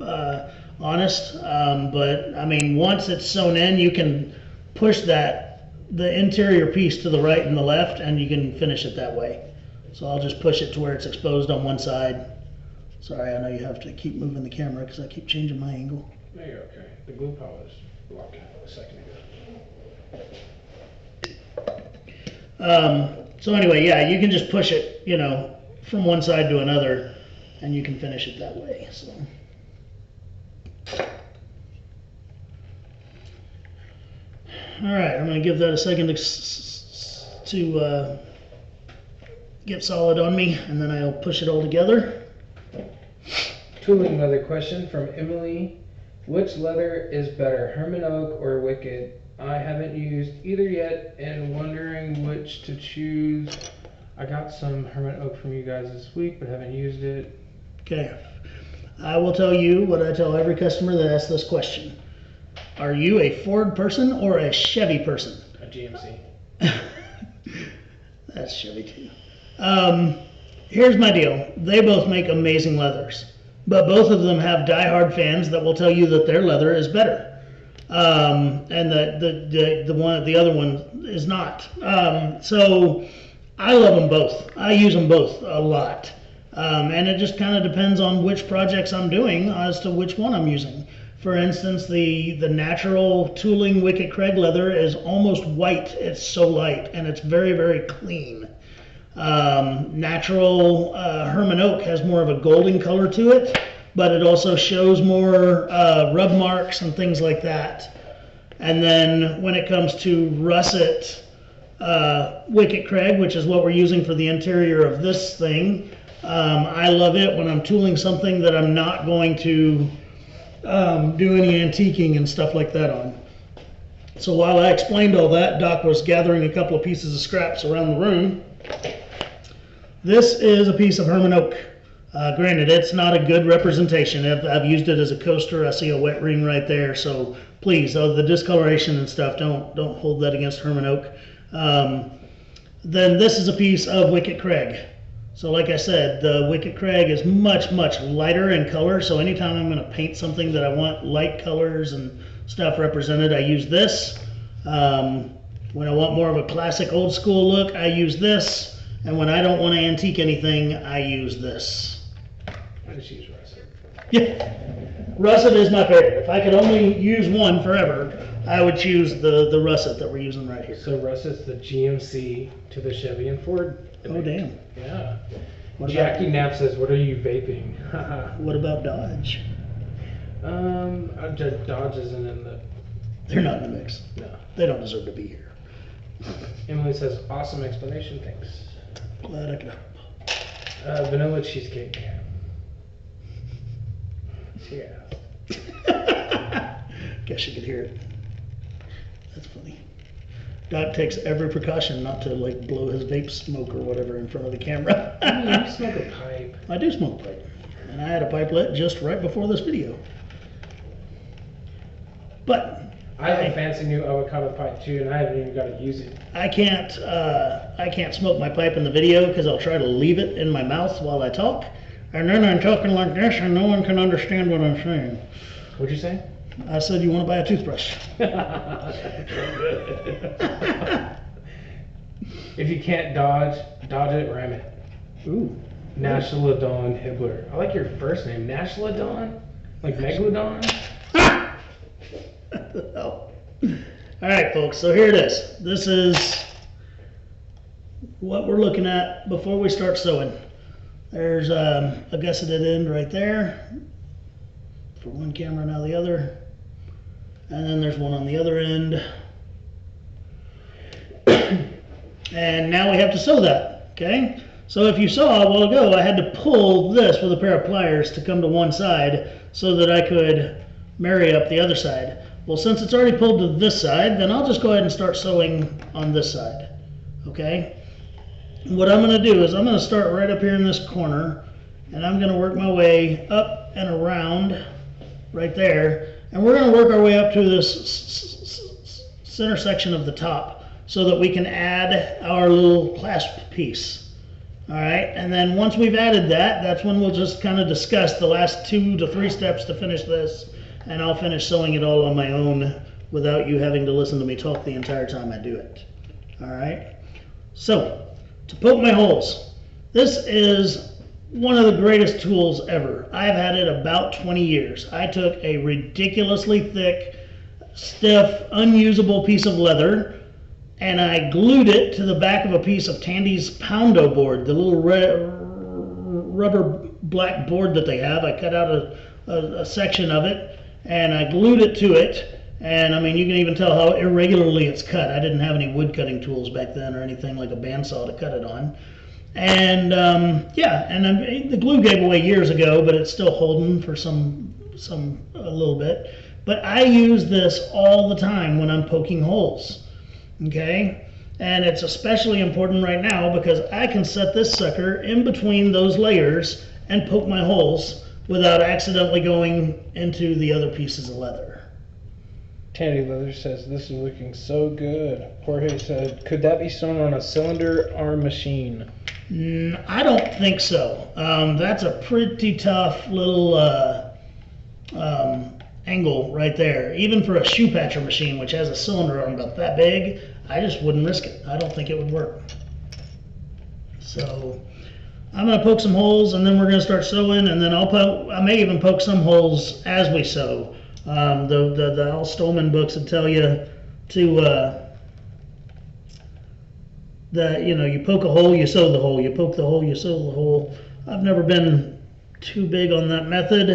honest. But I mean, once it's sewn in, you can push the interior piece to the right and the left, and you can finish it that way. So I'll just push it to where it's exposed on one side. Sorry, I know you have to keep moving the camera because I keep changing my angle. No, you're okay. The glue pile was blocking a second ago. So anyway, yeah, you can just push it, from one side to another, and you can finish it that way. So. All right, I'm going to give that a second to get solid on me, and then I'll push it all together. Tooling leather question from Emily. Which leather is better, Herman Oak or Wicked? I haven't used either yet and wondering which to choose. I got some Herman Oak from you guys this week, but haven't used it. Okay. I will tell you what I tell every customer that asks this question. Are you a Ford person or a Chevy person? A GMC. That's Chevy too. Here's my deal. They both make amazing leathers, but both of them have diehard fans that will tell you that their leather is better. And the other one is not. So I love them both. I use them both a lot. And it just kind of depends on which projects I'm doing as to which one I'm using. For instance, the natural tooling Wicked Craig leather is almost white. It's so light and it's very, very clean. Natural Herman Oak has more of a golden color to it. but it also shows more rub marks and things like that. And then when it comes to russet Wicket Craig, which is what we're using for the interior of this thing, I love it when I'm tooling something that I'm not going to do any antiquing and stuff like that on. So while I explained all that, Doc was gathering a couple of pieces of scraps around the room. This is a piece of Herman oak. Granted, it's not a good representation. I've used it as a coaster. I see a wet ring right there. So please, the discoloration and stuff, don't hold that against Herman oak. Then this is a piece of Wicket Craig. So like I said, the Wicket Craig is much, much lighter in color. So anytime I'm going to paint something that I want light colors and stuff represented, I use this. When I want more of a classic old school look, I use this. And when I don't want to antique anything, I use this. I just use russet. Yeah, russet is my favorite. If I could only use one forever, I would choose the russet that we're using right here. So russet's the GMC to the Chevy and Ford. Oh, damn. Yeah. What Jackie about, Knapp says, "What are you vaping?" what about Dodge? Dodge isn't in the. They're not in the mix. No. They don't deserve to be here. Emily says, "Awesome explanation, thanks." Glad I could help. Vanilla cheesecake. She asked. Guess you could hear it. That's funny. Doc takes every precaution not to like blow his vape smoke or whatever in front of the camera. You smoke a pipe. I do smoke pipe. And I had a pipe lit just right before this video. But I have a fancy new avocado pipe too, and I haven't even got to use it. I can't smoke my pipe in the video because I'll try to leave it in my mouth while I talk. And then I'm talking like this and no one can understand what I'm saying. What'd you say? I said, you want to buy a toothbrush? If you can't dodge it, ram it. Ooh. Nashalodon Hibbler. I like your first name. Nashalodon? Like Megalodon? All right, folks, so here it is. This is what we're looking at before we start sewing. There's a gusseted end right there for one camera, now the other. And then there's one on the other end. And now we have to sew that, okay? So if you saw a while ago, I had to pull this with a pair of pliers to come to one side so that I could marry up the other side. Well, since it's already pulled to this side, then I'll just go ahead and start sewing on this side, okay? What I'm going to do is I'm going to start right up here in this corner, and I'm going to work my way up and around right there, and we're going to work our way up to this center section of the top so that we can add our little clasp piece. All right, and then once we've added that, that's when we'll just kind of discuss the last 2 to 3 steps to finish this, and I'll finish sewing it all on my own without you having to listen to me talk the entire time I do it. All right, so to poke my holes, this is one of the greatest tools ever. I've had it about 20 years. I took a ridiculously thick, stiff, unusable piece of leather, and I glued it to the back of a piece of Tandy's Poundo board, the little rubber black board that they have. I cut out a section of it, and I glued it to it. And I mean, you can even tell how irregularly it's cut. I didn't have any wood cutting tools back then or anything like a bandsaw to cut it on. And yeah, and the glue gave away years ago, but it's still holding for a little bit. But I use this all the time when I'm poking holes. Okay, and it's especially important right now because I can set this sucker in between those layers and poke my holes without accidentally going into the other pieces of leather. Tandy Leather says, "This is looking so good." Jorge said, "Could that be sewn on a cylinder arm machine?" I don't think so. That's a pretty tough little angle right there. Even for a shoe patcher machine, which has a cylinder arm about that big, I just wouldn't risk it. I don't think it would work. So I'm going to poke some holes, and then we're going to start sewing, and then I may even poke some holes as we sew. The Al Stolman books would tell you to that, you know, you poke a hole, you sew the hole, you poke the hole, you sew the hole. I've never been too big on that method.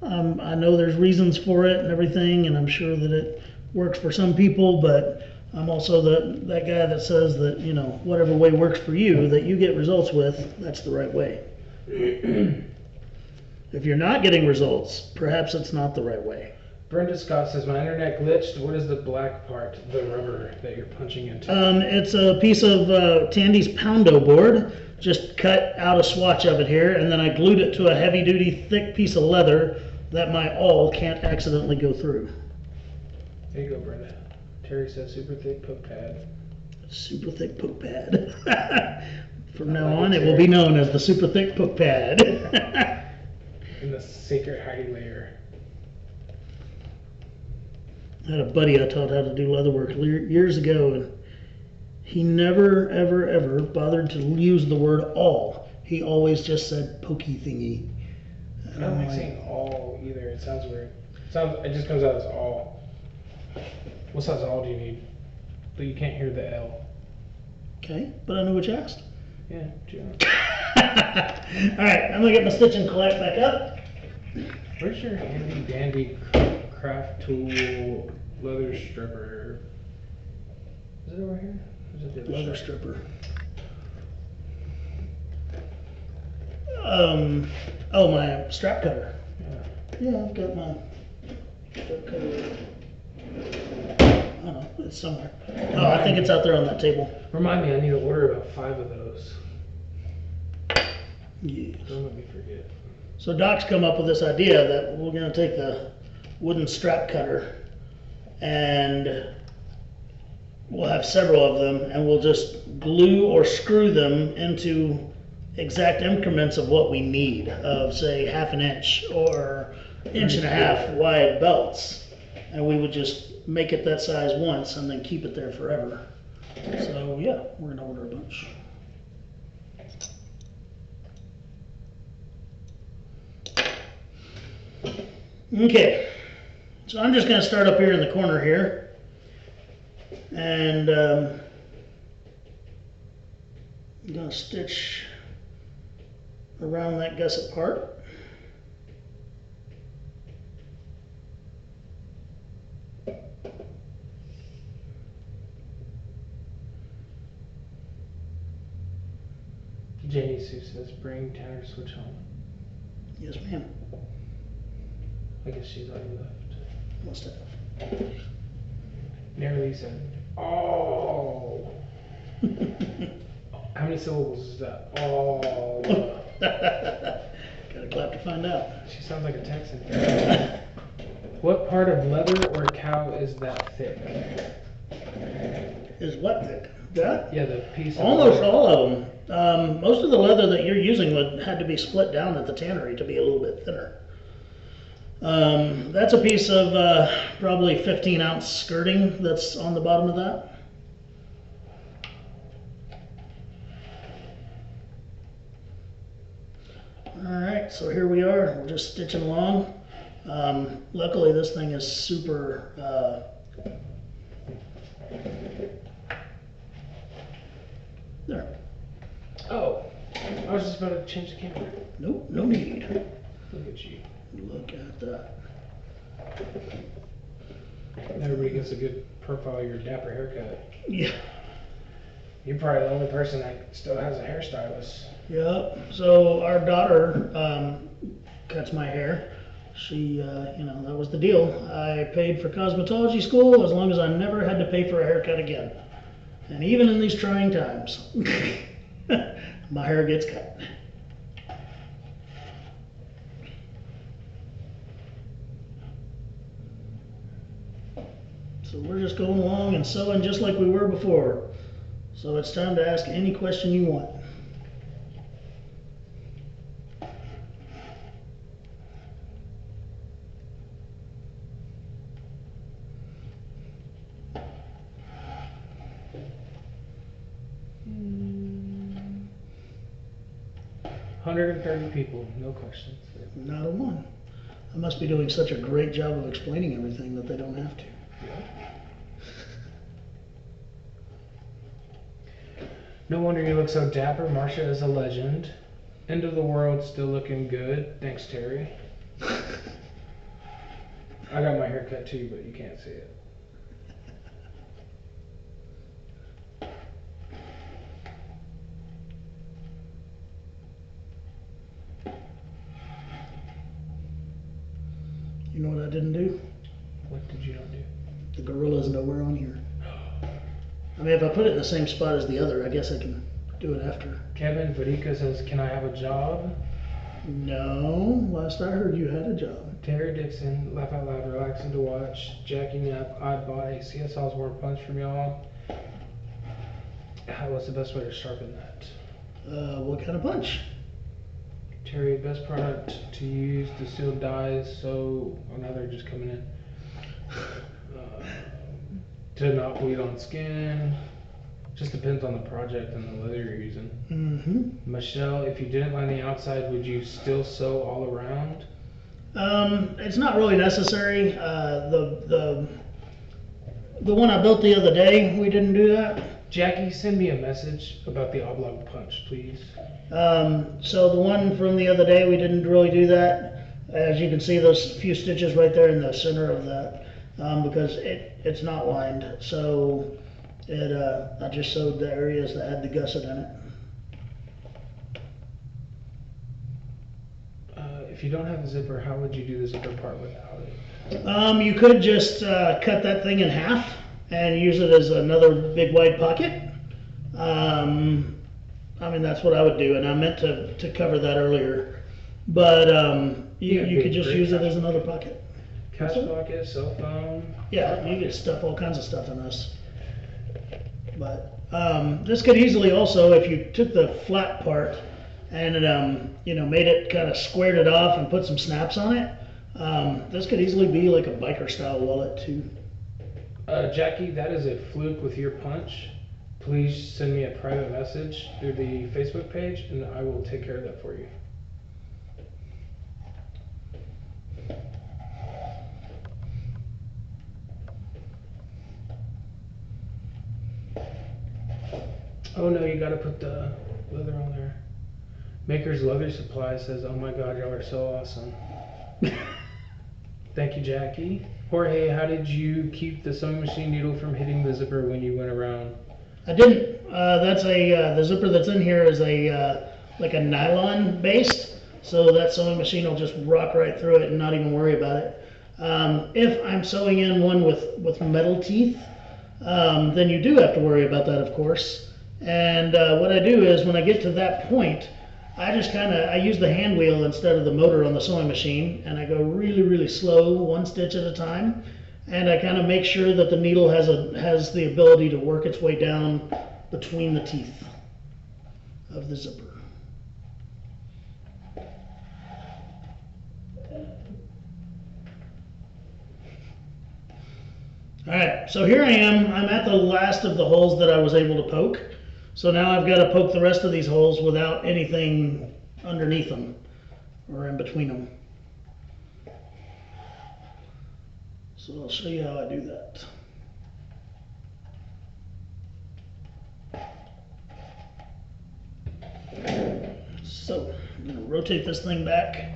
I know there's reasons for it and everything, and I'm sure that it works for some people, but I'm also that guy that says that, you know, whatever way works for you, that you get results with, that's the right way. If you're not getting results, perhaps it's not the right way. Brenda Scott says, my internet glitched. What is the black part, the rubber that you're punching into? It's a piece of Tandy's Poundo board. Just cut out a swatch of it here, and then I glued it to a heavy-duty, thick piece of leather that my awl can't accidentally go through. There you go, Brenda. Terry says, super thick poke pad. Super thick poke pad. From now on, it will be known as the super thick poke pad. In the secret hiding layer. I had a buddy I taught how to do leather work years ago, and he never, ever, ever bothered to use the word awl. He always just said pokey thingy. I don't like saying all either. It sounds weird. It just comes out as all. What size awl do you need? But you can't hear the L. Okay, but I know what you asked. Yeah, sure. Alright, I'm gonna get my stitch and collect back up. Where's your handy dandy craft tool leather stripper? Is it over here? Or is it the other Leather side? stripper. Oh, my strap cutter. Yeah. Yeah, I've got my strap cutter. I don't know, it's somewhere. Oh, I think it's out there on that table. Remind me, I need to order about 5 of those. Yeah. Don't let me forget. So Doc's come up with this idea that we're gonna take the wooden strap cutter and we'll have several of them and we'll just glue or screw them into exact increments of what we need, of say 1/2 inch or 1.5 inch wide belts. And we would just make it that size once and then keep it there forever. So yeah, we're gonna order a bunch. Okay, so I'm just going to start up here in the corner here, and I'm going to stitch around that gusset part. Janie Sue says, bring Tanner switch home. Yes, ma'am. I guess she's already left. Must have. Nearly said, oh. How many syllables is that? Oh. Gotta clap to find out. She sounds like a Texan. What part of leather or cow is that thick? Is what thick? That? Yeah, the piece of Almost leather. all of them. Most of the leather that you're using had to be split down at the tannery to be a little bit thinner. That's a piece of probably 15-ounce skirting that's on the bottom of that. Alright, so here we are. We're just stitching along. Luckily this thing is super there. Oh, I was just about to change the camera. Nope, no need. Look at you. Look at that. Everybody gets a good profile of your dapper haircut. Yeah. You're probably the only person that still has a hairstylist. Yep. So our daughter cuts my hair. She, you know, that was the deal. I paid for cosmetology school as long as I never had to pay for a haircut again. And even in these trying times, my hair gets cut. So we're just going along and sewing just like we were before. So it's time to ask any question you want. Hmm. 130 people, no questions. Not a one. I must be doing such a great job of explaining everything that they don't have to. No wonder you look so dapper. Marcia is a legend. End of the world still looking good. Thanks, Terry. I got my hair cut too, but you can't see it. You know what I didn't do? What did you not do? The gorilla's nowhere on here. I mean, if I put it in the same spot as the other, I guess I can do it after. Kevin Vadika says, can I have a job? No, last I heard you had a job. Terry Dixon, laugh out loud, relaxing to watch. Jackie Knapp, I'd buy a CS Osborne punch from y'all. What's the best way to sharpen that? What kind of punch? Terry, best product to use, distilled dyes, so, oh, now they're just coming in. To not bleed on skin. Just depends on the project and the leather you're using. Mm-hmm. Michelle, if you didn't line the outside, would you still sew all around? It's not really necessary. The one I built the other day, we didn't do that. Jackie, send me a message about the oblong punch, please. So the one from the other day, we didn't really do that. As you can see, those few stitches right there in the center of that, because it's not lined. So I just sewed the areas that had the gusset in it. If you don't have a zipper, how would you do the zipper part without it? You could just cut that thing in half and use it as another big wide pocket. I mean, that's what I would do, and I meant to cover that earlier. But you could just use it as another pocket. Couch pocket, cell phone. Yeah, you could stuff all kinds of stuff in this. But this could easily also, if you took the flat part and made it kind of squared it off and put some snaps on it, this could easily be like a biker style wallet too. Jackie, that is a fluke with your punch. Please send me a private message through the Facebook page and I will take care of that for you. Oh no, you gotta put the leather on there. Maker's Leather Supply says, oh my god, y'all are so awesome. Thank you, Jackie. Jorge, how did you keep the sewing machine needle from hitting the zipper when you went around? I didn't. That's the zipper that's in here is like a nylon based, so that sewing machine will just rock right through it and not even worry about it. If I'm sewing in one with metal teeth, then you do have to worry about that, of course. And what I do is when I get to that point, I just I use the hand wheel instead of the motor on the sewing machine, and I go really, really slow, one stitch at a time, and I kind of make sure that the needle has the ability to work its way down between the teeth of the zipper. Alright, so here I am. I'm at the last of the holes that I was able to poke. So now I've got to poke the rest of these holes without anything underneath them or in between them. So I'll show you how I do that. So I'm going to rotate this thing back.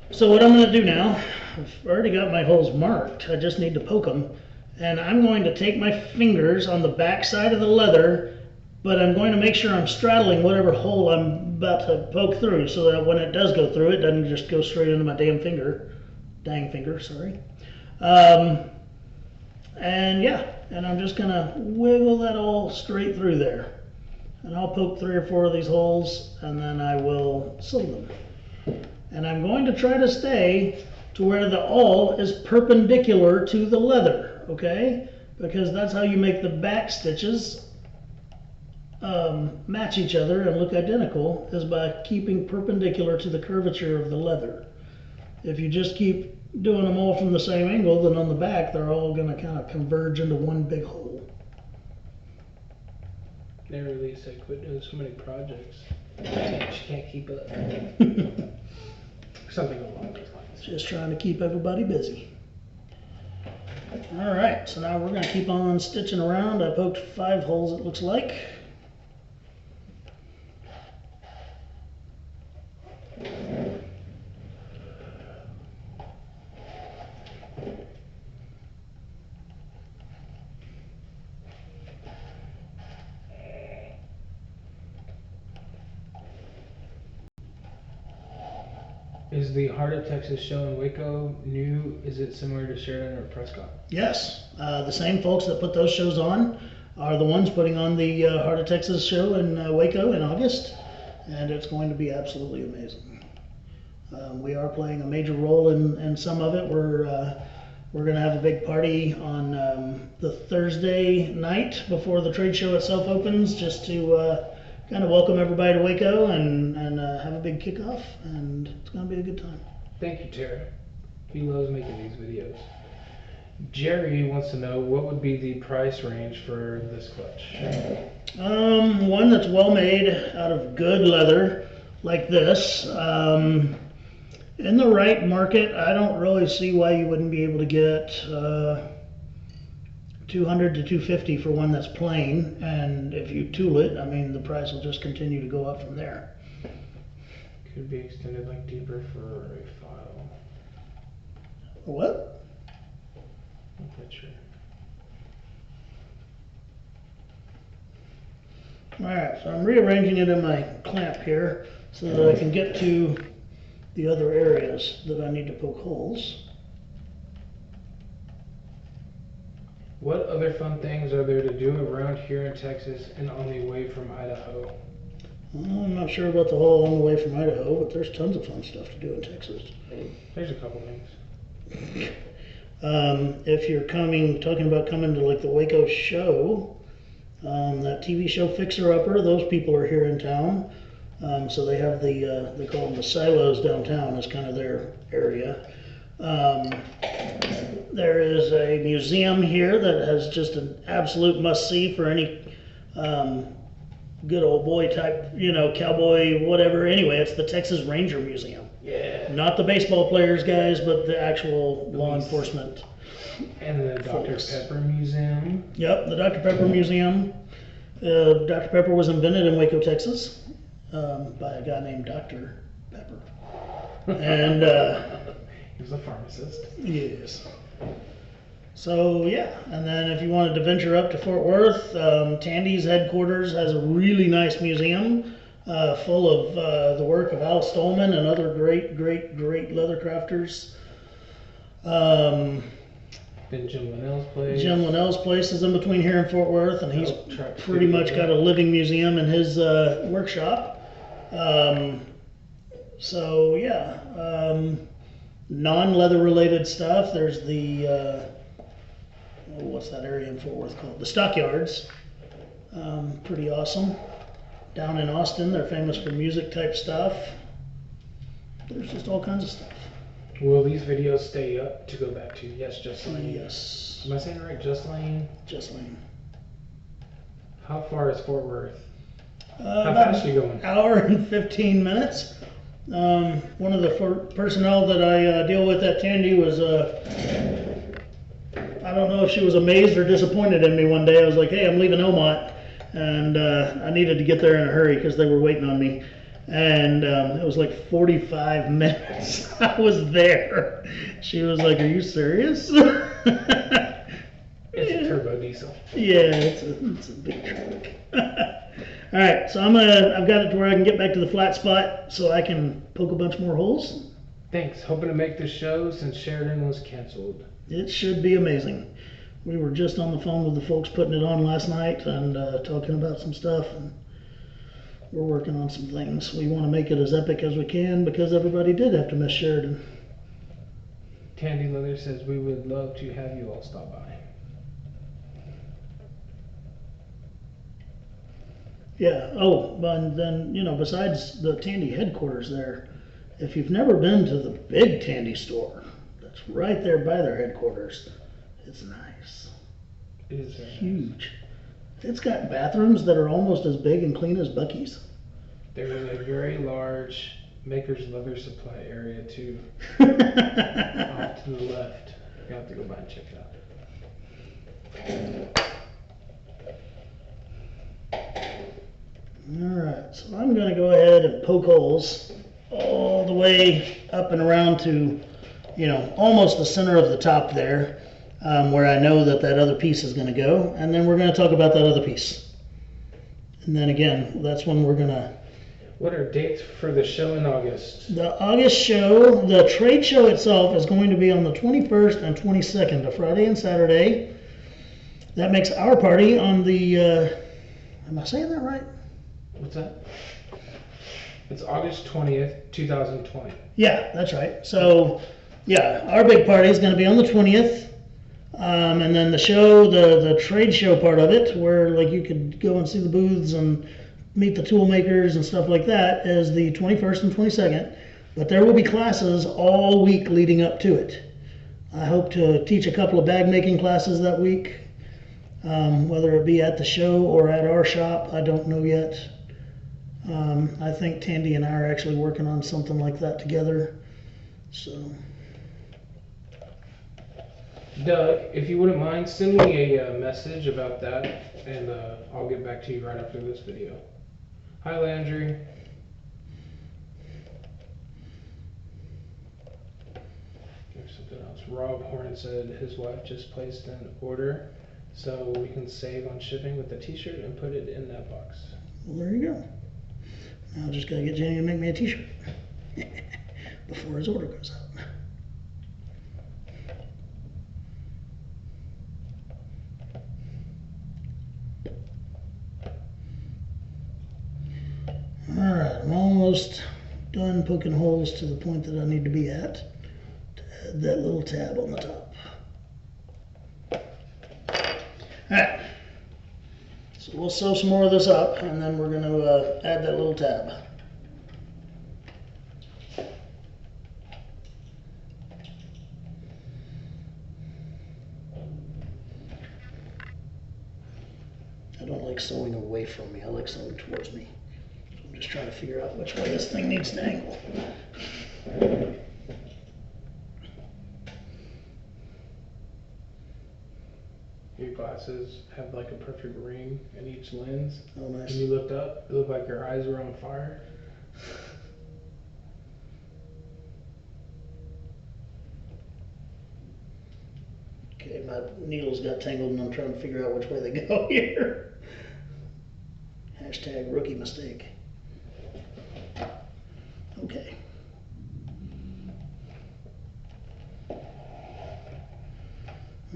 So what I'm going to do now, I've already got my holes marked, I just need to poke them, and I'm going to take my fingers on the back side of the leather, but I'm going to make sure I'm straddling whatever hole I'm about to poke through, so that when it does go through, it doesn't just go straight into my dang finger, sorry. And yeah, and I'm just going to wiggle that all straight through there, and I'll poke 3 or 4 of these holes, and then I will sew them. And I'm going to try to stay to where the awl is perpendicular to the leather, okay? Because that's how you make the back stitches match each other and look identical, is by keeping perpendicular to the curvature of the leather. If you just keep doing them all from the same angle, then on the back they're all going to kind of converge into one big hole. They really said quit doing so many projects. She can't keep up. Something along those lines. Just trying to keep everybody busy. All right, so now we're gonna keep on stitching around. I poked 5 holes, it looks like. Is the Heart of Texas show in Waco new? Is it similar to Sheridan or Prescott? Yes, the same folks that put those shows on are the ones putting on the Heart of Texas show in Waco in August, and it's going to be absolutely amazing. We are playing a major role in some of it. We're going to have a big party on the Thursday night before the trade show itself opens, just to kind of welcome everybody to Waco and have a big kickoff, and it's going to be a good time. Thank you, Terry. He loves making these videos. Jerry wants to know what would be the price range for this clutch. One that's well made out of good leather, like this. In the right market, I don't really see why you wouldn't be able to get 200 to 250 for one that's plain, and if you tool it, I mean, the price will just continue to go up from there. Could be extended like deeper for a file. What? Not quite sure. Alright, so I'm rearranging it in my clamp here so that I can get to the other areas that I need to poke holes. What other fun things are there to do around here in Texas and on the way from Idaho? Well, I'm not sure about the whole on the way from Idaho, but there's tons of fun stuff to do in Texas. There's a couple things. If you're talking about coming to like the Waco show, that TV show Fixer Upper, those people are here in town. So they have they call them the silos downtown as kind of their area. There is a museum here that has just an absolute must-see for any good old boy type, cowboy, whatever. Anyway, it's the Texas Ranger Museum. Yeah. Not the baseball players, guys, but the actual law enforcement. And the Dr. Pepper Museum. Yep, the Dr. Pepper Museum. Dr. Pepper was invented in Waco, Texas, by a guy named Dr. Pepper. And he was a pharmacist. yes. So yeah, and then if you wanted to venture up to Fort Worth, Tandy's headquarters has a really nice museum full of the work of Al Stolman and other great leather crafters. Then Jim Linnell's place. Jim Linnell's place is in between here and Fort Worth, and he's pretty much got a living museum in his workshop. So yeah, non-leather related stuff. There's the what's that area in Fort Worth called? The Stockyards. Pretty awesome. Down in Austin, they're famous for music type stuff. There's just all kinds of stuff. Will these videos stay up to go back to? Yes, Just Lane. Yes. Am I saying it right? Just Lane? Just Lane. How far is Fort Worth? How About fast are you going? an hour and 15 minutes. One of the personnel that I deal with at Tandy was, I don't know if she was amazed or disappointed in me one day. I was like, hey, I'm leaving Elmont, and I needed to get there in a hurry because they were waiting on me. And it was like 45 minutes I was there. She was like, are you serious? It's a turbo diesel. Yeah, it's a big truck. All right, so I've got it to where I can get back to the flat spot so I can poke a bunch more holes. Thanks. Hoping to make the show since Sheridan was canceled. It should be amazing. We were just on the phone with the folks putting it on last night and talking about some stuff, and we're working on some things. We want to make it as epic as we can because everybody did have to miss Sheridan. Tandy Leather says we would love to have you all stop by. Yeah, and then, besides the Tandy headquarters there, if you've never been to the big Tandy store, that's right there by their headquarters, it's nice. It is very huge. nice. It's got bathrooms that are almost as big and clean as Buc-ee's. There is a very large Maker's Leather Supply area too. Off to the left. You have to go by and check it out. Alright, so I'm going to go ahead and poke holes all the way up and around to, you know, almost the center of the top there, where I know that that other piece is going to go, and then we're going to talk about that other piece. And then again, that's when we're going to... What are dates for the show in August? The August show, the trade show itself is going to be on the 21st and 22nd, a Friday and Saturday. That makes our party on the, am I saying that right? What's that? It's August 20th, 2020. Yeah, that's right. So, yeah, our big party is going to be on the 20th. And then the show, the trade show part of it, where like you could go and see the booths and meet the tool makers and stuff like that, is the 21st and 22nd. But there will be classes all week leading up to it. I hope to teach a couple of bag making classes that week, whether it be at the show or at our shop, I don't know yet. I think Tandy and I are actually working on something like that together. So, Doug, if you wouldn't mind, send me a message about that, and I'll get back to you right after this video. Hi, Landry. There's something else. Rob Horn said his wife just placed an order, so we can save on shipping with the t-shirt and put it in that box. well, there you go. Now I just gotta get Jenny to make me a t-shirt before his order goes out. Alright, I'm almost done poking holes to the point that I need to be at to add that little tab on the top. Alright, so we'll sew some more of this up and then we're going to add that little tab. I don't like sewing away from me, I like sewing towards me. I'm just trying to figure out which way this thing needs to angle. Your glasses have like a perfect ring in each lens. Oh, nice. When you looked up, it looked like your eyes were on fire. Okay, my needles got tangled and I'm trying to figure out which way they go here. Hashtag rookie mistake. Okay.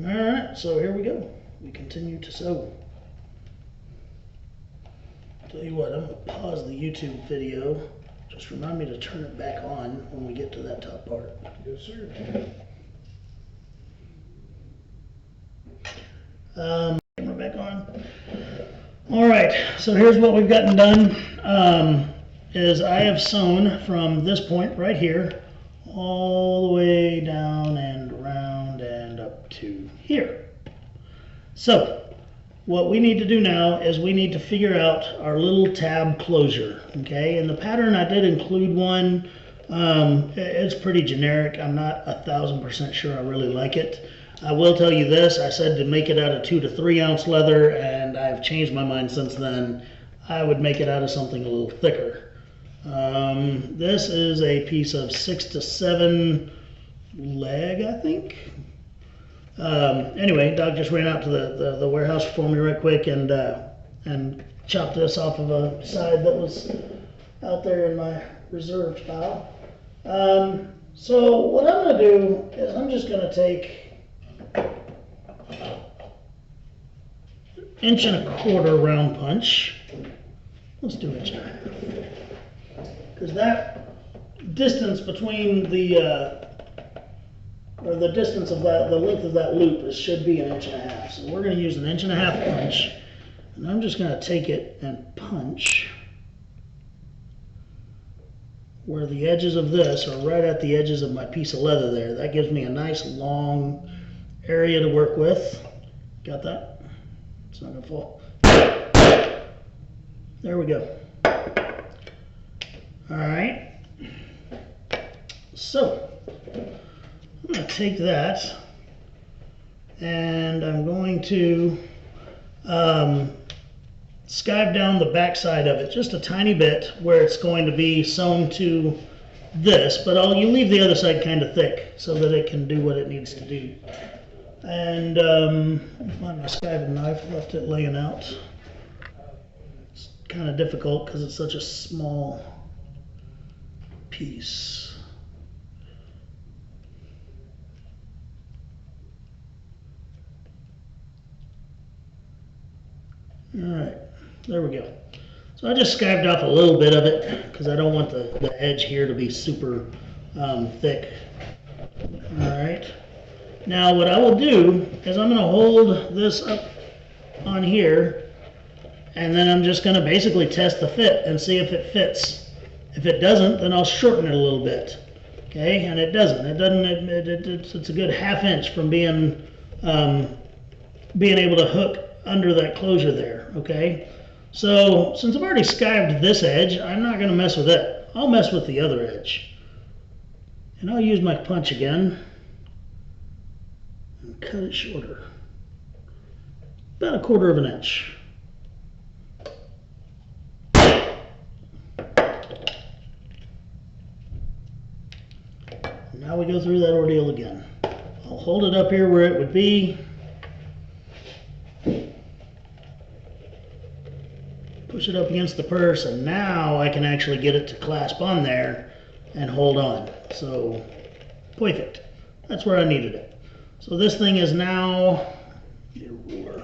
Alright, so here we go. We continue to sew. Tell you what, I'm going to pause the YouTube video. Just remind me to turn it back on when we get to that top part. Yes, sir. Camera back on. Alright, so here's what we've gotten done. Is I have sewn from this point right here all the way down and around and up to here. So what we need to do now is we need to figure out our little tab closure. Okay, in the pattern I did include one. It's pretty generic. I'm not 1000% sure I really like it. I will tell you this, I said to make it out of 2 to 3 ounce leather, and I've changed my mind since then. I would make it out of something a little thicker. This is a piece of 6 to 7 leg, I think. Anyway, Doc just ran out to the warehouse for me right quick and chopped this off of a side that was out there in my reserved pile. So what I'm going to do is I'm just going to take 1.25 inch round punch. Let's do 1.5 inch. Because that distance between the distance of that, the length of that loop should be 1.5 inches. So we're going to use 1.5 inch punch, and I'm just going to take it and punch where the edges of this are right at the edges of my piece of leather there. That gives me a nice long area to work with. Got that? It's not going to fall. There we go. All right. So I'm going to take that and I'm going to skive down the back side of it just a tiny bit where it's going to be sewn to this, but you leave the other side kind of thick so that it can do what it needs to do. And find my skiving knife, left it laying out. It's kind of difficult because it's such a small piece. All right, there we go. So I just skived off a little bit of it because I don't want the edge here to be super thick. All right. Now what I will do is I'm going to hold this up on here, and then I'm just going to basically test the fit and see if it fits. If it doesn't, then I'll shorten it a little bit. Okay, and it doesn't. It's a good ½ inch from being able to hook under that closure there. Okay, so since I've already skived this edge, I'm not going to mess with it. I'll mess with the other edge, and I'll use my punch again and cut it shorter, about £1/4 inch. Now we go through that ordeal again. I'll hold it up here where it would be. Push it up against the purse, and now I can actually get it to clasp on there and hold on. So, perfect. That's where I needed it. So this thing is now, get a ruler.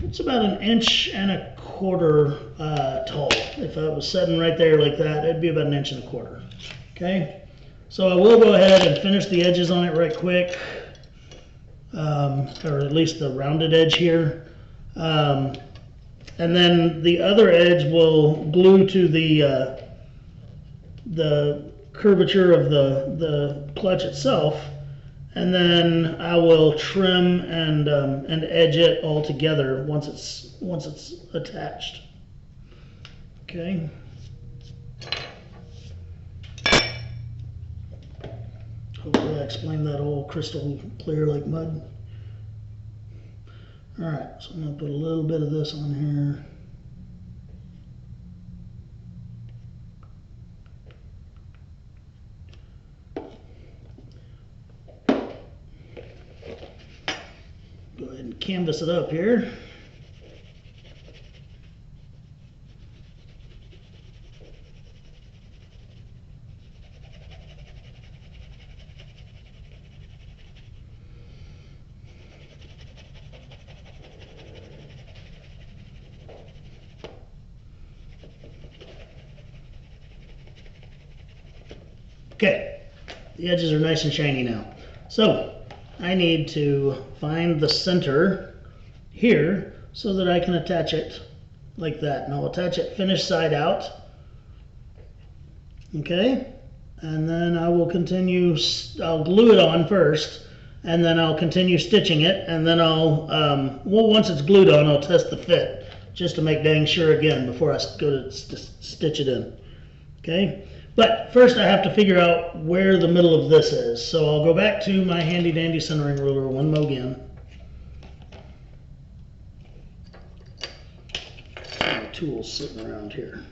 It's about 1.25 inches tall. If I was sitting right there like that, it'd be about 1.25 inches. Okay, so I will go ahead and finish the edges on it right quick, or at least the rounded edge here, and then the other edge will glue to the curvature of the clutch itself, and then I will trim and edge it all together once it's attached. Okay. Hopefully I explained that all crystal clear like mud. All right, so I'm gonna put a little bit of this on here. Go ahead and canvas it up here. Okay, the edges are nice and shiny now. So I need to find the center here so that I can attach it like that. And I'll attach it finished side out. Okay, and then I will continue, I'll glue it on first, and then I'll continue stitching it, and then well, once it's glued on, I'll test the fit, just to make dang sure again before I go to stitch it in. Okay, but first I have to figure out where the middle of this is. So I'll go back to my handy dandy centering ruler one more again. My tools sitting around here.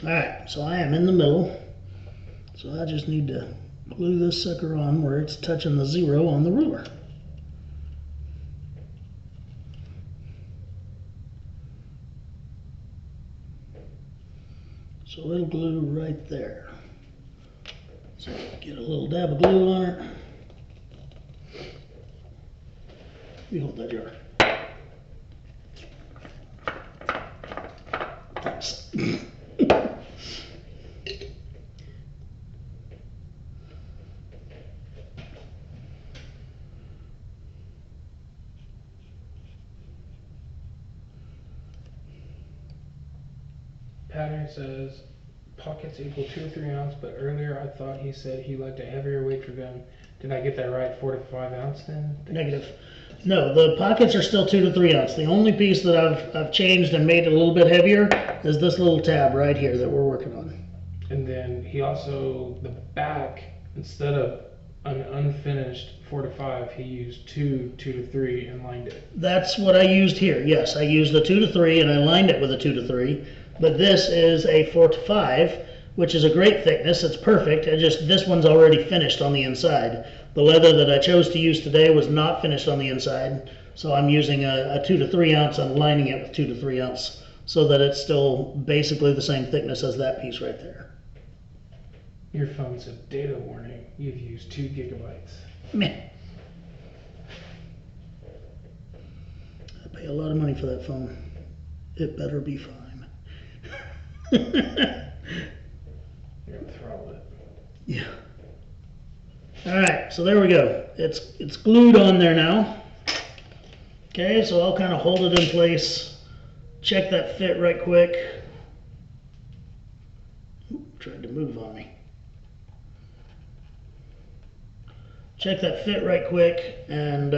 Alright, so I am in the middle, so I just need to glue this sucker on where it's touching the 0 on the ruler. So it'll glue right there. So get a little dab of glue on it. You hold that jar. Thanks. Pattern says pockets equal 2 or 3 ounce, but earlier I thought he said he liked a heavier weight for gun. Did I get that right? 4 to 5 ounce then? Negative. No, the pockets are still 2 to 3 ounce. The only piece that I've changed and made it a little bit heavier is this little tab right here that we're working on. And then he also, the back, instead of an unfinished 4 to 5, he used 2 to 3 and lined it. That's what I used here. Yes, I used a 2 to 3 and I lined it with a 2 to 3. But this is a 4 to 5, which is a great thickness. It's perfect. This one's already finished on the inside. The leather that I chose to use today was not finished on the inside, so I'm using a 2 to 3 ounce and lining it with 2 to 3 ounce so that it's still basically the same thickness as that piece right there. Your phone said data warning. You've used 2 gigabytes. Meh. I pay a lot of money for that phone. It better be fine. You're gonna throttle it. Yeah. All right, so there we go. It's glued on there now. Okay, so I'll kind of hold it in place. Check that fit right quick. Oop, tried to move on me. Check that fit right quick, and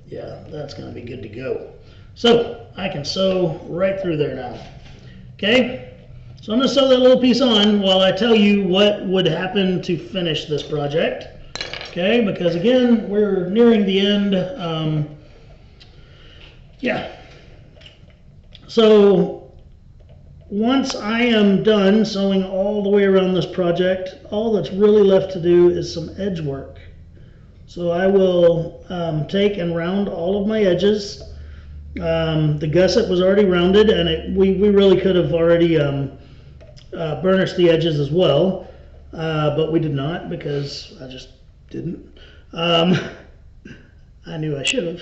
yeah, that's gonna be good to go. So I can sew right through there now. Okay. So I'm going to sew that little piece on while I tell you what would happen to finish this project. Okay, because again, we're nearing the end. Yeah. So once I am done sewing all the way around this project, all that's really left to do is some edge work. So I will take and round all of my edges. The gusset was already rounded, and we really could have already burnished the edges as well, but we did not because I just didn't. I knew I should have.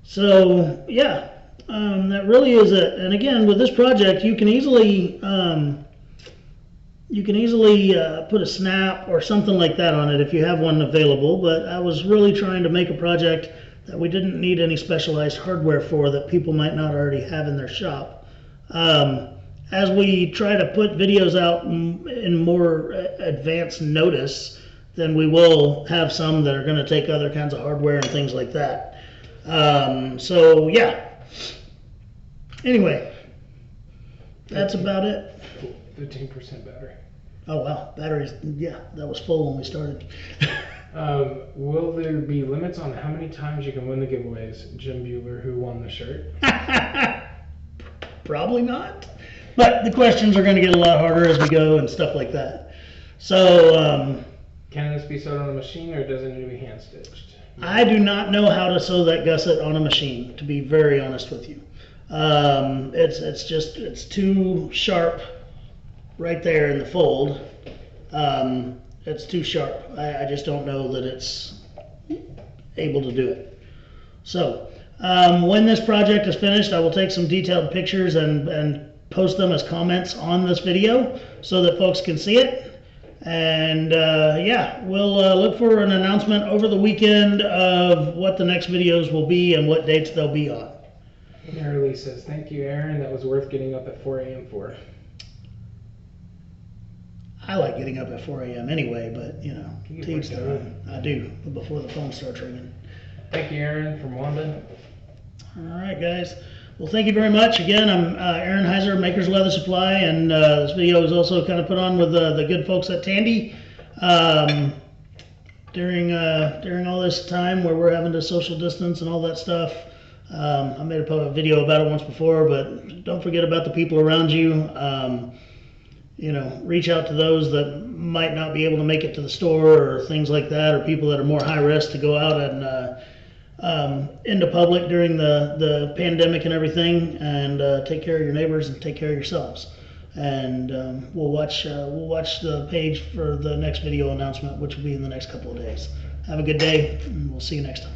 So yeah, that really is it. And again, with this project, you can easily put a snap or something like that on it if you have one available. But I was really trying to make a project that we didn't need any specialized hardware for that people might not already have in their shop. As we try to put videos out in more advanced notice, then we will have some that are going to take other kinds of hardware and things like that. So yeah. Anyway, that's about it. 15% battery. Oh wow, batteries, yeah, that was full when we started. Will there be limits on how many times you can win the giveaways? Jim Bueller, who won the shirt. Probably not. But the questions are going to get a lot harder as we go and stuff like that. So, can this be sewed on a machine, or does it need to be hand stitched? I do not know how to sew that gusset on a machine, to be very honest with you. It's too sharp right there in the fold. It's too sharp. I just don't know that it's able to do it. So, when this project is finished, I will take some detailed pictures and post them as comments on this video so that folks can see it. And yeah, we'll look for an announcement over the weekend of what the next videos will be and what dates they'll be on. Mary Lee says, thank you, Aaron. That was worth getting up at 4 a.m. for. I like getting up at 4 a.m. anyway, but you know, You to each work their out. own. I do, but before the phone starts ringing. Thank you, Aaron, from Wanda. All right, guys. Well, thank you very much. Again, I'm Aaron Heiser, Maker's Leather Supply, and this video is also kind of put on with the good folks at Tandy. During all this time where we're having to social distance and all that stuff, I made a video about it once before, but don't forget about the people around you. You know, reach out to those that might not be able to make it to the store or things like that, or people that are more high risk to go out and into public during the pandemic and everything, and take care of your neighbors and take care of yourselves. And we'll watch the page for the next video announcement, which will be in the next couple of days. Have a good day, and we'll see you next time.